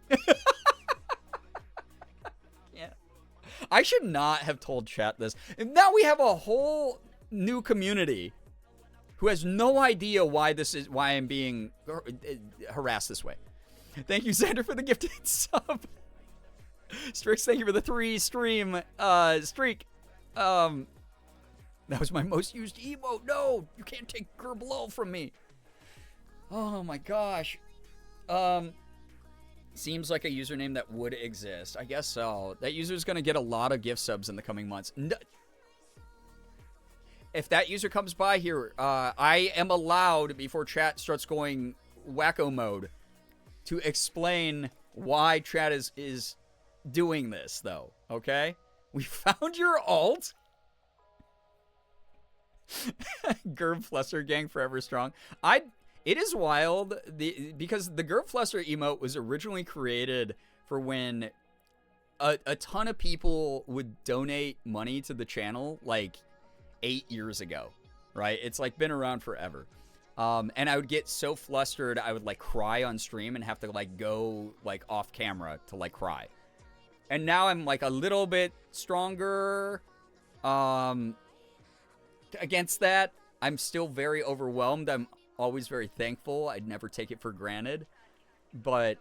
Yeah. I should not have told chat this. And now we have a whole new community who has no idea why I'm being harassed this way. Thank you, Xander, for the gifted sub. Strix, thank you for the 3 stream streak. That was my most used emote. No, you can't take Girbeagly from me. Oh my gosh. Seems like a username that would exist. I guess so. That user's gonna get a lot of gift subs in the coming months. If that user comes by here, I am allowed, before chat starts going wacko mode, to explain why chat is doing this, though. Okay? We found your alt. Gerbfluster gang forever strong. It is wild because the Gerbfluster emote was originally created for when a ton of people would donate money to the channel like 8 years ago, right? It's like been around forever. And I would get so flustered I would like cry on stream and have to like go like off camera to like cry. And now I'm like a little bit stronger against that. I'm still very overwhelmed. I'm always very thankful. I'd never take it for granted. But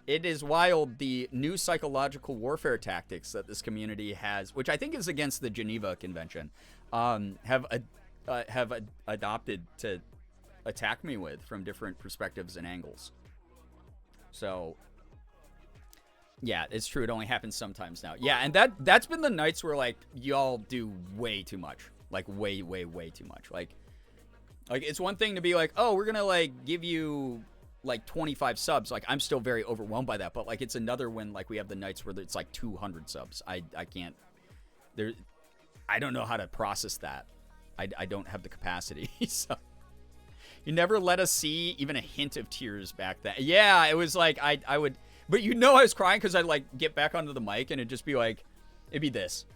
it is wild, the new psychological warfare tactics that this community has, which I think is against the Geneva Convention, have adopted to attack me with from different perspectives and angles. So, yeah, it's true. It only happens sometimes now. Yeah, and that's been the nights where, like, y'all do way too much. Like, way, way, way too much. Like, it's one thing to be like, oh, we're gonna, like, give you, like, 25 subs. Like, I'm still very overwhelmed by that. But, like, it's another when, like, we have the nights where it's, like, 200 subs. I can't... I don't know how to process that. I don't have the capacity. So... You never let us see even a hint of tears back then. Yeah, it was like, I would... But you know I was crying because I'd, like, get back onto the mic and it'd just be like... It'd be this.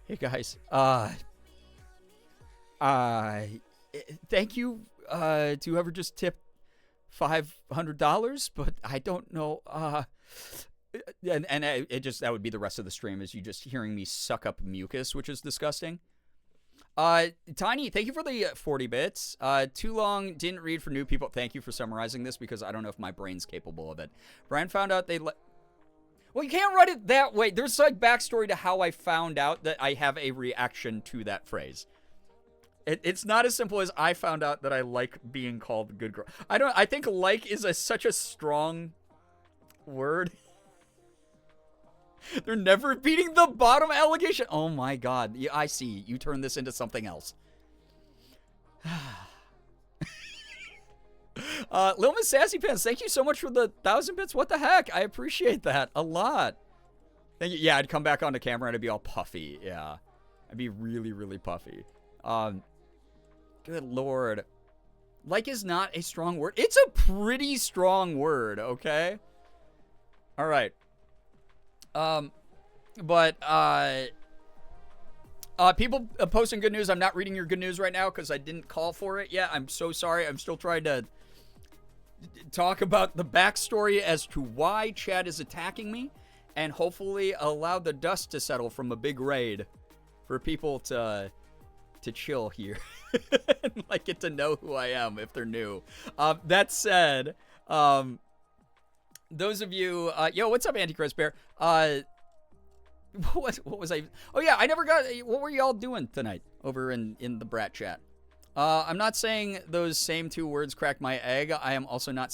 Hey, guys. Thank you to whoever just tipped $500, but I don't know... And it just... That would be the rest of the stream, is you just hearing me suck up mucus, which is disgusting. Tiny, thank you for the 40 bits. Too long, didn't read for new people. Thank you for summarizing this because I don't know if my brain's capable of it. Brian found out they well, you can't write it that way. There's like backstory to how I found out that I have a reaction to that phrase. It's not as simple as I found out that I like being called good girl. I think like is such a strong word. They're never beating the bottom allegation. Oh my god. Yeah, I see. You turn this into something else. Lil Miss Sassy Pants, thank you so much for the 1,000 bits. What the heck? I appreciate that a lot. Thank you. Yeah, I'd come back onto camera and I'd be all puffy. Yeah. I'd be really, really puffy. Good lord. Like is not a strong word. It's a pretty strong word, okay? Alright. People posting good news. I'm not reading your good news right now because I didn't call for it yet. I'm so sorry. I'm still trying to talk about the backstory as to why Chad is attacking me and hopefully allow the dust to settle from a big raid for people to chill here and like get to know who I am if they're new. That said, those of you, yo, what's up, Antichrist Bear? What was I? Oh yeah, I never got. What were y'all doing tonight over in the brat chat? I'm not saying those same two words cracked my egg. I am also not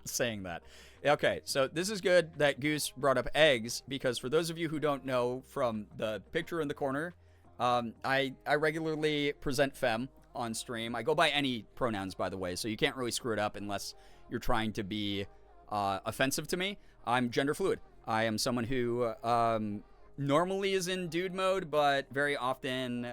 saying that. Okay, so this is good that Goose brought up eggs because for those of you who don't know from the picture in the corner, I regularly present femme on stream. I go by any pronouns, by the way, so you can't really screw it up unless you're trying to be offensive to me. I'm gender fluid. I am someone who normally is in dude mode, but very often,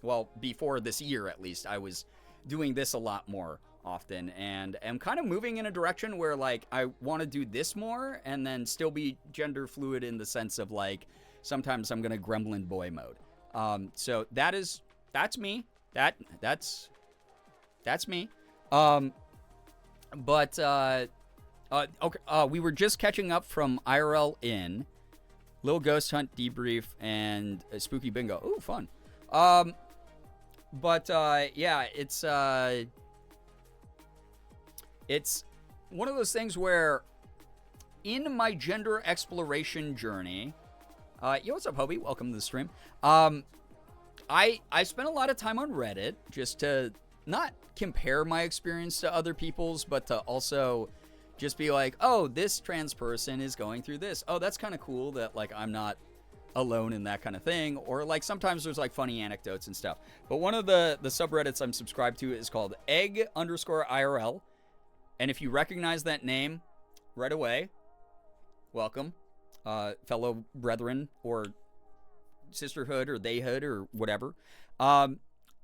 well, before this year at least, I was doing this a lot more often, and am kind of moving in a direction where, like, I want to do this more, and then still be gender fluid in the sense of, like, sometimes I'm gonna gremlin boy mode. So that's me. That's me. But Okay. We were just catching up from IRL in Little Ghost Hunt debrief and Spooky Bingo. Ooh, fun. But yeah, it's one of those things where in my gender exploration journey, yo, what's up, Hobie? Welcome to the stream. I spent a lot of time on Reddit just to not compare my experience to other people's, but to also just be like, oh, this trans person is going through this. Oh, that's kind of cool that, like, I'm not alone in that kind of thing. Or, like, sometimes there's, like, funny anecdotes and stuff. But one of the subreddits I'm subscribed to is called egg_IRL. And if you recognize that name right away, welcome, fellow brethren or sisterhood or theyhood or whatever.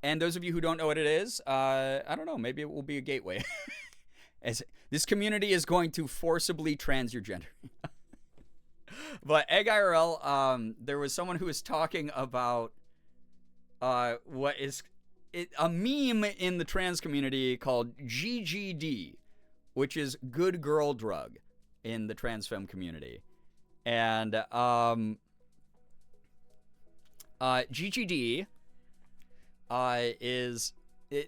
And those of you who don't know what it is, I don't know, maybe it will be a gateway. As this community is going to forcibly trans your gender. But Egg IRL, there was someone who was talking about what is a meme in the trans community called GGD, which is good girl drug in the trans femme community. And GGD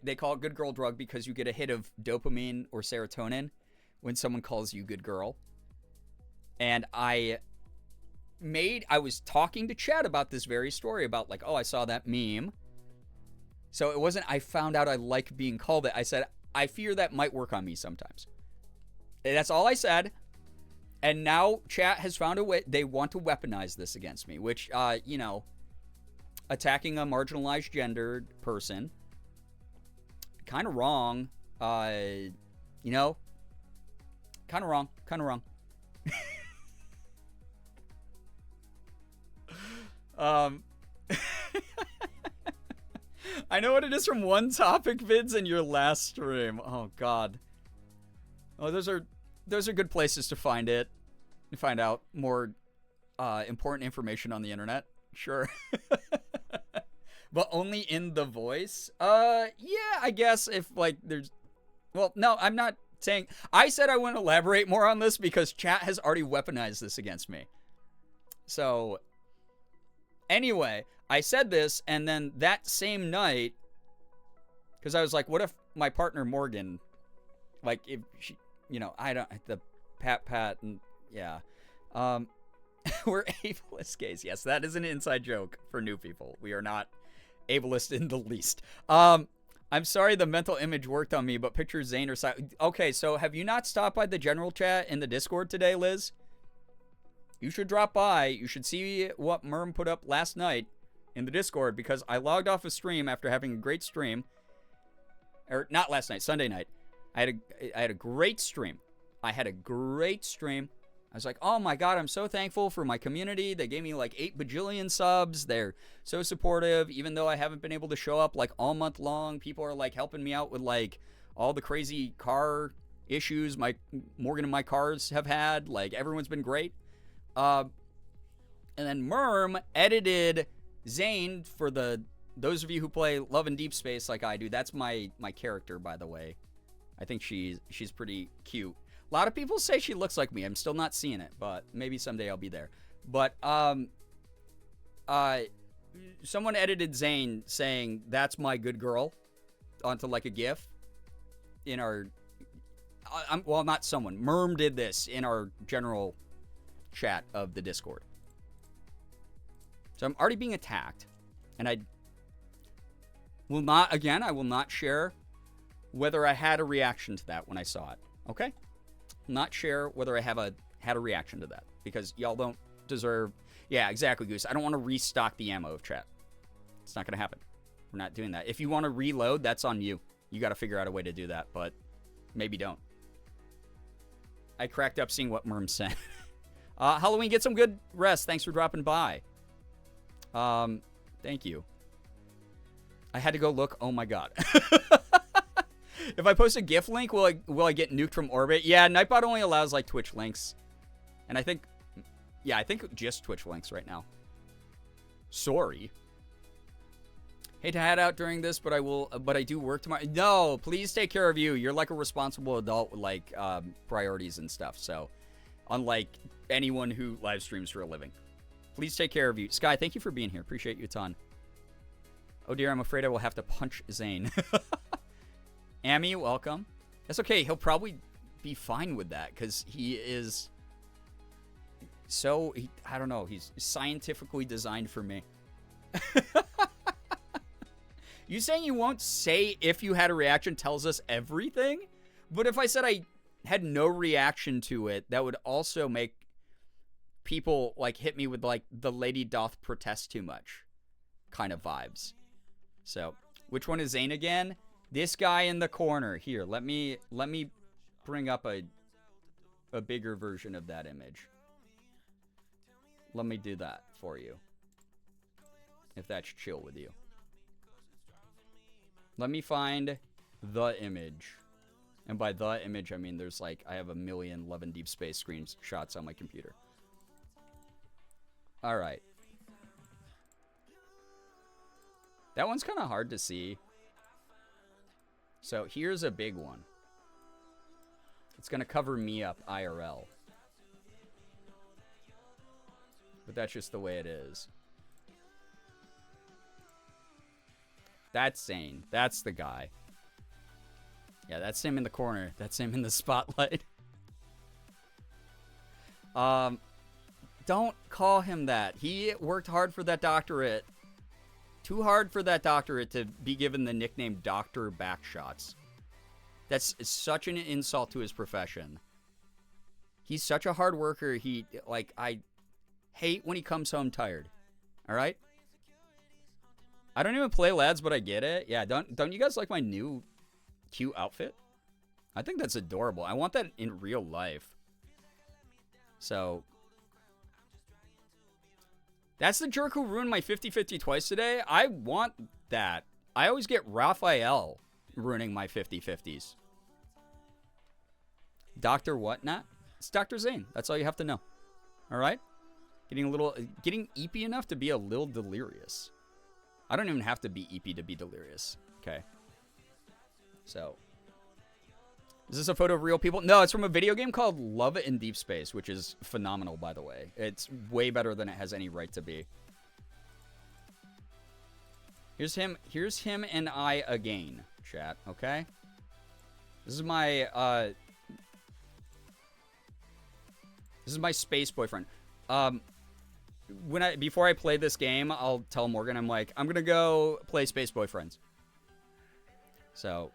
they call it good girl drug because you get a hit of dopamine or serotonin when someone calls you good girl. And I was talking to Chad about this very story about, like, oh, I saw that meme. So it wasn't I found out I like being called it. I said, I fear that might work on me sometimes. And that's all I said. And now chat has found a way. They want to weaponize this against me, which, you know, attacking a marginalized gendered person, kind of wrong. You know, kind of wrong. I know what it is from One Topic vids in your last stream. Oh God. Oh, those are good places to find it. To find out more important information on the internet. Sure. But only in the voice? Yeah, I guess if, like, there's... Well, no, I'm not saying... I said I wouldn't elaborate more on this because chat has already weaponized this against me. So, anyway, I said this, and then that same night... Because I was like, what if my partner Morgan... Like, if she... You know, I don't... The pat, and... Yeah. We're ableist gays. Yes, that is an inside joke for new people. We are not ableist in the least. I'm sorry the mental image worked on me, but picture Zane or okay, so have you not stopped by the general chat in the Discord today, Liz? You should drop by. You should see what Merm put up last night in the Discord, because I logged off a stream after having a great stream. Or not last night, Sunday night. I had a great stream. I was like, oh my God, I'm so thankful for my community. They gave me like 8 bajillion subs. They're so supportive, even though I haven't been able to show up like all month long. People are like helping me out with like all the crazy car issues Morgan and my cars have had. Like, everyone's been great. And then Merm edited Zane for those of you who play Love in Deep Space like I do. That's my character, by the way. I think she's pretty cute. A lot of people say she looks like me. I'm still not seeing it, but maybe someday I'll be there. But someone edited Zane saying that's my good girl onto like a GIF in our. Well, not someone. Merm did this in our general chat of the Discord. So I'm already being attacked, and I will not share whether I had a reaction to that when I saw it. Okay. Not share whether I had a reaction to that, because y'all don't deserve. Yeah, exactly, Goose. I don't want to restock the ammo of chat. It's not gonna happen. We're not doing that. If you want to reload, that's on you. You got to figure out a way to do that, but maybe don't. I cracked up seeing what Merm sent. Halloween, get some good rest. Thanks for dropping by. Thank you. I had to go look. Oh my God. If I post a GIF link, will I get nuked from orbit? Yeah, Nightbot only allows like Twitch links. And I think just Twitch links right now. Sorry. Hate to head out during this, but I do work tomorrow. No, please take care of you. You're like a responsible adult with like priorities and stuff. So, unlike anyone who live streams for a living, please take care of you. Sky, thank you for being here. Appreciate you a ton. Oh dear, I'm afraid I will have to punch Zane. Amy, welcome. That's okay. He'll probably be fine with that because he is so, I don't know, he's scientifically designed for me. You saying you won't say if you had a reaction tells us everything? But if I said I had no reaction to it, that would also make people like hit me with like the lady doth protest too much kind of vibes. So, which one is Zane again? This guy in the corner. Here, let me bring up a bigger version of that image. Let me do that for you. If that's chill with you. Let me find the image. And by the image, I mean there's like, I have a million Love and Deep Space screenshots on my computer. Alright. That one's kind of hard to see. So here's a big one. It's going to cover me up IRL. But that's just the way it is. That's Zane. That's the guy. Yeah, that's him in the corner. That's him in the spotlight. Don't call him that. He worked hard for that doctorate. Too hard for that doctorate to be given the nickname Dr. Backshots. That's such an insult to his profession. He's such a hard worker. I hate when he comes home tired. All right? I don't even play lads, but I get it. Yeah, don't you guys like my new cute outfit? I think that's adorable. I want that in real life. So, that's the jerk who ruined my 50-50 twice today. I want that. I always get Raphael ruining my 50-50s. Dr. Whatnot? It's Dr. Zane. That's all you have to know. All right? Getting eepy enough to be a little delirious. I don't even have to be eepy to be delirious. Okay. So, is this a photo of real people? No, it's from a video game called Love in Deep Space, which is phenomenal, by the way. It's way better than it has any right to be. Here's him and I again, chat, okay? This is my space boyfriend. Before I play this game, I'll tell Morgan, I'm like, I'm gonna go play Space Boyfriends. So,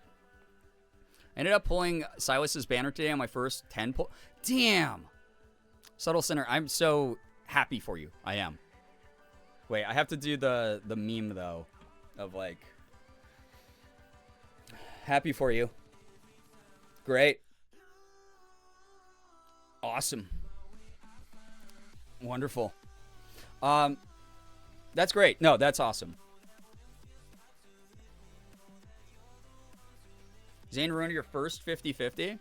I ended up pulling Silas's banner today on my first 10 pull. Damn! Subtle Sinner, I'm so happy for you. I am. Wait, I have to do the meme, though, of like, happy for you. Great. Awesome. Wonderful. That's great. No, that's awesome. Zane ruined your first 50-50?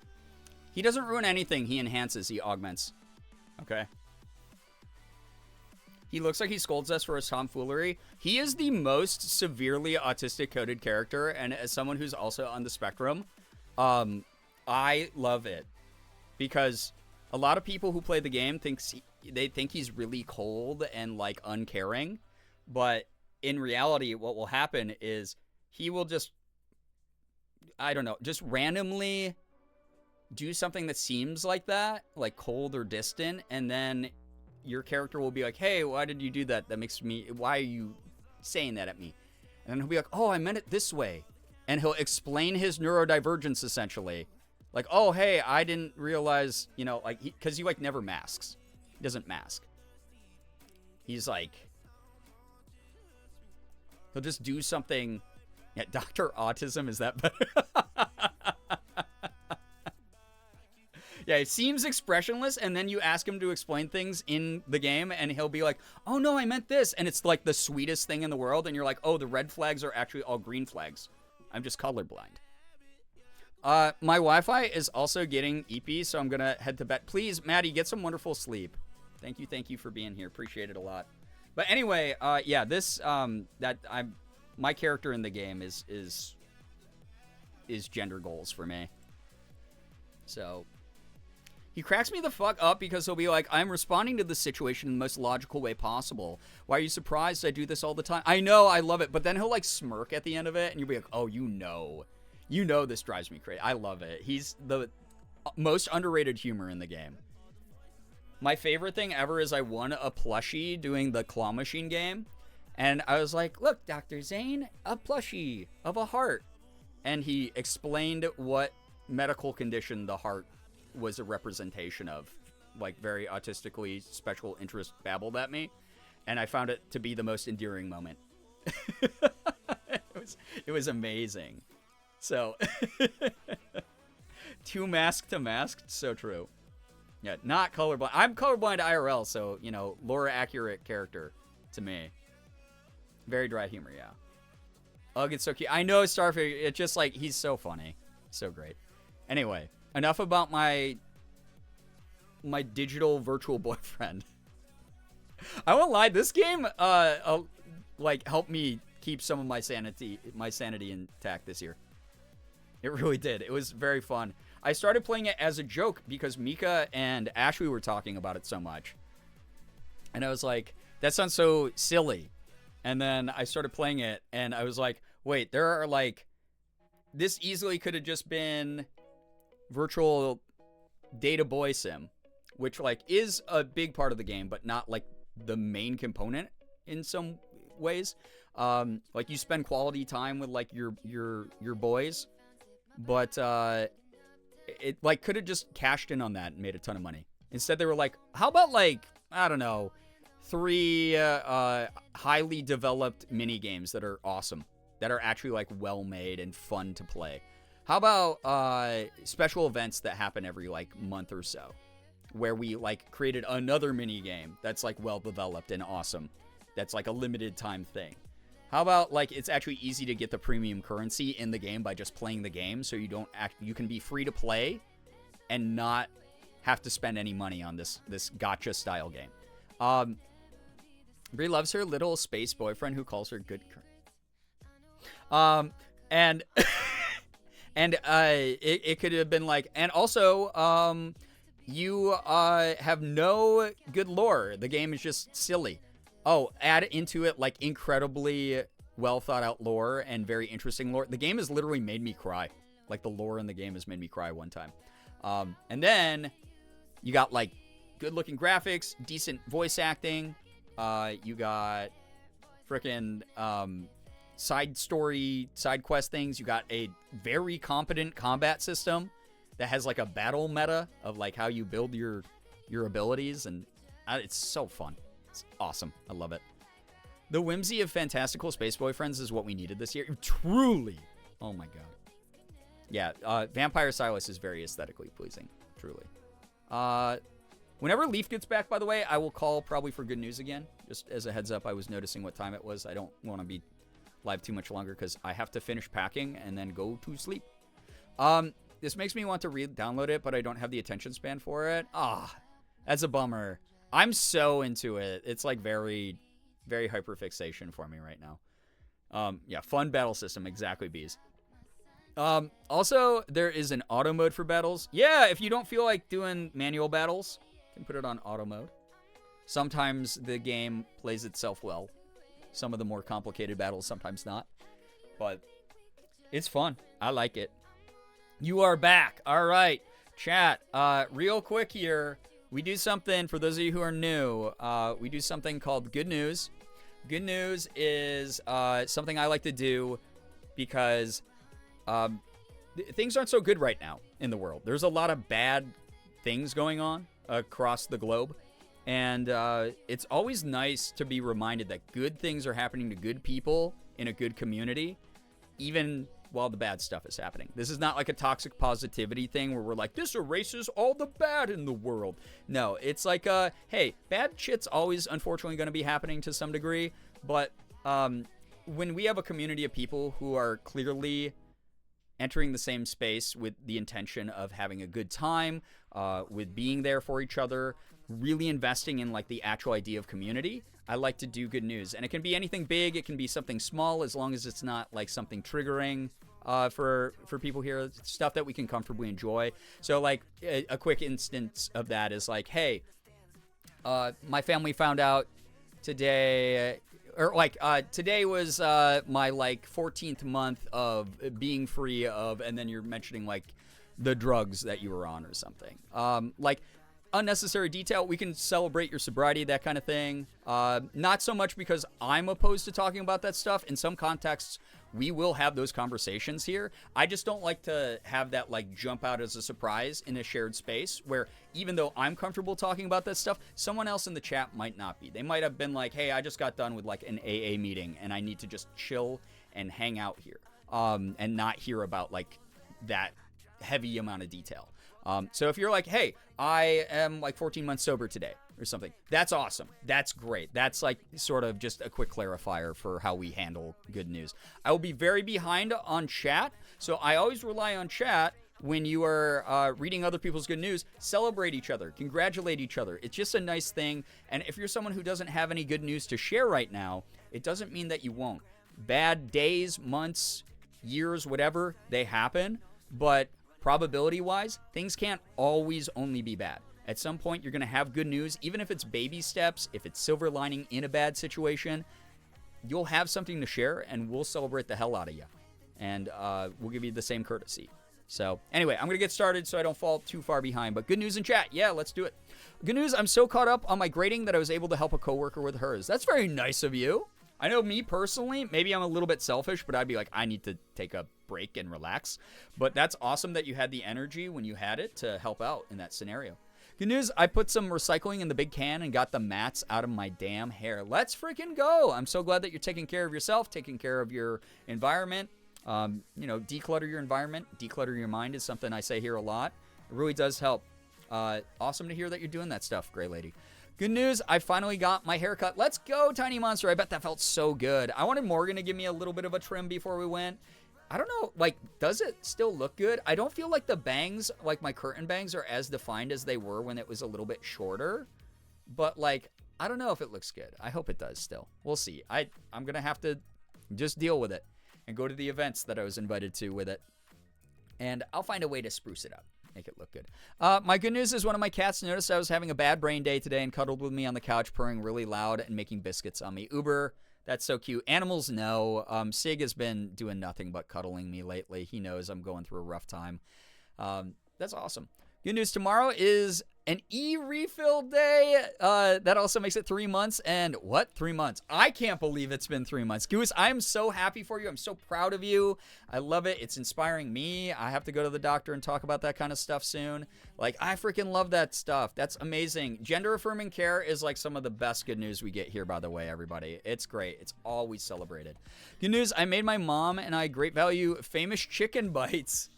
He doesn't ruin anything. He enhances. He augments. Okay. He looks like he scolds us for his tomfoolery. He is the most severely autistic coded character, and as someone who's also on the spectrum, I love it. Because a lot of people who play the game think he's really cold and like uncaring, but in reality what will happen is he will just, I don't know, just randomly do something that seems like that, like cold or distant, and then your character will be like, hey, why did you do that? That makes me, why are you saying that at me? And then he'll be like, oh, I meant it this way. And he'll explain his neurodivergence essentially. Like, oh, hey, I didn't realize, you know, like, because he like never masks. He doesn't mask. He's like, he'll just do something. Yeah, Dr. Autism, is that better? Yeah, it seems expressionless, and then you ask him to explain things in the game, and he'll be like, oh, no, I meant this. And it's like the sweetest thing in the world, and you're like, oh, the red flags are actually all green flags. I'm just colorblind. My Wi-Fi is also getting EP, so I'm going to head to bed. Please, Maddie, get some wonderful sleep. Thank you for being here. Appreciate it a lot. But anyway, yeah, this, that I'm my character in the game is gender goals for me. So he cracks me the fuck up because he'll be like, I'm responding to the situation in the most logical way possible. Why are you surprised I do this all the time? I know, I love it. But then he'll like smirk at the end of it and you'll be like, oh, you know this drives me crazy. I love it. He's the most underrated humor in the game. My favorite thing ever is I won a plushie doing the claw machine game. And I was like, look, Dr. Zane, a plushie of a heart. And he explained what medical condition the heart was a representation of. Like, very autistically special interest babbled at me. And I found it to be the most endearing moment. It was amazing. So, too masked to masked, so true. Yeah, not colorblind. I'm colorblind IRL, so, you know, lore accurate character to me. Very dry humor, yeah. Ugh, it's so cute. I know Starfish, it's just like, he's so funny. So great. Anyway, enough about my digital virtual boyfriend. I won't lie, this game, like, helped me keep some of my sanity intact this year. It really did. It was very fun. I started playing it as a joke because Mika and Ashley were talking about it so much. And I was like, that sounds so silly. And then I started playing it and I was like, wait, there are like, this easily could have just been virtual data boy sim, which like is a big part of the game, but not like the main component in some ways. Like you spend quality time with like your boys, but it like could have just cashed in on that and made a ton of money. Instead, they were like, how about like, I don't know, 3 highly developed mini games that are awesome, that are actually like well made and fun to play. How about special events that happen every like month or so, where we like created another mini game that's like well developed and awesome, that's like a limited time thing. How about like it's actually easy to get the premium currency in the game by just playing the game, so you can be free to play and not have to spend any money on this gacha style game. Brie loves her little space boyfriend who calls her good. And it could have been like, and also you have no good lore. The game is just silly. Oh, add into it like incredibly well thought out lore and very interesting lore. The game has literally made me cry. Like the lore in the game has made me cry one time. And then you got like good looking graphics, decent voice acting. You got freaking side quest things. You got a very competent combat system that has like a battle meta of like how you build your abilities, and it's so fun. It's awesome. I love it. The whimsy of fantastical space boyfriends is what we needed this year. Truly. Oh my god. Yeah, Vampire Silas is very aesthetically pleasing. Truly. Whenever Leaf gets back, by the way, I will call probably for good news again. Just as a heads up, I was noticing what time it was. I don't want to be live too much longer because I have to finish packing and then go to sleep. This makes me want to re-download it, but I don't have the attention span for it. That's a bummer. I'm so into it. It's like very, very hyperfixation for me right now. Yeah, fun battle system. Exactly, bees. Also, there is an auto mode for battles. Yeah, if you don't feel like doing manual battles, you can put it on auto mode. Sometimes the game plays itself well. Some of the more complicated battles, sometimes not. But it's fun. I like it. You are back. All right. Chat, real quick here. We do something, for those of you who are new, we do something called Good News. Good News is something I like to do because things aren't so good right now in the world. There's a lot of bad things going on across the globe. And it's always nice to be reminded that good things are happening to good people in a good community, even while the bad stuff is happening. This is not like a toxic positivity thing where we're like, this erases all the bad in the world. No, it's like, hey, bad shit's always unfortunately going to be happening to some degree. But when we have a community of people who are clearly entering the same space with the intention of having a good time, with being there for each other, really investing in like the actual idea of community, I like to do good news. And it can be anything big. It can be something small, as long as it's not like something triggering for people here. It's stuff that we can comfortably enjoy. So like a quick instance of that is like, hey, my family found out today, or like today was my like 14th month of being free of, and then you're mentioning like the drugs that you were on or something. Like unnecessary detail. We can celebrate your sobriety, that kind of thing. Not so much because I'm opposed to talking about that stuff. In some contexts, we will have those conversations here. I just don't like to have that like jump out as a surprise in a shared space where even though I'm comfortable talking about that stuff, someone else in the chat might not be. They might have been like, hey, I just got done with like an AA meeting and I need to just chill and hang out here and not hear about like that heavy amount of detail. So if you're like, hey, I am like 14 months sober today or something, that's awesome. That's great. That's like sort of just a quick clarifier for how we handle good news. I will be very behind on chat. So I always rely on chat when you are reading other people's good news. Celebrate each other. Congratulate each other. It's just a nice thing. And if you're someone who doesn't have any good news to share right now, it doesn't mean that you won't. Bad days, months, years, whatever, they happen. But probability-wise, things can't always only be bad. At some point, you're going to have good news, even if it's baby steps, if it's silver lining in a bad situation, you'll have something to share, and we'll celebrate the hell out of you. And we'll give you the same courtesy. So, anyway, I'm going to get started so I don't fall too far behind. But good news in chat. Yeah, let's do it. Good news, I'm so caught up on my grading that I was able to help a coworker with hers. That's very nice of you. I know me personally, maybe I'm a little bit selfish, but I'd be like, I need to take a break and relax. But that's awesome that you had the energy when you had it to help out in that scenario. Good news, I put some recycling in the big can and got the mats out of my damn hair. Let's freaking go. I'm so glad that you're taking care of yourself, taking care of your environment. Declutter your environment, declutter your mind is something I say here a lot. It really does help. Awesome to hear that you're doing that stuff, Gray Lady. Good news, I finally got my haircut. Let's go, Tiny Monster. I bet that felt so good. I wanted Morgan to give me a little bit of a trim before we went. I don't know, like, does it still look good? I don't feel like the bangs, like my curtain bangs, are as defined as they were when it was a little bit shorter. But, like, I don't know if it looks good. I hope it does still. We'll see. I'm going to have to just deal with it and go to the events that I was invited to with it. And I'll find a way to spruce it up. Make it look good. My good news is one of my cats noticed I was having a bad brain day today and cuddled with me on the couch, purring really loud and making biscuits on me. Uber, that's so cute. Animals know. Sig has been doing nothing but cuddling me lately. He knows I'm going through a rough time. That's awesome. Good news, tomorrow is an e-refill day. That also makes it 3 months. And what? 3 months? I can't believe it's been 3 months. Goose, I'm so happy for you. I'm so proud of you. I love it. It's inspiring me. I have to go to the doctor and talk about that kind of stuff soon. Like, I freaking love that stuff. That's amazing. Gender-affirming care is like some of the best good news we get here, by the way, everybody. It's great. It's always celebrated. Good news, I made my mom and I great value famous chicken bites.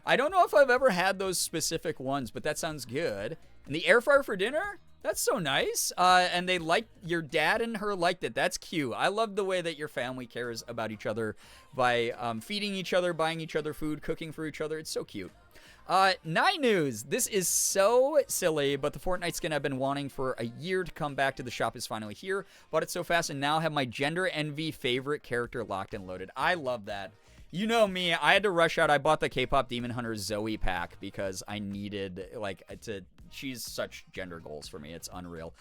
I don't know if I've ever had those specific ones, but that sounds good. And the air fryer for dinner? That's so nice. And they liked, your dad and her liked it. That's cute. I love the way that your family cares about each other by feeding each other, buying each other food, cooking for each other. It's so cute. Night news. This is so silly, but the Fortnite skin I've been wanting for a year to come back to the shop is finally here. Bought it so fast and now have my gender envy favorite character locked and loaded. I love that. You know me, I had to rush out. I bought the K-pop Demon Hunter Zoe pack because I needed, she's such gender goals for me. It's unreal.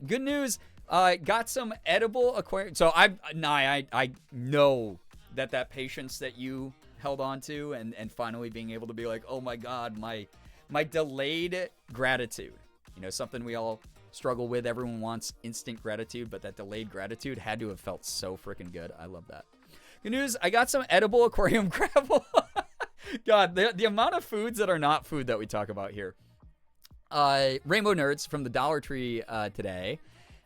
Good news, got some edible aquarium. So I know that patience that you held on to and finally being able to be like, oh my God, my delayed gratitude. You know, something we all struggle with. Everyone wants instant gratitude, but that delayed gratitude had to have felt so freaking good. I love that. Good news, I got some edible aquarium gravel. God, the amount of foods that are not food that we talk about here. Rainbow Nerds from the Dollar Tree today,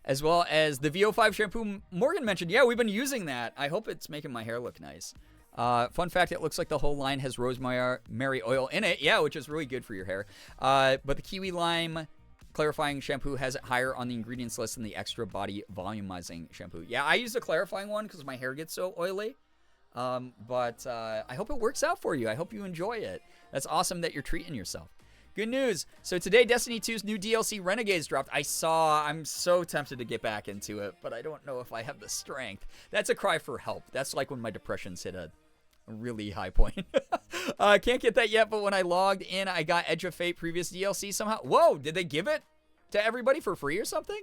as well as the VO5 shampoo Morgan mentioned. Yeah, we've been using that. I hope it's making my hair look nice. Fun fact, it looks like the whole line has rosemary oil in it. Yeah, which is really good for your hair. But the Kiwi Lime clarifying shampoo has it higher on the ingredients list than the extra body volumizing shampoo. Yeah, I use the clarifying one because my hair gets so oily. But I hope it works out for you. I hope you enjoy it. That's awesome that you're treating yourself. Good news. So today, Destiny 2's new DLC Renegades dropped. I'm so tempted to get back into it, but I don't know if I have the strength. That's a cry for help. That's like when my depression's hit a really high point. I can't get that yet, but when I logged in, I got Edge of Fate previous DLC somehow. Whoa, did they give it to everybody for free or something?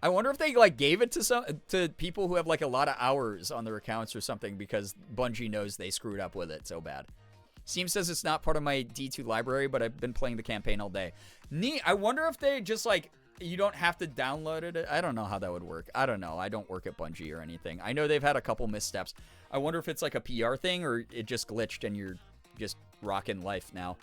I wonder if they like gave it to people who have like a lot of hours on their accounts or something, because Bungie knows they screwed up with it so bad. Steam says it's not part of my D2 library, but I've been playing the campaign all day. Neat. I wonder if they just like, you don't have to download it. I don't know how that would work. I don't know. I don't work at Bungie or anything. I know they've had a couple missteps. I wonder if it's like a PR thing or it just glitched and you're just rocking life now.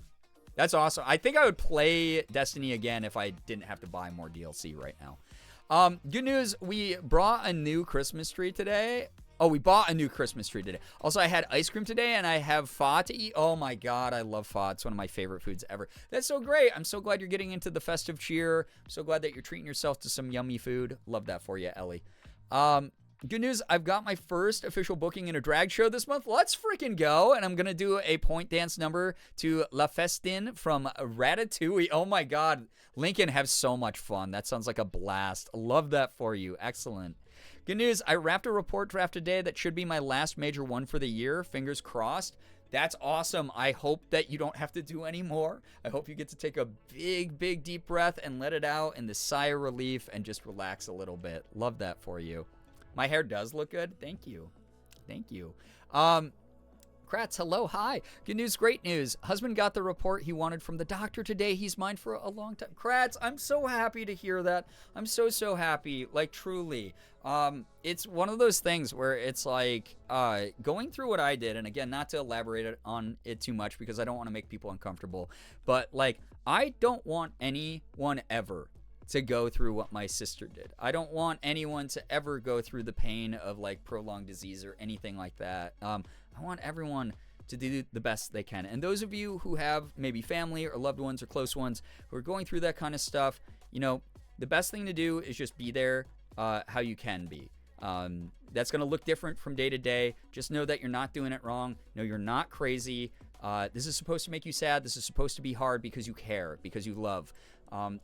That's awesome. I think I would play Destiny again if I didn't have to buy more DLC right now. Good news. We brought a new Christmas tree today. Oh, we bought a new Christmas tree today. Also, I had ice cream today, and I have pho to eat. Oh, my God. I love pho. It's one of my favorite foods ever. That's so great. I'm so glad you're getting into the festive cheer. I'm so glad that you're treating yourself to some yummy food. Love that for you, Ellie. Good news. I've got my first official booking in a drag show this month. Let's freaking go. And I'm going to do a point dance number to La Festine from Ratatouille. Oh, my God. Lincoln, have so much fun. That sounds like a blast. Love that for you. Excellent. Good news, I wrapped a report draft today that should be my last major one for the year. Fingers crossed. That's awesome. I hope that you don't have to do any more. I hope you get to take a big, big, deep breath and let it out in the sigh of relief and just relax a little bit. Love that for you. My hair does look good. Thank you. Thank you. Kratz, hello, hi. Good news, great news. Husband got the report he wanted from the doctor today. He's mine for a long time. Kratz, I'm so happy to hear that. I'm so happy. Like, truly. It's one of those things where it's like going through what I did, and again, not to elaborate on it too much because I don't want to make people uncomfortable, but like, I don't want anyone ever to go through what my sister did. I don't want anyone to ever go through the pain of like prolonged disease or anything like that. I want everyone to do the best they can. And those of you who have maybe family or loved ones or close ones who are going through that kind of stuff, you know, the best thing to do is just be there how you can be. That's going to look different from day to day. Just know that you're not doing it wrong. No, you're not crazy. This is supposed to make you sad. This is supposed to be hard because you care, because you love.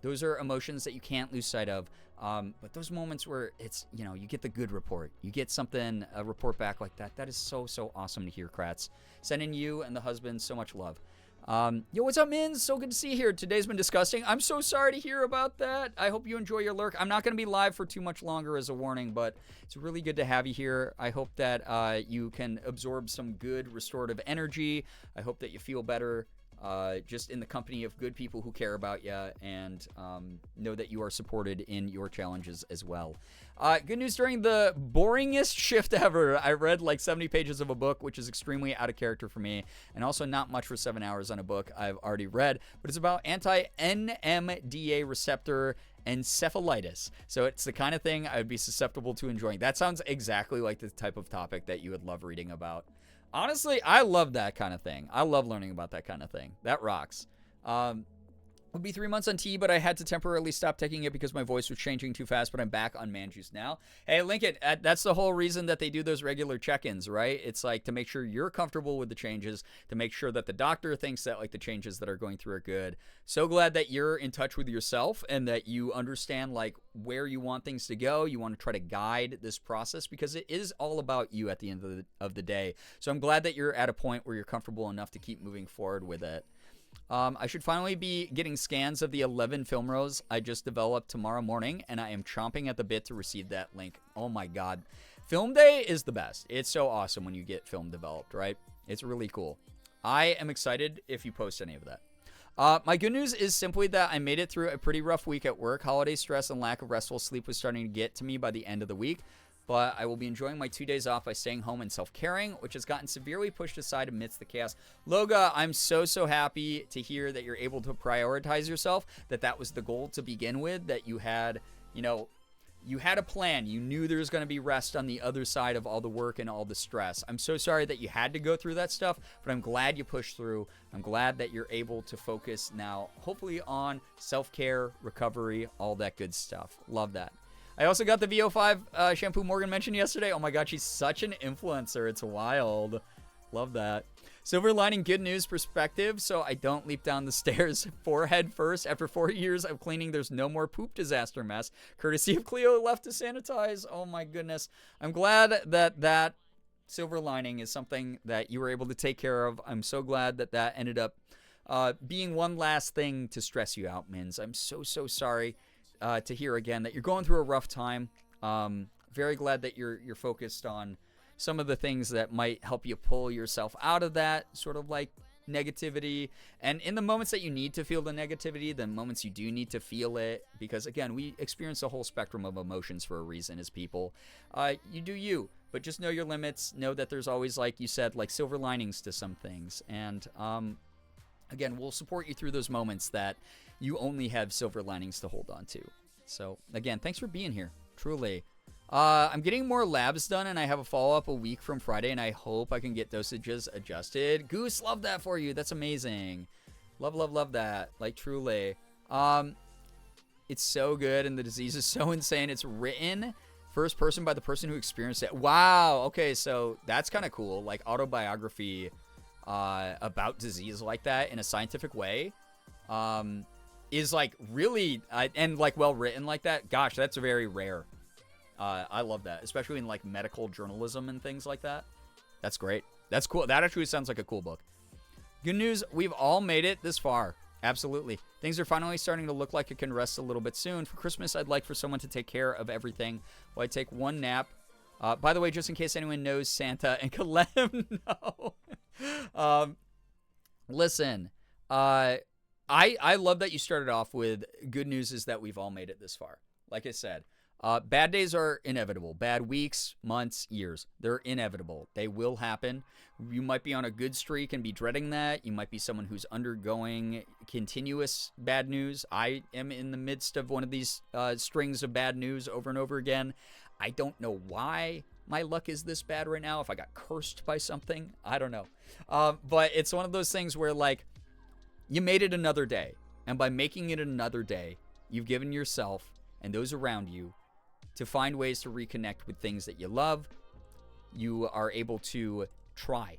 Those are emotions that you can't lose sight of. But those moments where it's, you know, you get the good report, you get something, a report back like that. That is so awesome to hear, Kratz. Sending you and the husband so much love. Yo, what's up, Mins? So good to see you here. Today's been disgusting. I'm so sorry to hear about that. I hope you enjoy your lurk. I'm not going to be live for too much longer as a warning, but it's really good to have you here. I hope that you can absorb some good restorative energy. I hope that you feel better. Just in the company of good people who care about you and know that you are supported in your challenges as well. Good news, during the boringest shift ever, I read like 70 pages of a book, which is extremely out of character for me, and also not much for 7 hours on a book I've already read, but it's about anti-NMDA receptor encephalitis. So it's the kind of thing I would be susceptible to enjoying. That sounds exactly like the type of topic that you would love reading about. Honestly, I love that kind of thing. I love learning about that kind of thing. That rocks. Would be 3 months on tea, but I had to temporarily stop taking it because my voice was changing too fast, but I'm back on man juice now. Hey, Lincoln, that's the whole reason that they do those regular check-ins, right? It's like to make sure you're comfortable with the changes, to make sure that the doctor thinks that like the changes that are going through are good. So glad that you're in touch with yourself and that you understand like where you want things to go. You want to try to guide this process because it is all about you at the end of the day. So I'm glad that you're at a point where you're comfortable enough to keep moving forward with it. I should finally be getting scans of the 11 film rolls I just developed tomorrow morning, and I am chomping at the bit to receive that link. Oh my God. Film day is the best. It's so awesome when you get film developed, right? It's really cool. I am excited if you post any of that. My good news is simply that I made it through a pretty rough week at work. Holiday stress and lack of restful sleep was starting to get to me by the end of the week. But I will be enjoying my 2 days off by staying home and self-caring, which has gotten severely pushed aside amidst the chaos. Loga, I'm so happy to hear that you're able to prioritize yourself, that was the goal to begin with, that you had, you know, you had a plan. You knew there was going to be rest on the other side of all the work and all the stress. I'm so sorry that you had to go through that stuff, but I'm glad you pushed through. I'm glad that you're able to focus now, hopefully on self-care, recovery, all that good stuff. Love that. I also got the VO5 shampoo Morgan mentioned yesterday. Oh my God, she's such an influencer. It's wild. Love that. Silver lining, good news perspective, so I don't leap down the stairs forehead first. After 4 years of cleaning, there's no more poop disaster mess. Courtesy of Cleo left to sanitize. Oh my goodness. I'm glad that silver lining is something that you were able to take care of. I'm so glad that ended up being one last thing to stress you out, Mins. I'm so sorry to hear again that you're going through a rough time. Very glad that you're focused on some of the things that might help you pull yourself out of that sort of like negativity. And in the moments that you need to feel the negativity, the moments you do need to feel it, because again, we experience the whole spectrum of emotions for a reason as people. You do you, but just know your limits. Know that there's always, like you said, like silver linings to some things. And again, we'll support you through those moments that you only have silver linings to hold on to. So again, thanks for being here. Truly. I'm getting more labs done, and I have a follow-up a week from Friday, and I hope I can get dosages adjusted. Goose, love that for you. That's amazing. Love that. Like, truly. It's so good, and the disease is so insane. It's written first person by the person who experienced it. Wow. Okay, so that's kind of cool. Like, autobiography about disease like that in a scientific way is, like, really, and, like, well-written like that. Gosh, that's very rare. I love that, especially in like medical journalism and things like that. That's great. That's cool. That actually sounds like a cool book. Good news, we've all made it this far. Absolutely. Things are finally starting to look like it can rest a little bit soon. For Christmas, I'd like for someone to take care of everything while I take one nap. By the way, just in case anyone knows Santa and could let him know. Listen, I love that you started off with good news is that we've all made it this far. Like I said, bad days are inevitable. Bad weeks, months, years. They're inevitable. They will happen. You might be on a good streak and be dreading that. You might be someone who's undergoing continuous bad news. I am in the midst of one of these strings of bad news over and over again. I don't know why my luck is this bad right now. If I got cursed by something, I don't know. But it's one of those things where, like, you made it another day. And by making it another day, you've given yourself and those around you to find ways to reconnect with things that you love. You are able to try.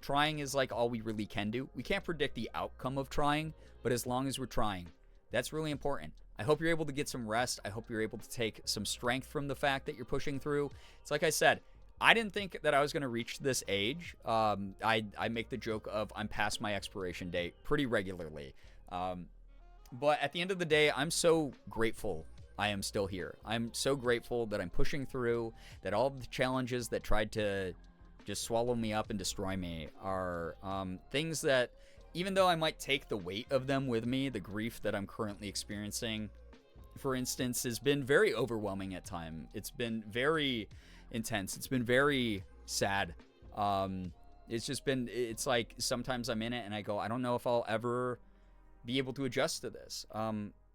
Trying is like all we really can do. We can't predict the outcome of trying, but as long as we're trying, that's really important. I hope you're able to get some rest. I hope you're able to take some strength from the fact that you're pushing through. It's like I said, I didn't think that I was going to reach this age. I make the joke of I'm past my expiration date pretty regularly. But at the end of the day, I'm so grateful I am still here. I'm so grateful that I'm pushing through, that all the challenges that tried to just swallow me up and destroy me are things that, even though I might take the weight of them with me, the grief that I'm currently experiencing, for instance, has been very overwhelming at times. It's been very intense. It's been very sad. It's like sometimes I'm in it and I go, I don't know if I'll ever be able to adjust to this.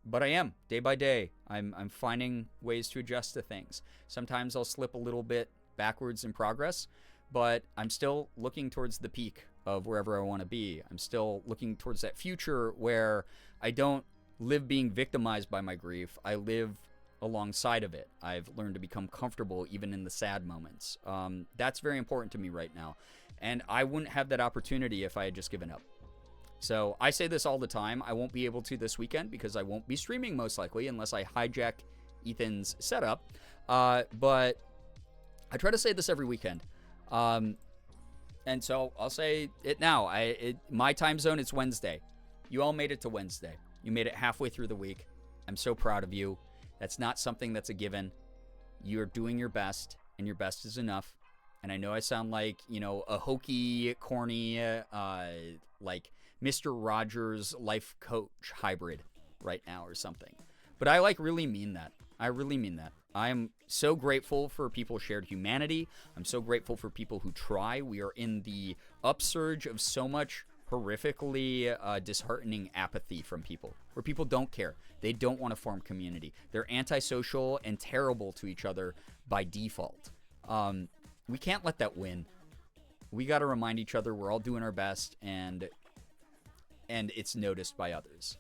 But I am, day by day. I'm finding ways to adjust to things. Sometimes I'll slip a little bit backwards in progress, but I'm still looking towards the peak of wherever I want to be. I'm still looking towards that future where I don't live being victimized by my grief. I live alongside of it. I've learned to become comfortable even in the sad moments. That's very important to me right now. And I wouldn't have that opportunity if I had just given up. So I say this all the time. I won't be able to this weekend because I won't be streaming most likely unless I hijack Ethan's setup. But I try to say this every weekend. And so I'll say it now. My time zone, it's Wednesday. You all made it to Wednesday. You made it halfway through the week. I'm so proud of you. That's not something that's a given. You're doing your best, and your best is enough. And I know I sound like, a hokey, corny, like Mr. Rogers life coach hybrid right now or something. But I really mean that. I really mean that. I am so grateful for people's shared humanity. I'm so grateful for people who try. We are in the upsurge of so much horrifically disheartening apathy from people, where people don't care. They don't want to form community. They're antisocial and terrible to each other by default. We can't let that win. We got to remind each other we're all doing our best, and it's noticed by others.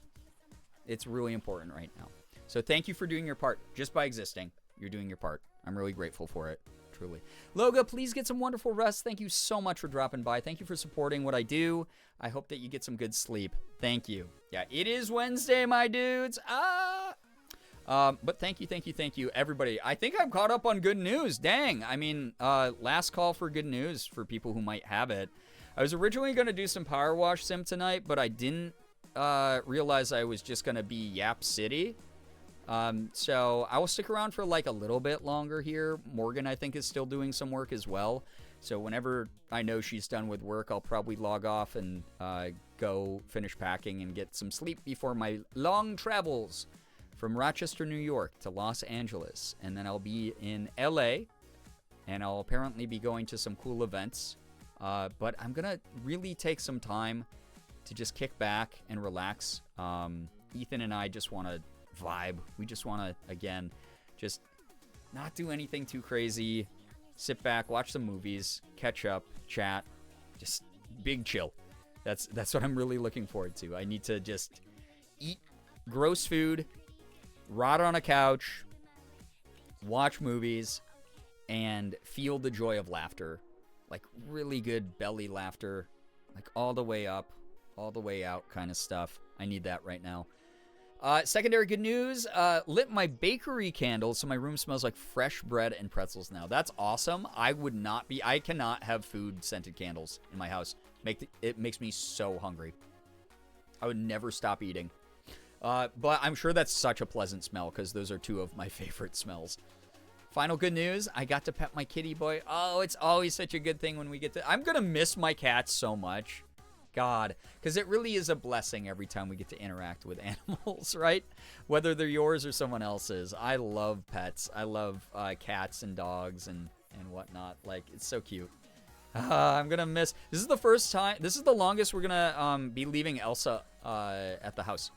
It's really important right now. So thank you for doing your part. Just by existing, you're doing your part. I'm really grateful for it. truly. Loga, please get some wonderful rest. Thank you so much for dropping by. Thank you for supporting what I do. I hope that you get some good sleep. Thank you. Yeah, it is Wednesday, my dudes. But thank you, everybody. I think I'm caught up on good news. Dang. I mean, last call for good news for people who might have it. I was originally going to do some Power Wash Sim tonight, but I didn't realize I was just going to be Yap City. So I will stick around for like a little bit longer here. Morgan, I think, is still doing some work as well. So whenever I know she's done with work, I'll probably log off and go finish packing and get some sleep before my long travels from Rochester, New York to Los Angeles. And then I'll be in LA, and I'll apparently be going to some cool events. But I'm going to really take some time to just kick back and relax. Ethan and I just want to vibe. We just want to, again, just not do anything too crazy. Sit back, watch some movies, catch up, chat, just big chill. That's what I'm really looking forward to. I need to just eat gross food, rot on a couch, watch movies, and feel the joy of laughter. Like really good belly laughter, like all the way up, all the way out kind of stuff. I need that right now. Secondary good news, lit my bakery candle, so my room smells like fresh bread and pretzels now. That's awesome. I cannot have food-scented candles in my house. It makes me so hungry. I would never stop eating. But I'm sure that's such a pleasant smell, because those are two of my favorite smells. Final good news, I got to pet my kitty boy. Oh, it's always such a good thing when we get to... I'm going to miss my cats so much. God, because it really is a blessing every time we get to interact with animals, right? Whether they're yours or someone else's. I love pets. I love cats and dogs and whatnot. Like, it's so cute. I'm going to miss... This is the first time... This is the longest we're going to be leaving Elsa at the house.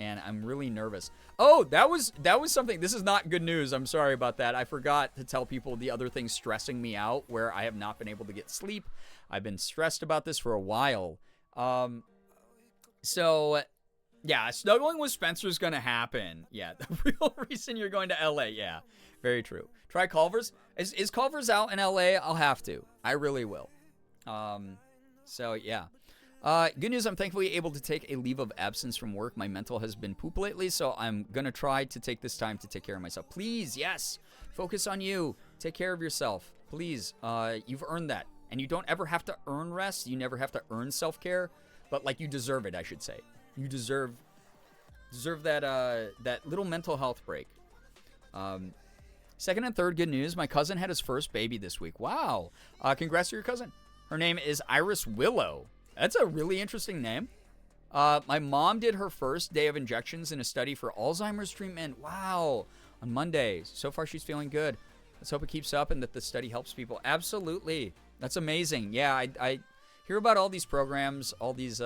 And I'm really nervous. Oh, that was something. This is not good news. I'm sorry about that. I forgot to tell people the other thing stressing me out, where I have not been able to get sleep. I've been stressed about this for a while. So, yeah, snuggling with Spencer is going to happen. Yeah, the real reason you're going to LA. Yeah, very true. Try Culver's. Is Culver's out in LA? I'll have to. I really will. So, yeah. Good news, I'm thankfully able to take a leave of absence from work. My mental has been poop lately, so I'm going to try to take this time to take care of myself. Please, yes, focus on you. Take care of yourself. Please, you've earned that. And you don't ever have to earn rest. You never have to earn self-care. But, like, you deserve it, I should say. You deserve that little mental health break. Second and third good news, my cousin had his first baby this week. Wow. Congrats to your cousin. Her name is Iris Willow. That's a really interesting name. My mom did her first day of injections in a study for Alzheimer's treatment. Wow. On Monday. So far, she's feeling good. Let's hope it keeps up and that the study helps people. Absolutely. That's amazing. Yeah, I hear about all these programs, all these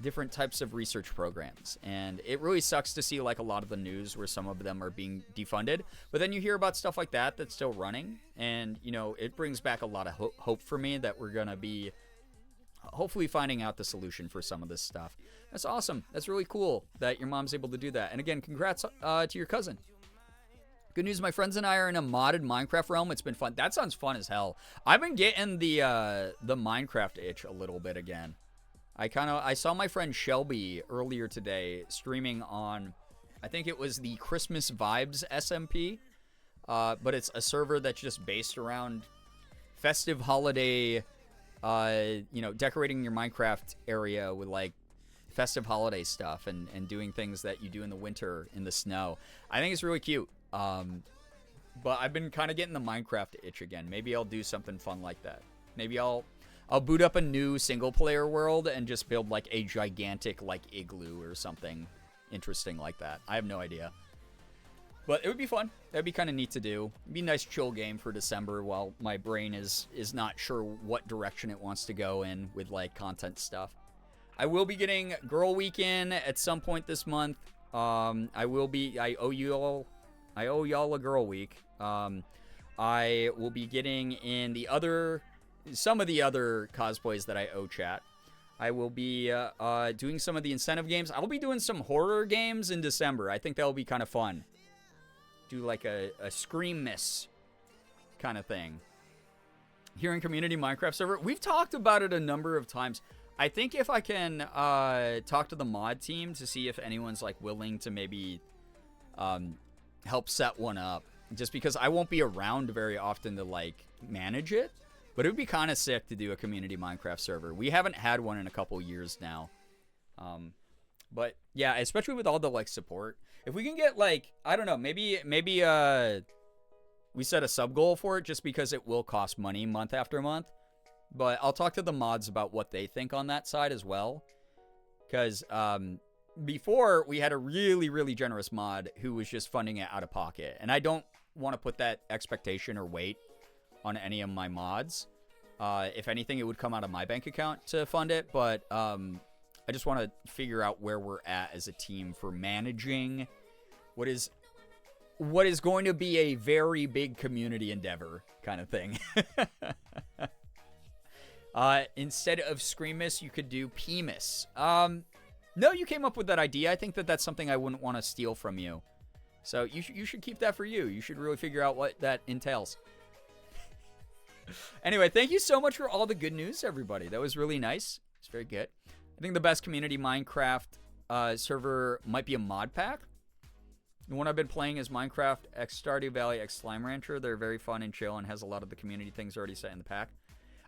different types of research programs. And it really sucks to see like a lot of the news where some of them are being defunded. But then you hear about stuff like that that's still running. And, you know, it brings back a lot of hope for me that we're going to be hopefully finding out the solution for some of this stuff. That's awesome. That's really cool that your mom's able to do that. And again, congrats to your cousin. Good news, my friends and I are in a modded Minecraft realm. It's been fun. That sounds fun as hell. I've been getting the Minecraft itch a little bit again. I saw my friend Shelby earlier today streaming on, I think it was the Christmas Vibes SMP, but it's a server that's just based around festive holiday, decorating your Minecraft area with like festive holiday stuff and doing things that you do in the winter in the snow. I think it's really cute. But I've been kind of getting the Minecraft itch again. Maybe I'll do something fun like that. Maybe I'll boot up a new single player world and just build like a gigantic like igloo or something interesting like that. I have no idea. But it would be fun. That'd be kind of neat to do. It'd be a nice chill game for December while my brain is not sure what direction it wants to go in with like content stuff. I will be getting Girl Week in at some point this month. I owe y'all a Girl Week. I will be getting in some of the other cosplays that I owe chat. I will be doing some of the incentive games. I'll be doing some horror games in December. I think that'll be kind of fun. Do like a Scream Miss kind of thing. Here in Community Minecraft server, we've talked about it a number of times. I think if I can talk to the mod team to see if anyone's like willing to maybe help set one up, just because I won't be around very often to like manage it, but it would be kind of sick to do a Community Minecraft server. We haven't had one in a couple years now. But yeah, especially with all the like support, if we can get like, I don't know, maybe we set a sub goal for it, just because it will cost money month after month. But I'll talk to the mods about what they think on that side as well. Because before, we had a really, really generous mod who was just funding it out of pocket. And I don't want to put that expectation or weight on any of my mods. If anything, it would come out of my bank account to fund it. But I just want to figure out where we're at as a team for managing what is going to be a very big community endeavor kind of thing. Instead of Screamus, you could do Pemus. No, you came up with that idea. I think that that's something I wouldn't want to steal from you. So you should keep that for you. You should really figure out what that entails. Anyway, thank you so much for all the good news, everybody. That was really nice. It's very good. I think the best Community Minecraft server might be a mod pack. The one I've been playing is Minecraft X Stardew Valley X Slime Rancher. They're very fun and chill and has a lot of the community things already set in the pack.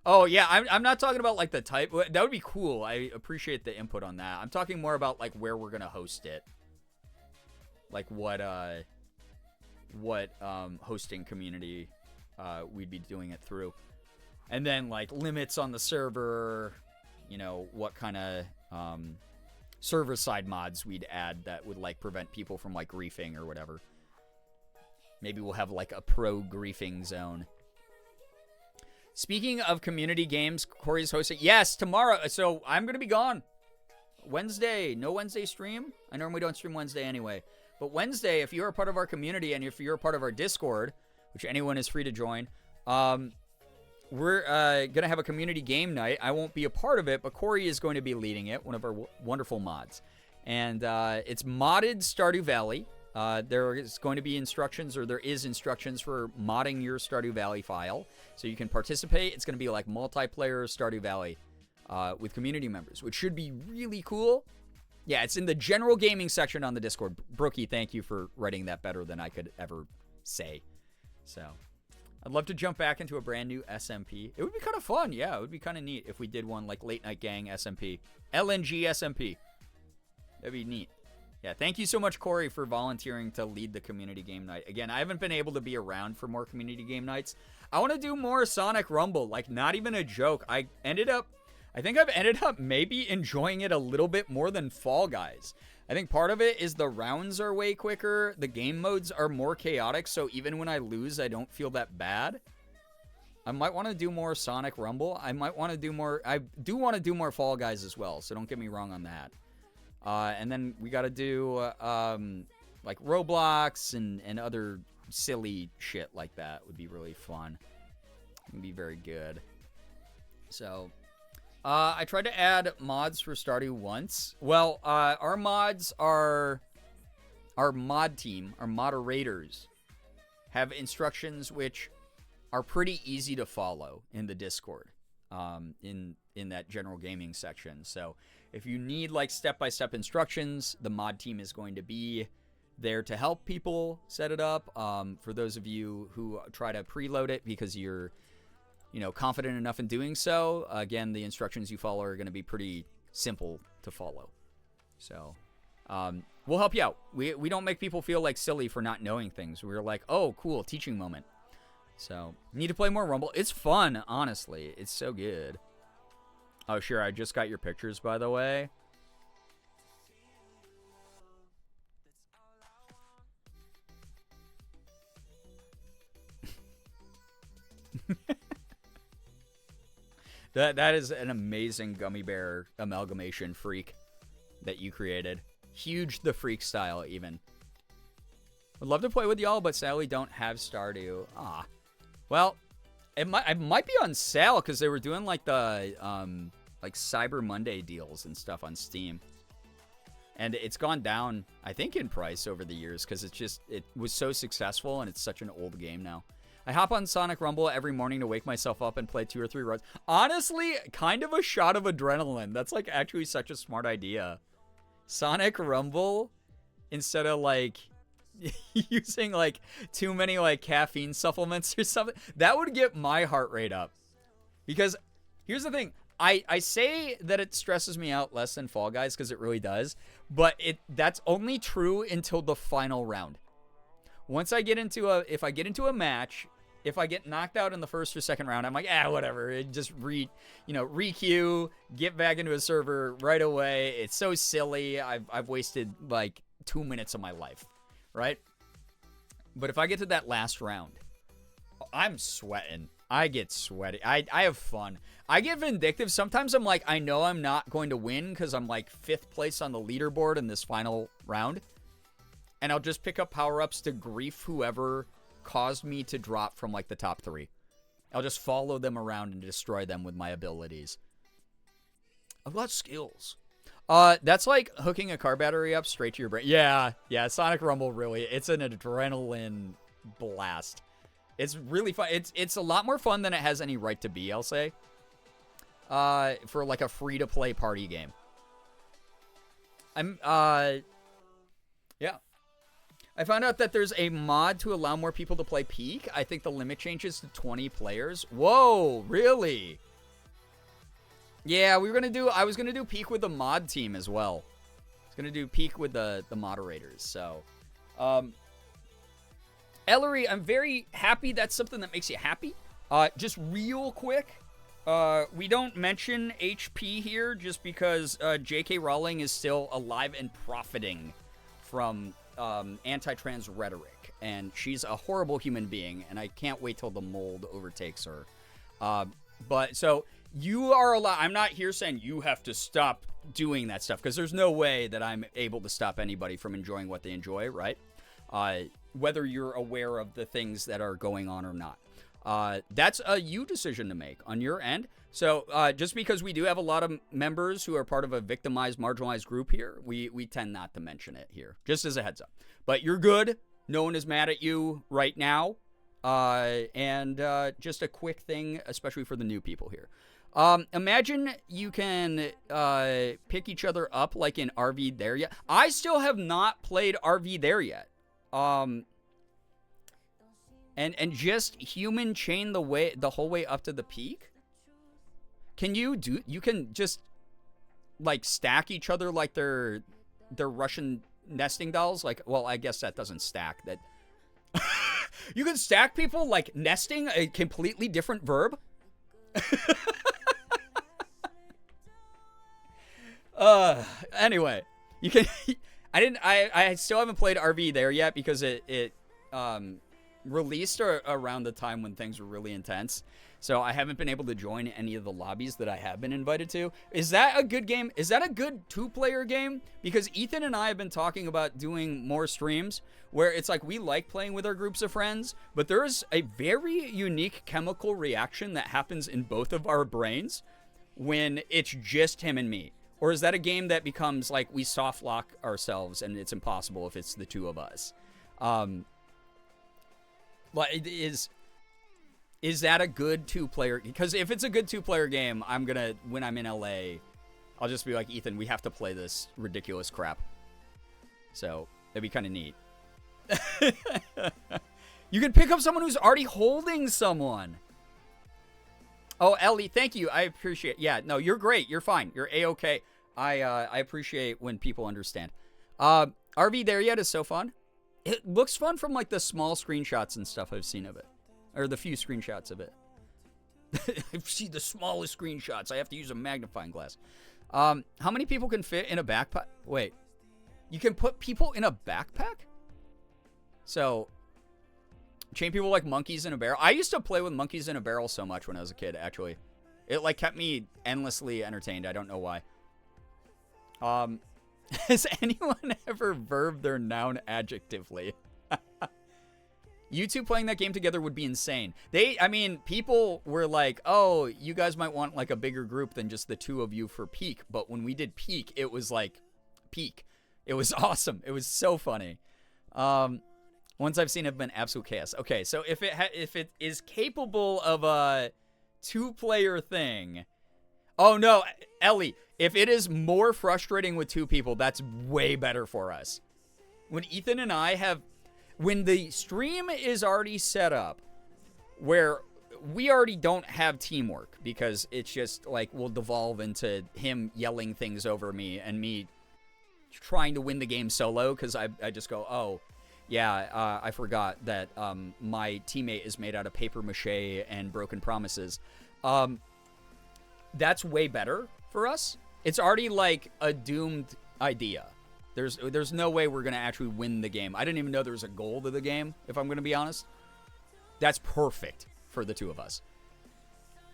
Oh, yeah, I'm not talking about, like, the type. That would be cool. I appreciate the input on that. I'm talking more about, like, where we're going to host it. Like, what hosting community we'd be doing it through. And then, like, limits on the server, you know, what kind of server-side mods we'd add that would, like, prevent people from, like, griefing or whatever. Maybe we'll have, like, a pro-griefing zone. Speaking of community games, Corey's hosting. Yes, tomorrow. So I'm going to be gone. Wednesday. No Wednesday stream. I normally don't stream Wednesday anyway. But Wednesday, if you're a part of our community and if you're a part of our Discord, which anyone is free to join, we're going to have a community game night. I won't be a part of it, but Corey is going to be leading it, one of our wonderful mods. And it's modded Stardew Valley. There is going to be instructions, or there is instructions for modding your Stardew Valley file, so you can participate. It's going to be like multiplayer Stardew Valley with community members, which should be really cool. Yeah, it's in the general gaming section on the Discord. Brookie, thank you for writing that better than I could ever say. So, I'd love to jump back into a brand new SMP. It would be kind of fun. Yeah, it would be kind of neat if we did one like Late Night Gang SMP. LNG SMP. That'd be neat. Yeah, thank you so much, Corey, for volunteering to lead the community game night. Again, I haven't been able to be around for more community game nights. I want to do more Sonic Rumble, like not even a joke. I think I've ended up maybe enjoying it a little bit more than Fall Guys. I think part of it is the rounds are way quicker. The game modes are more chaotic, so even when I lose, I don't feel that bad. I might want to do more Sonic Rumble. I do want to do more Fall Guys as well, so don't get me wrong on that. And then we got to do, like, Roblox and other silly shit like that would be really fun. It would be very good. So, I tried to add mods for Stardew once. Well, our mods our mod team, our moderators, have instructions which are pretty easy to follow in the Discord, in that general gaming section. So, if you need like step-by-step instructions, the mod team is going to be there to help people set it up. For those of you who try to preload it because you're, confident enough in doing so, again, the instructions you follow are going to be pretty simple to follow. So, we'll help you out. We don't make people feel like silly for not knowing things. We're like, oh, cool, teaching moment. So, need to play more Rumble. It's fun, honestly. It's so good. Oh, sure, I just got your pictures, by the way. That is an amazing gummy bear amalgamation, Freak, that you created. Huge the Freak style, even. Would love to play with y'all, but sadly don't have Stardew. Ah. Well, it might be on sale because they were doing like the like Cyber Monday deals and stuff on Steam. And it's gone down, I think, in price over the years because it was so successful and it's such an old game now. I hop on Sonic Rumble every morning to wake myself up and play 2 or 3 runs. Honestly, kind of a shot of adrenaline. That's like actually such a smart idea. Sonic Rumble instead of like using like too many like caffeine supplements or something. That would get my heart rate up. Because here's the thing. I say that it stresses me out less than Fall Guys because it really does, but that's only true until the final round. Once I get into if I get into a match, if I get knocked out in the first or second round, I'm like, whatever. It just re-queue, get back into a server right away. It's so silly. I've wasted like 2 minutes of my life, right? But if I get to that last round, I'm sweating. I get sweaty. I have fun. I get vindictive. Sometimes I'm like, I know I'm not going to win because I'm like 5th place on the leaderboard in this final round. And I'll just pick up power-ups to grief whoever caused me to drop from like the top 3. I'll just follow them around and destroy them with my abilities. I've got skills. That's like hooking a car battery up straight to your brain. Yeah, Sonic Rumble really. It's an adrenaline blast. It's really fun. It's a lot more fun than it has any right to be, I'll say. For like a free-to-play party game. Yeah. I found out that there's a mod to allow more people to play Peak. I think the limit changes to 20 players. Whoa, really? Yeah, I was gonna do Peak with the mod team as well. I was gonna do Peak with the moderators, so. Ellery, I'm very happy that's something that makes you happy. Just real quick, we don't mention HP here just because J.K. Rowling is still alive and profiting from anti-trans rhetoric, and she's a horrible human being, and I can't wait till the mold overtakes her. But so you are allowed. I'm not here saying you have to stop doing that stuff because there's no way that I'm able to stop anybody from enjoying what they enjoy, right? Whether you're aware of the things that are going on or not. That's a you decision to make on your end. So just because we do have a lot of members who are part of a victimized, marginalized group here, we tend not to mention it here, just as a heads up. But you're good. No one is mad at you right now. And just a quick thing, especially for the new people here. Imagine you can pick each other up like in RV There Yet. I still have not played RV There Yet. And just human chain the whole way up to the peak? You can just like stack each other like they're Russian nesting dolls? Like, well, I guess that doesn't stack. That you can stack people like nesting, a completely different verb? Anyway, you can I still haven't played RV There Yet because it released around the time when things were really intense. So I haven't been able to join any of the lobbies that I have been invited to. Is that a good game? Is that a good 2-player game? Because Ethan and I have been talking about doing more streams where it's like we like playing with our groups of friends, but there's a very unique chemical reaction that happens in both of our brains when it's just him and me. Or is that a game that becomes like we soft lock ourselves and it's impossible if it's the two of us? Like, is that a good 2-player? Because if it's a good 2-player game, when I'm in LA, I'll just be like, Ethan, we have to play this ridiculous crap. So that'd be kind of neat. You can pick up someone who's already holding someone. Oh, Ellie, thank you. I appreciate. Yeah, no, you're great. You're fine. You're A-okay. I appreciate when people understand. RV There Yet is so fun. It looks fun from like the small screenshots and stuff I've seen of it. Or the few screenshots of it. I've seen the smallest screenshots. I have to use a magnifying glass. How many people can fit in a backpack? Wait. You can put people in a backpack? So, chain people like monkeys in a barrel. I used to play with monkeys in a barrel so much when I was a kid, actually. It like kept me endlessly entertained. I don't know why. Has anyone ever verbed their noun adjectively? You two playing that game together would be insane. People were like, oh, you guys might want like a bigger group than just the two of you for Peak. But when we did Peak, it was like Peak. It was awesome. It was so funny. Ones I've seen have been absolute chaos. Okay, so if it is capable of a 2-player thing, oh no, Ellie, if it is more frustrating with 2 people, that's way better for us. When Ethan and I have, when the stream is already set up, where we already don't have teamwork because it's just like will devolve into him yelling things over me and me trying to win the game solo because I just go, oh, yeah, I forgot that my teammate is made out of paper mache and broken promises. That's way better for us. It's already like a doomed idea. There's no way we're going to actually win the game. I didn't even know there was a goal to the game, if I'm going to be honest. That's perfect for the 2 of us.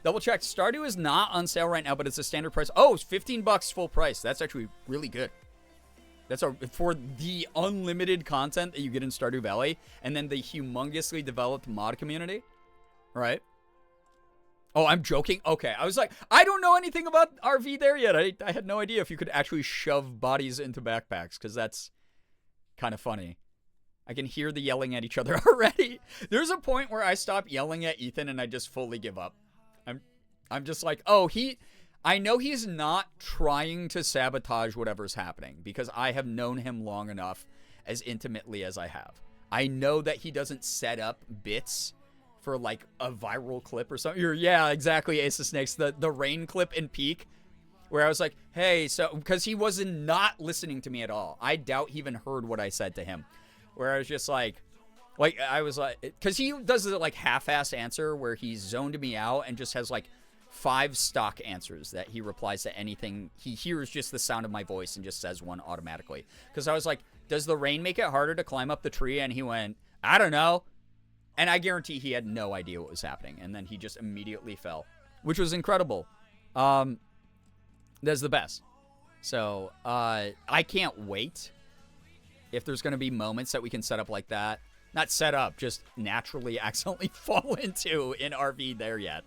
Double check. Stardew is not on sale right now, but it's a standard price. Oh, it's $15 full price. That's actually really good. That's for the unlimited content that you get in Stardew Valley, and then the humongously developed mod community, right? Oh, I'm joking? Okay, I was like, I don't know anything about RV there yet. I had no idea if you could actually shove bodies into backpacks, because that's kind of funny. I can hear the yelling at each other already. There's a point where I stop yelling at Ethan and I just fully give up. I'm just like, oh, I know he's not trying to sabotage whatever's happening because I have known him long enough, as intimately as I have. I know that he doesn't set up bits for like a viral clip or something. Yeah, exactly, Ace of Snakes. The rain clip in Peak where I was like, hey, so, because he was not listening to me at all. I doubt he even heard what I said to him. Where I was just like I was like, because he does the like half-ass answer where he zoned me out and just has like 5 stock answers that he replies to anything. He hears just the sound of my voice and just says one automatically. Because I was like, does the rain make it harder to climb up the tree? And he went, I don't know. And I guarantee he had no idea what was happening. And then he just immediately fell, which was incredible. That's the best. So I can't wait if there's going to be moments that we can set up like that. Not set up, just naturally accidentally fall into in RV there yet.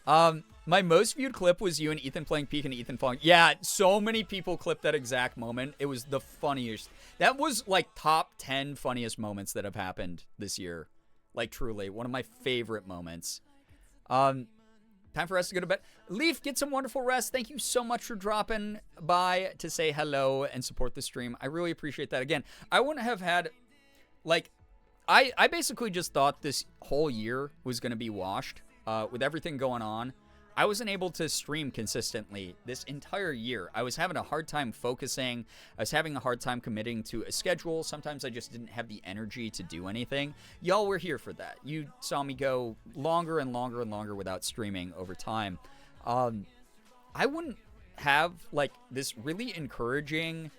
My most viewed clip was you and Ethan playing Peak and Ethan falling. Yeah, so many people clipped that exact moment. It was the funniest. That was like top 10 funniest moments that have happened this year. Like truly, one of my favorite moments. Time for us to go to bed. Leaf, get some wonderful rest. Thank you so much for dropping by to say hello and support the stream. I really appreciate that. Again, I wouldn't have had, like, I basically just thought this whole year was going to be washed with everything going on. I wasn't able to stream consistently this entire year. I was having a hard time focusing. I was having a hard time committing to a schedule. Sometimes I just didn't have the energy to do anything. Y'all were here for that. You saw me go longer and longer and longer without streaming over time. I wouldn't have like this really encouraging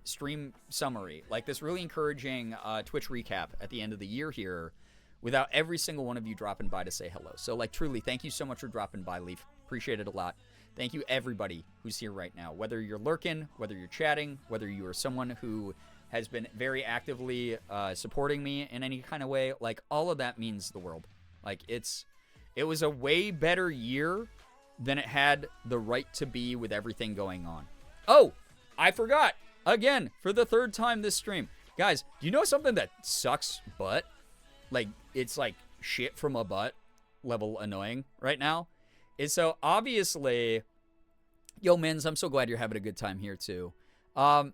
stream summary, like this really encouraging Twitch recap at the end of the year here without every single one of you dropping by to say hello. So, like, truly, thank you so much for dropping by, Leaf. Appreciate it a lot. Thank you, everybody who's here right now. Whether you're lurking, whether you're chatting, whether you are someone who has been very actively supporting me in any kind of way, like, all of that means the world. Like, it was a way better year than it had the right to be with everything going on. Oh, I forgot. Again, for the 3rd time this stream. Guys, do you know something that sucks butt? Like, it's like shit from a butt level annoying right now. And so, obviously, yo, Mins, I'm so glad you're having a good time here, too. Remy,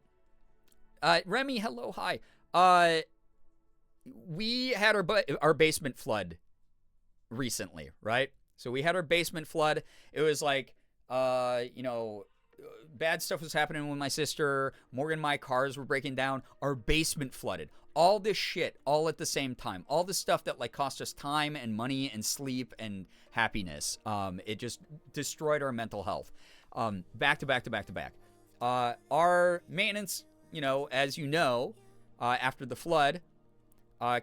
hello, hi. We had our basement flood recently, right? So, we had our basement flood. It was like, bad stuff was happening with my sister. Morgan and my cars were breaking down. Our basement flooded. All this shit all at the same time. All this stuff that like cost us time and money and sleep and happiness. It just destroyed our mental health. Back to back to back to back. Our maintenance, as you know, after the flood,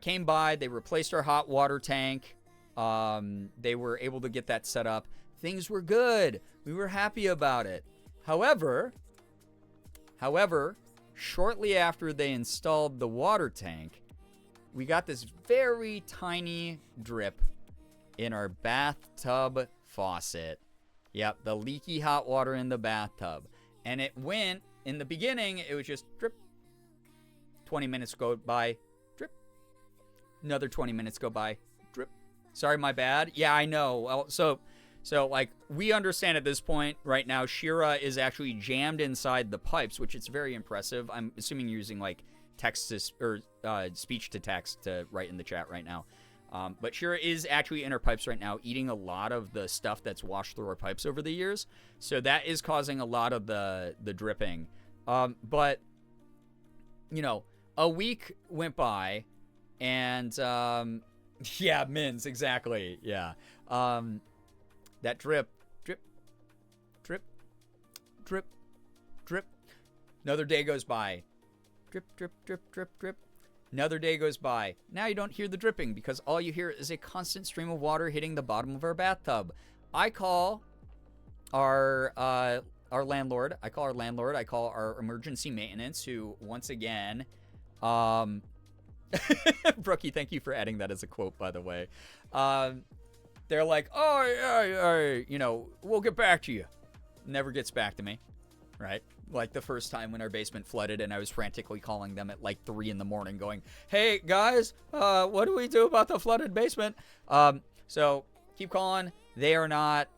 came by. They replaced our hot water tank. They were able to get that set up. Things were good. We were happy about it. However, shortly after they installed the water tank, we got this very tiny drip in our bathtub faucet. Yep, the leaky hot water in the bathtub. And it went, in the beginning, it was just drip. 20 minutes go by, drip. Another 20 minutes go by. Drip. Sorry, my bad. Yeah, I know. Well, so like, we understand at this point right now, Shira is actually jammed inside the pipes, which is very impressive. I'm assuming you're using, like, text to, or speech to text to write in the chat right now. But Shira is actually in her pipes right now, eating a lot of the stuff that's washed through her pipes over the years. So that is causing a lot of the dripping. But, you know, a week went by, and, yeah, Mins, exactly, yeah. That drip, drip, drip, drip, drip. Another day goes by. Drip, drip, drip, drip, drip. Another day goes by. Now you don't hear the dripping because all you hear is a constant stream of water hitting the bottom of our bathtub. I call our landlord. I call our emergency maintenance, who, once again, Brookie, thank you for adding that as a quote, by the way. They're like, oh, yeah, you know, we'll get back to you. Never gets back to me, right? Like the first time when our basement flooded and I was frantically calling them at like 3 a.m. going, hey, guys, what do we do about the flooded basement? So keep calling. They are not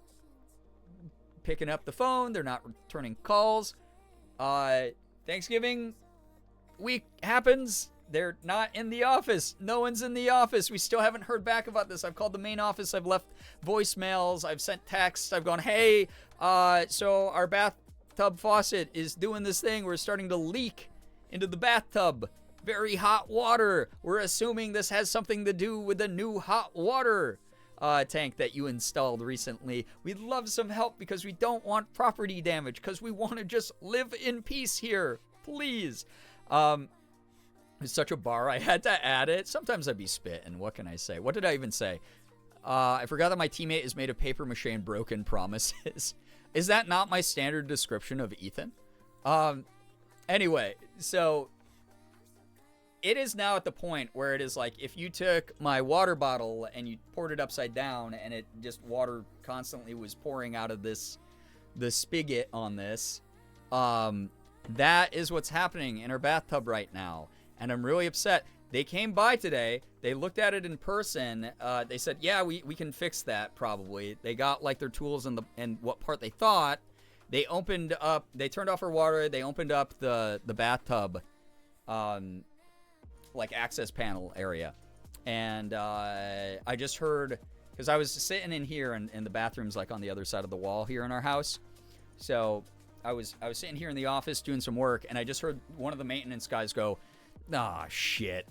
picking up the phone. They're not returning calls. Thanksgiving week happens. They're not in the office. No one's in the office. We still haven't heard back about this. I've called the main office. I've left voicemails. I've sent texts. I've gone, hey, so our bathtub faucet is doing this thing. We're starting to leak into the bathtub. Very hot water. We're assuming this has something to do with the new hot water tank that you installed recently. We'd love some help because we don't want property damage, because we want to just live in peace here. Please. It's such a bar, I had to add it. Sometimes I'd be spitting. What can I say? What did I even say? I forgot that my teammate is made of paper mache and broken promises. Is that not my standard description of Ethan? Anyway, so it is now at the point where it is like, if you took my water bottle and you poured it upside down and it just, water constantly was pouring out of the spigot on this, that is what's happening in our bathtub right now. And I'm really upset. They came by today. They looked at it in person. They said, yeah, we can fix that probably. They got like their tools and what part they thought. They opened up, they turned off our water. They opened up the bathtub, like access panel area. And I just heard, because I was sitting in here and the bathroom's like on the other side of the wall here in our house. So I was sitting here in the office doing some work, and I just heard one of the maintenance guys go, "Ah, shit."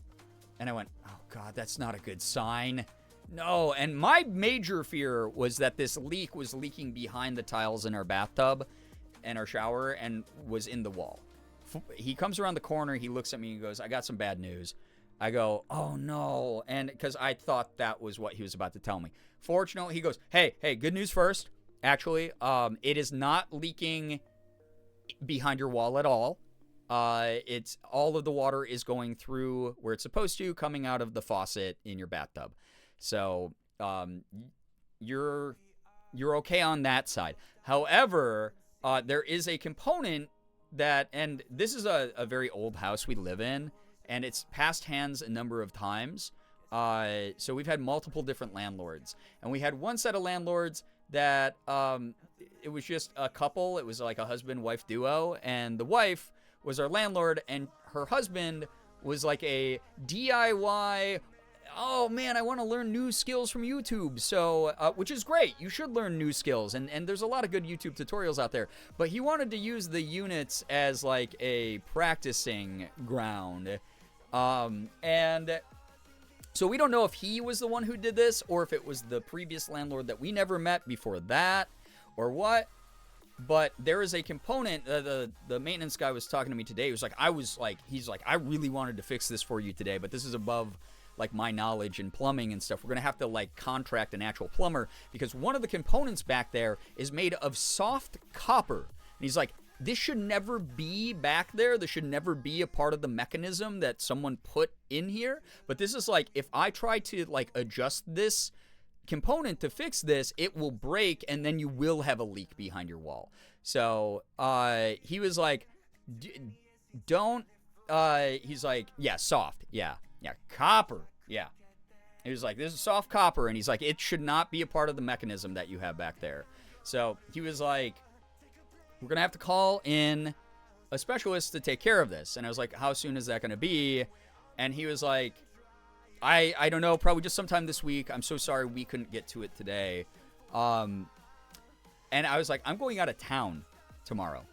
And I went, "Oh God, that's not a good sign." No, and my major fear was that this leak was leaking behind the tiles in our bathtub and our shower and was in the wall. He comes around the corner, he looks at me and goes, "I got some bad news." I go, "Oh no." And because I thought that was what he was about to tell me. Fortunately, he goes, hey, good news first. Actually, it is not leaking behind your wall at all. It's all of the water is going through where it's supposed to, coming out of the faucet in your bathtub. So, you're okay on that side. However, there is a component that, and this is a very old house we live in, and it's passed hands a number of times. So we've had multiple different landlords, and we had one set of landlords that, it was just a couple. It was like a husband-wife duo, and the wife was our landlord, and her husband was like a DIY, oh man, I want to learn new skills from YouTube. So, which is great. You should learn new skills, and there's a lot of good YouTube tutorials out there. But he wanted to use the units as like a practicing ground. And so we don't know if he was the one who did this, or if it was the previous landlord that we never met before that, or what. But there is a component, the maintenance guy was talking to me today. He was like, he's like, I really wanted to fix this for you today, but this is above like my knowledge in plumbing and stuff. We're going to have to like contract an actual plumber, because one of the components back there is made of soft copper. And he's like, this should never be back there. This should never be a part of the mechanism that someone put in here. But this is like, if I try to like adjust this component to fix this, it will break, and then you will have a leak behind your wall. So he was like, don't, he's like, yeah, soft, yeah, copper, yeah, He was like, this is soft copper. And he's like, it should not be a part of the mechanism that you have back there. So he was like, we're going to have to call in a specialist to take care of this. And I was like, how soon is that going to be? And he was like, I don't know, probably just sometime this week. I'm so sorry we couldn't get to it today. And I was like, I'm going out of town tomorrow.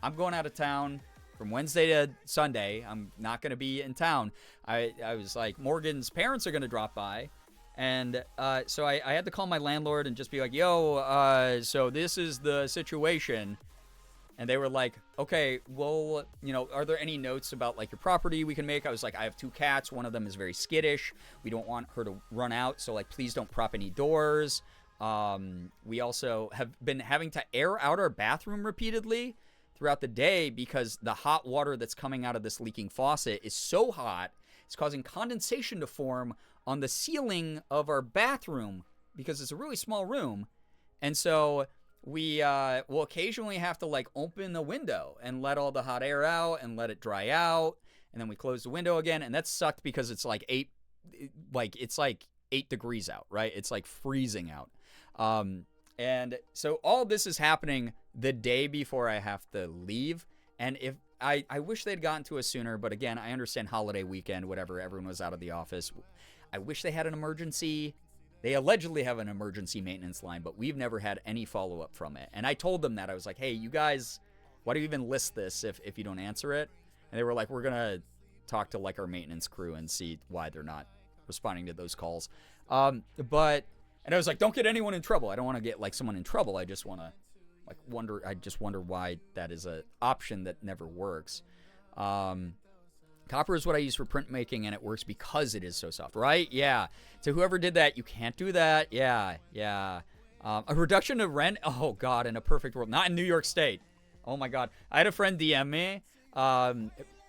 I'm going out of town from Wednesday to Sunday. I'm not going to be in town. I was like, Morgan's parents are going to drop by. And so I had to call my landlord and just be like, yo, so this is the situation. And they were like, okay, well, you know, are there any notes about, like, your property we can make? I was like, I have 2 cats. One of them is very skittish. We don't want her to run out. So, like, please don't prop any doors. We also have been having to air out our bathroom repeatedly throughout the day because the hot water that's coming out of this leaking faucet is so hot. It's causing condensation to form on the ceiling of our bathroom because it's a really small room. And so we will occasionally have to, like, open the window and let all the hot air out and let it dry out. And then we close the window again. And that sucked because it's like 8 degrees out, right? It's like freezing out. And so all this is happening the day before I have to leave. And if I wish they'd gotten to us sooner, but again, I understand holiday weekend, whatever, everyone was out of the office. I wish they had an emergency. They allegedly have an emergency maintenance line, but we've never had any follow-up from it. And I told them that. I was like, hey, you guys, why do you even list this if you don't answer it? And they were like, we're going to talk to, like, our maintenance crew and see why they're not responding to those calls. And I was like, don't get anyone in trouble. I don't want to get, like, someone in trouble. I just want to, like, wonder why that is an option that never works. Copper is what I use for printmaking, and it works because it is so soft, right? Yeah. So whoever did that, you can't do that. Yeah. A reduction of rent? Oh, God, in a perfect world. Not in New York State. Oh, my God. I had a friend DM me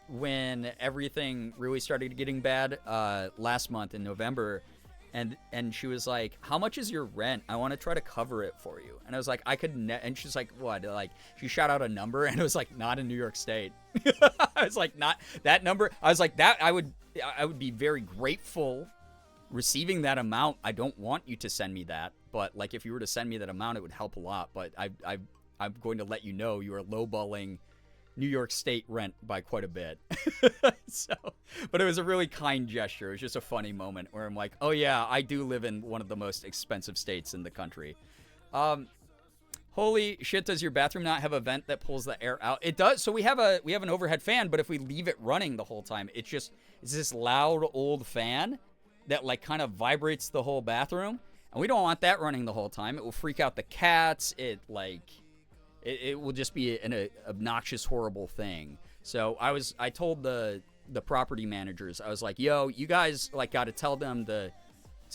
when everything really started getting bad last month in November. And she was like, how much is your rent? I want to try to cover it for you. And I was like, I could and she's like, what? Like, she shot out a number, and it was like, not in New York State. I was like, not that number. I was like, that I would be very grateful receiving that amount. I don't want you to send me that, but, like, if you were to send me that amount, it would help a lot. But I'm going to let you know you are lowballing New York State rent by quite a bit. But it was a really kind gesture. It was just a funny moment where I'm like, oh yeah, I do live in one of the most expensive states in the country. Holy shit, does your bathroom not have a vent that pulls the air out? It does. So we have an overhead fan, but if we leave it running the whole time, it's this loud old fan that, like, kind of vibrates the whole bathroom. And we don't want that running the whole time. It will freak out the cats. It will just be an obnoxious, horrible thing. So I told the property managers, I was like, yo, you guys, like, got to tell them to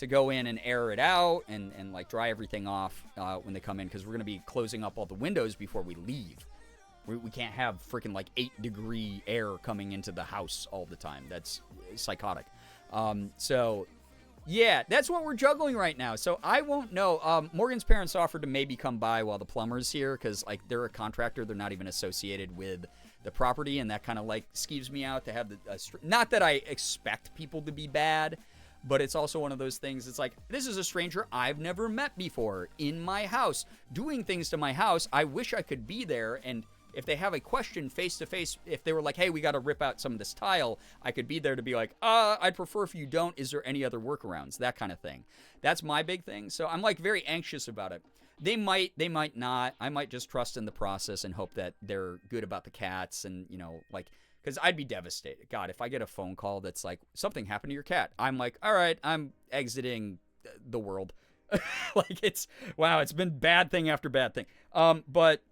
go in and air it out and like dry everything off when they come in, because we're going to be closing up all the windows before we leave. We can't have freaking, like, 8-degree air coming into the house all the time. That's psychotic. So yeah, that's what we're juggling right now. So I won't know. Morgan's parents offered to maybe come by while the plumber's here, because, like, they're a contractor. They're not even associated with the property, and that kind of, like, skeeves me out to have not that I expect people to be bad, but it's also one of those things. It's like, this is a stranger I've never met before in my house, doing things to my house. I wish I could be there, and if they have a question face to face, if they were like, hey, we got to rip out some of this tile, I could be there to be like, I'd prefer if you don't. Is there any other workarounds? That kind of thing. That's my big thing. So I'm, like, very anxious about it. They might not. I might just trust in the process and hope that they're good about the cats, and, you know, like, because I'd be devastated. God, if I get a phone call that's like, something happened to your cat, I'm like, all right, I'm exiting the world. Like, it's been bad thing after bad thing. But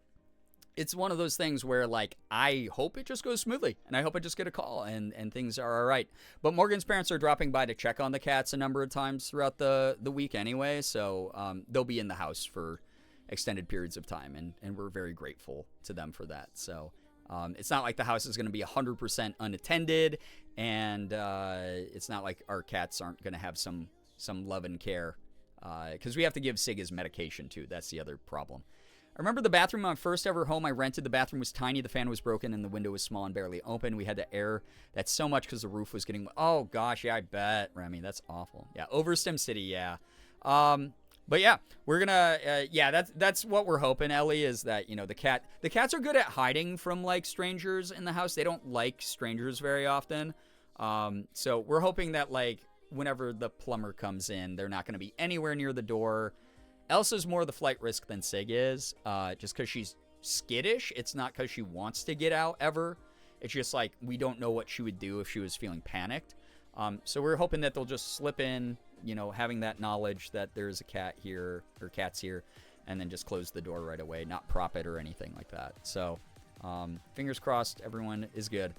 it's one of those things where, like, I hope it just goes smoothly, and I hope I just get a call and things are all right. But Morgan's parents are dropping by to check on the cats a number of times throughout the week anyway, so they'll be in the house for extended periods of time, and we're very grateful to them for that. So it's not like the house is going to be 100% unattended, and it's not like our cats aren't going to have some love and care, because we have to give Sig his medication too. That's the other problem. remember the bathroom in my first ever home I rented. The bathroom was tiny, the fan was broken, and the window was small and barely open. We had to air that so much because the roof was getting... Oh, gosh, yeah, I bet, Remy. That's awful. Yeah, Overstim City, yeah. But yeah, we're gonna... yeah, that's what we're hoping, Ellie, is that, you know, the cats are good at hiding from, like, strangers in the house. They don't like strangers very often. So we're hoping that, like, whenever the plumber comes in, they're not going to be anywhere near the door. Elsa's more the flight risk than Sig is, just because she's skittish. It's not because she wants to get out ever. It's just like we don't know what she would do if she was feeling panicked. So we're hoping that they'll just slip in, you know, having that knowledge that there's a cat here or cats here, and then just close the door right away, not prop it or anything like that. So fingers crossed, everyone is good.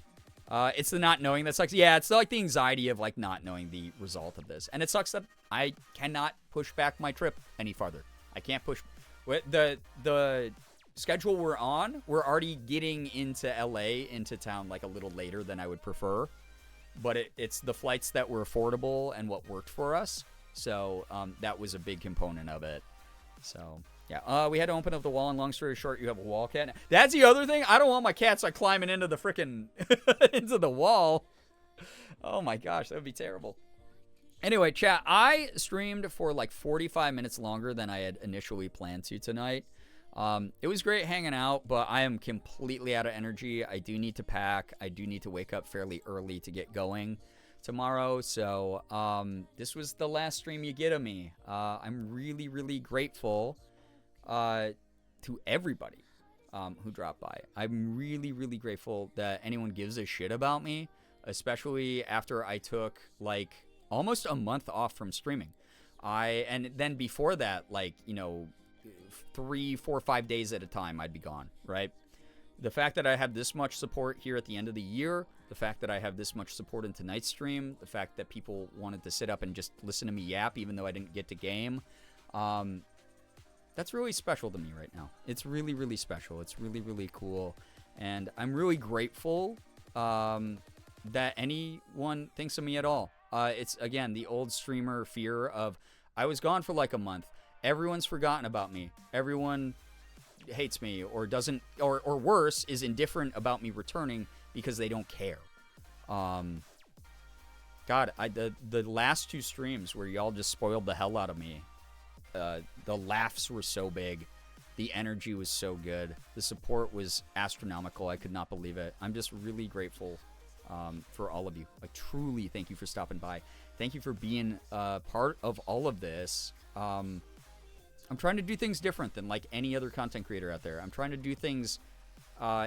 It's the not knowing that sucks. Yeah, it's like the anxiety of like not knowing the result of this. And it sucks that I cannot push back my trip any farther. I can't push the schedule we're on. We're already getting into LA, into town, like a little later than I would prefer. But it's the flights that were affordable and what worked for us. So that was a big component of it. So yeah, we had to open up the wall, and long story short, you have a wall cat. That's the other thing. I don't want my cats like climbing into the freaking into the wall. Oh my gosh, that would be terrible. Anyway, chat, I streamed for like 45 minutes longer than I had initially planned to tonight. It was great hanging out, but I am completely out of energy. I do need to pack. I do need to wake up fairly early to get going tomorrow. So this was the last stream you get of me. I'm really, really grateful to everybody who dropped by. I'm really, really grateful that anyone gives a shit about me, especially after I took like almost a month off from streaming. And then before that, like, you know, 3, 4, 5 days at a time, I'd be gone, right? The fact that I have this much support here at the end of the year, the fact that I have this much support in tonight's stream, the fact that people wanted to sit up and just listen to me yap even though I didn't get to game, that's really special to me right now. It's really, really special. It's really, really cool. And I'm really grateful that anyone thinks of me at all. It's, again, the old streamer fear of I was gone for like a month. Everyone's forgotten about me. Everyone hates me or doesn't, or worse, is indifferent about me returning because they don't care. God, the last 2 streams where y'all just spoiled the hell out of me. The laughs were so big. The energy was so good. The support was astronomical. I could not believe it. I'm just really grateful for all of you. Like, truly, thank you for stopping by. Thank you for being part of all of this. I'm trying to do things different than like any other content creator out there. I'm trying to do things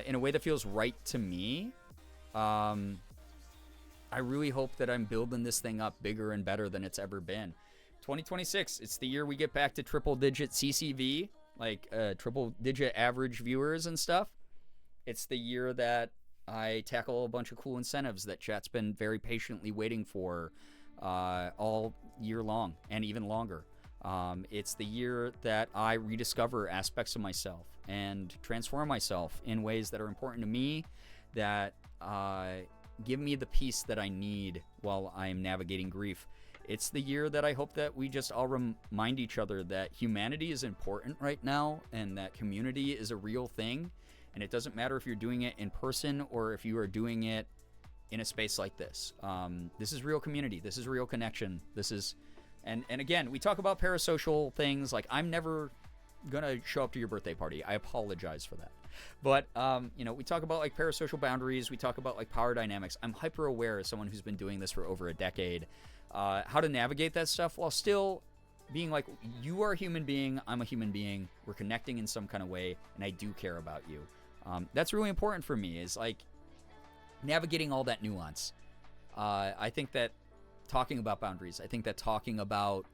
in a way that feels right to me. I really hope that I'm building this thing up bigger and better than it's ever been. 2026, it's the year we get back to triple-digit CCV, like triple-digit average viewers and stuff. It's the year that I tackle a bunch of cool incentives that chat's been very patiently waiting for all year long and even longer. It's the year that I rediscover aspects of myself and transform myself in ways that are important to me, that give me the peace that I need while I'm navigating grief. It's the year that I hope that we just all remind each other that humanity is important right now and that community is a real thing. And it doesn't matter if you're doing it in person or if you are doing it in a space like this. This is real community. This is real connection. This is... And again, we talk about parasocial things. Like, I'm never going to show up to your birthday party. I apologize for that. But, you know, we talk about, like, parasocial boundaries. We talk about, like, power dynamics. I'm hyper aware as someone who's been doing this for over a decade, how to navigate that stuff while still being like, you are a human being. I'm a human being. We're connecting in some kind of way, and I do care about you. That's really important for me, is, like, navigating all that nuance. I think that talking about boundaries, I think that talking about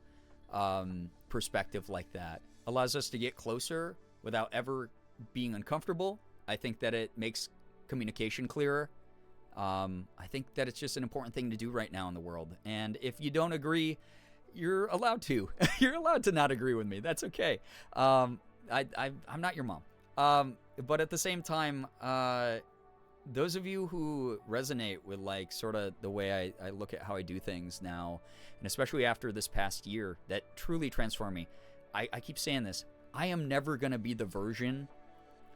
perspective like that allows us to get closer without ever being uncomfortable. I think that it makes communication clearer. I think that it's just an important thing to do right now in the world. And if you don't agree, you're allowed to. You're allowed to not agree with me. That's okay. I'm not your mom. But at the same time, those of you who resonate with, like, sort of the way I look at how I do things now, and especially after this past year that truly transformed me, I keep saying this, I am never going to be the version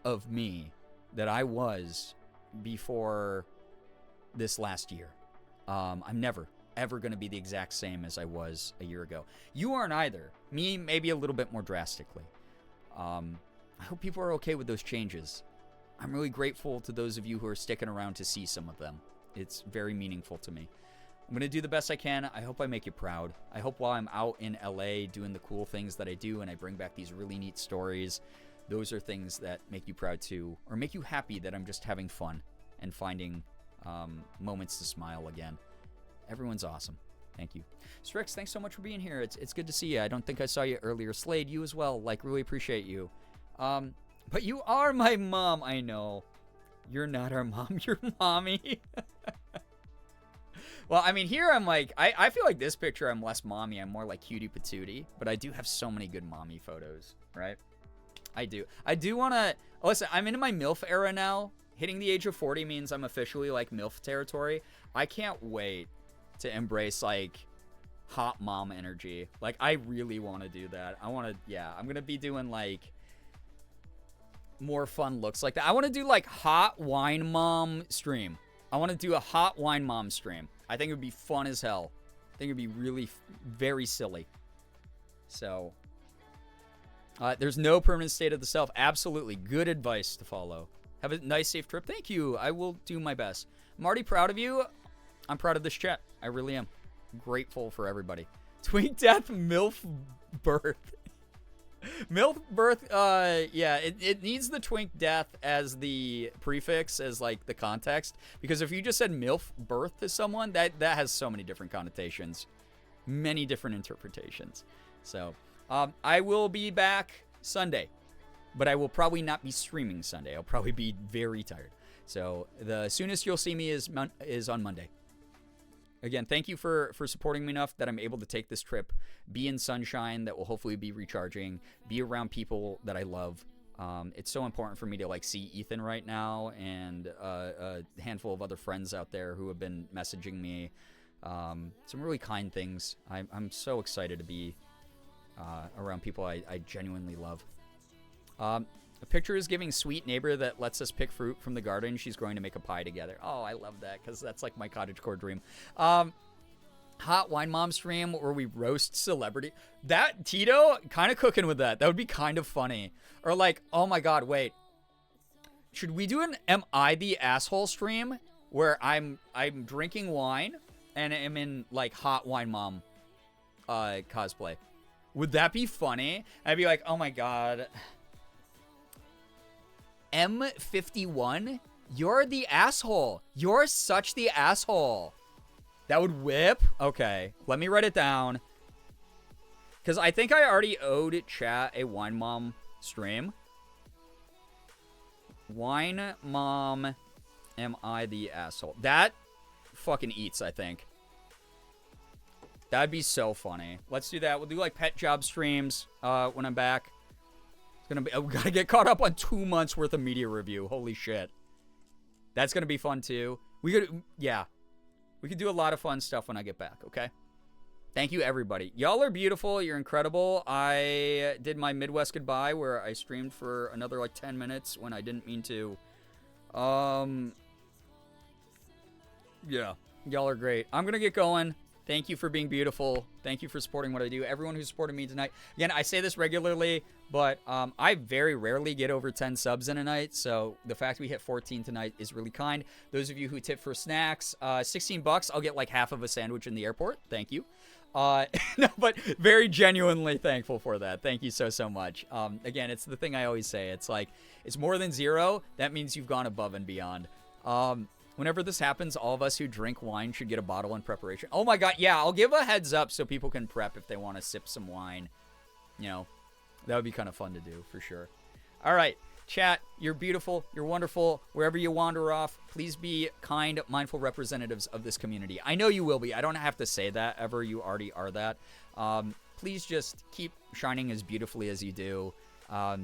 of me that I was before this last year. I'm never, ever going to be the exact same as I was a year ago. You aren't either. Me, maybe a little bit more drastically. I hope people are okay with those changes. I'm really grateful to those of you who are sticking around to see some of them. It's very meaningful to me. I'm going to do the best I can. I hope I make you proud. I hope while I'm out in LA doing the cool things that I do and I bring back these really neat stories, those are things that make you proud too, or make you happy that I'm just having fun and finding moments to smile again. Everyone's awesome. Thank you. Strix, thanks so much for being here. It's good to see you. I don't think I saw you earlier. Slade, you as well. Like, really appreciate you. But you are my mom. I know. You're not our mom. You're mommy. Well, I mean, here I'm like, I feel like this picture I'm less mommy. I'm more like cutie patootie. But I do have so many good mommy photos, right? I do. I do want to... Listen, I'm into my MILF era now. Hitting the age of 40 means I'm officially like MILF territory. I can't wait to embrace like hot mom energy. Like, I really want to do that. I want to... Yeah, I'm going to be doing like more fun looks like that. I want to do like hot wine mom stream. I want to do a hot wine mom stream. I think it would be fun as hell. I think it would be really very silly. So, there's no permanent state of the self. Absolutely. Good advice to follow. Have a nice, safe trip. Thank you. I will do my best. I'm already proud of you. I'm proud of this chat. I really am. Grateful for everybody. Twink Death MILF Birth. MILF Birth, yeah, it needs the Twink Death as the prefix, as like the context. Because if you just said MILF Birth to someone, that has so many different connotations. Many different interpretations. So, I will be back Sunday. But I will probably not be streaming Sunday. I'll probably be very tired. So, the soonest you'll see me is on Monday. Again, thank you for supporting me enough that I'm able to take this trip, be in sunshine that will hopefully be recharging, be around people that I love. It's so important for me to like see Ethan right now and a handful of other friends out there who have been messaging me. Some really kind things. I'm so excited to be around people I genuinely love. A picture is giving sweet neighbor that lets us pick fruit from the garden she's growing to make a pie together. Oh, I love that because that's like my cottagecore dream. Hot wine mom stream where we roast celebrity. That Tito kind of cooking with that. That would be kind of funny. Or like, oh my god, wait. Should we do an Am I the Asshole stream where I'm drinking wine and I'm in like hot wine mom cosplay? Would that be funny? I'd be like, oh my god. M51, you're the asshole. You're such the asshole. That would whip? Okay, let me write it down. Because I think I already owed chat a Wine Mom stream. Wine Mom, am I the asshole? That fucking eats, I think. That'd be so funny. Let's do that. We'll do like pet job streams when I'm back. We gotta get caught up on 2 months worth of media review. Holy shit. That's gonna be fun too. We could do a lot of fun stuff when I get back, okay? Thank you, everybody. Y'all are beautiful. You're incredible. I did my Midwest goodbye where I streamed for another like 10 minutes when I didn't mean to. Yeah. Y'all are great. I'm gonna get going. Thank you for being beautiful. Thank you for supporting what I do. Everyone who supported me tonight. Again, I say this regularly, but I very rarely get over 10 subs in a night. So the fact we hit 14 tonight is really kind. Those of you who tip for snacks, $16. I'll get like half of a sandwich in the airport. Thank you. No, but very genuinely thankful for that. Thank you so much. Again, it's the thing I always say. It's like, it's more than zero. That means you've gone above and beyond. Whenever this happens, all of us who drink wine should get a bottle in preparation. Oh my god, yeah, I'll give a heads up so people can prep if they want to sip some wine. You know, that would be kind of fun to do, for sure. All right, chat, you're beautiful, you're wonderful. Wherever you wander off, please be kind, mindful representatives of this community. I know you will be. I don't have to say that ever. You already are that. Please just keep shining as beautifully as you do. I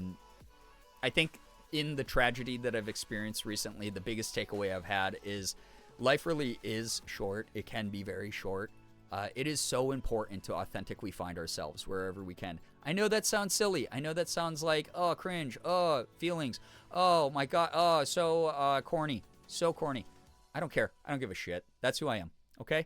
think in the tragedy that I've experienced recently, the biggest takeaway I've had is life really is short. It can be very short. It is so important to authentically find ourselves wherever we can. I know that sounds silly. I know that sounds like, oh, cringe, oh, feelings, oh, my God, oh, so corny, so corny. I don't care. I don't give a shit. That's who I am, okay?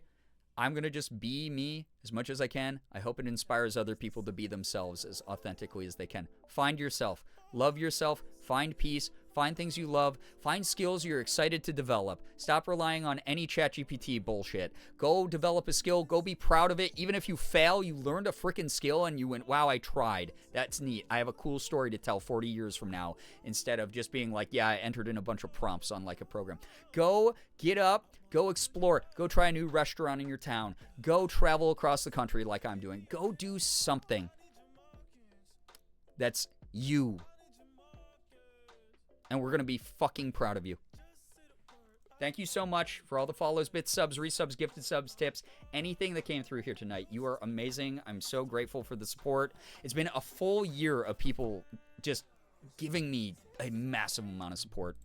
I'm going to just be me as much as I can. I hope it inspires other people to be themselves as authentically as they can. Find yourself. Love yourself. Find peace. Find things you love. Find skills you're excited to develop. Stop relying on any ChatGPT bullshit. Go develop a skill. Go be proud of it. Even if you fail, you learned a freaking skill and you went, wow, I tried. That's neat. I have a cool story to tell 40 years from now instead of just being like, yeah, I entered in a bunch of prompts on like a program. Go get up. Go explore. Go try a new restaurant in your town. Go travel across the country like I'm doing. Go do something that's you. And we're going to be fucking proud of you. Thank you so much for all the follows, bits, subs, resubs, gifted subs, tips, anything that came through here tonight. You are amazing. I'm so grateful for the support. It's been a full year of people just giving me a massive amount of support.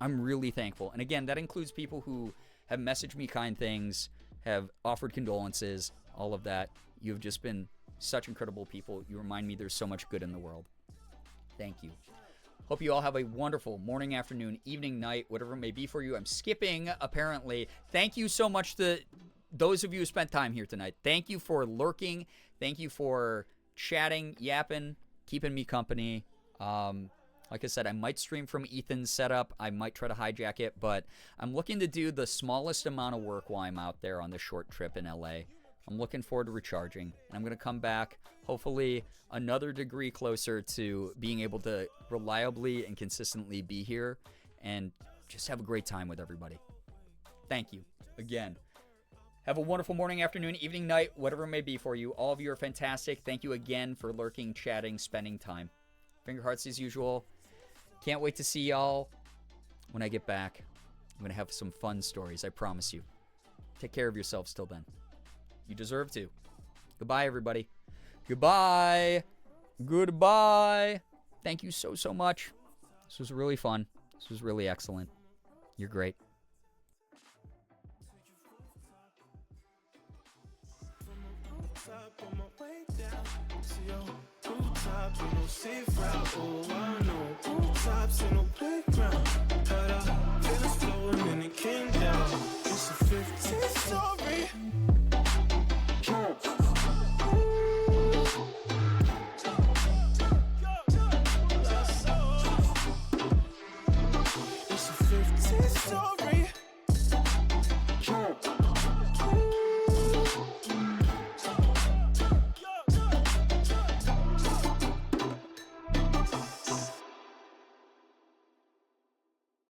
I'm really thankful. And again, that includes people who have messaged me kind things, have offered condolences, all of that. You've just been such incredible people. You remind me there's so much good in the world. Thank you. Hope you all have a wonderful morning, afternoon, evening, night, whatever it may be for you. I'm skipping, apparently. Thank you so much to those of you who spent time here tonight. Thank you for lurking. Thank you for chatting, yapping, keeping me company. Like I said, I might stream from Ethan's setup. I might try to hijack it, but I'm looking to do the smallest amount of work while I'm out there on this short trip in LA. I'm looking forward to recharging, and I'm going to come back, hopefully another degree closer to being able to reliably and consistently be here and just have a great time with everybody. Thank you again. Have a wonderful morning, afternoon, evening, night, whatever it may be for you. All of you are fantastic. Thank you again for lurking, chatting, spending time. Finger hearts as usual. Can't wait to see y'all when I get back. I'm going to have some fun stories, I promise you. Take care of yourselves till then. You deserve to. Goodbye, everybody. Goodbye. Goodbye. Thank you so, so much. This was really fun. This was really excellent. You're great. Tops,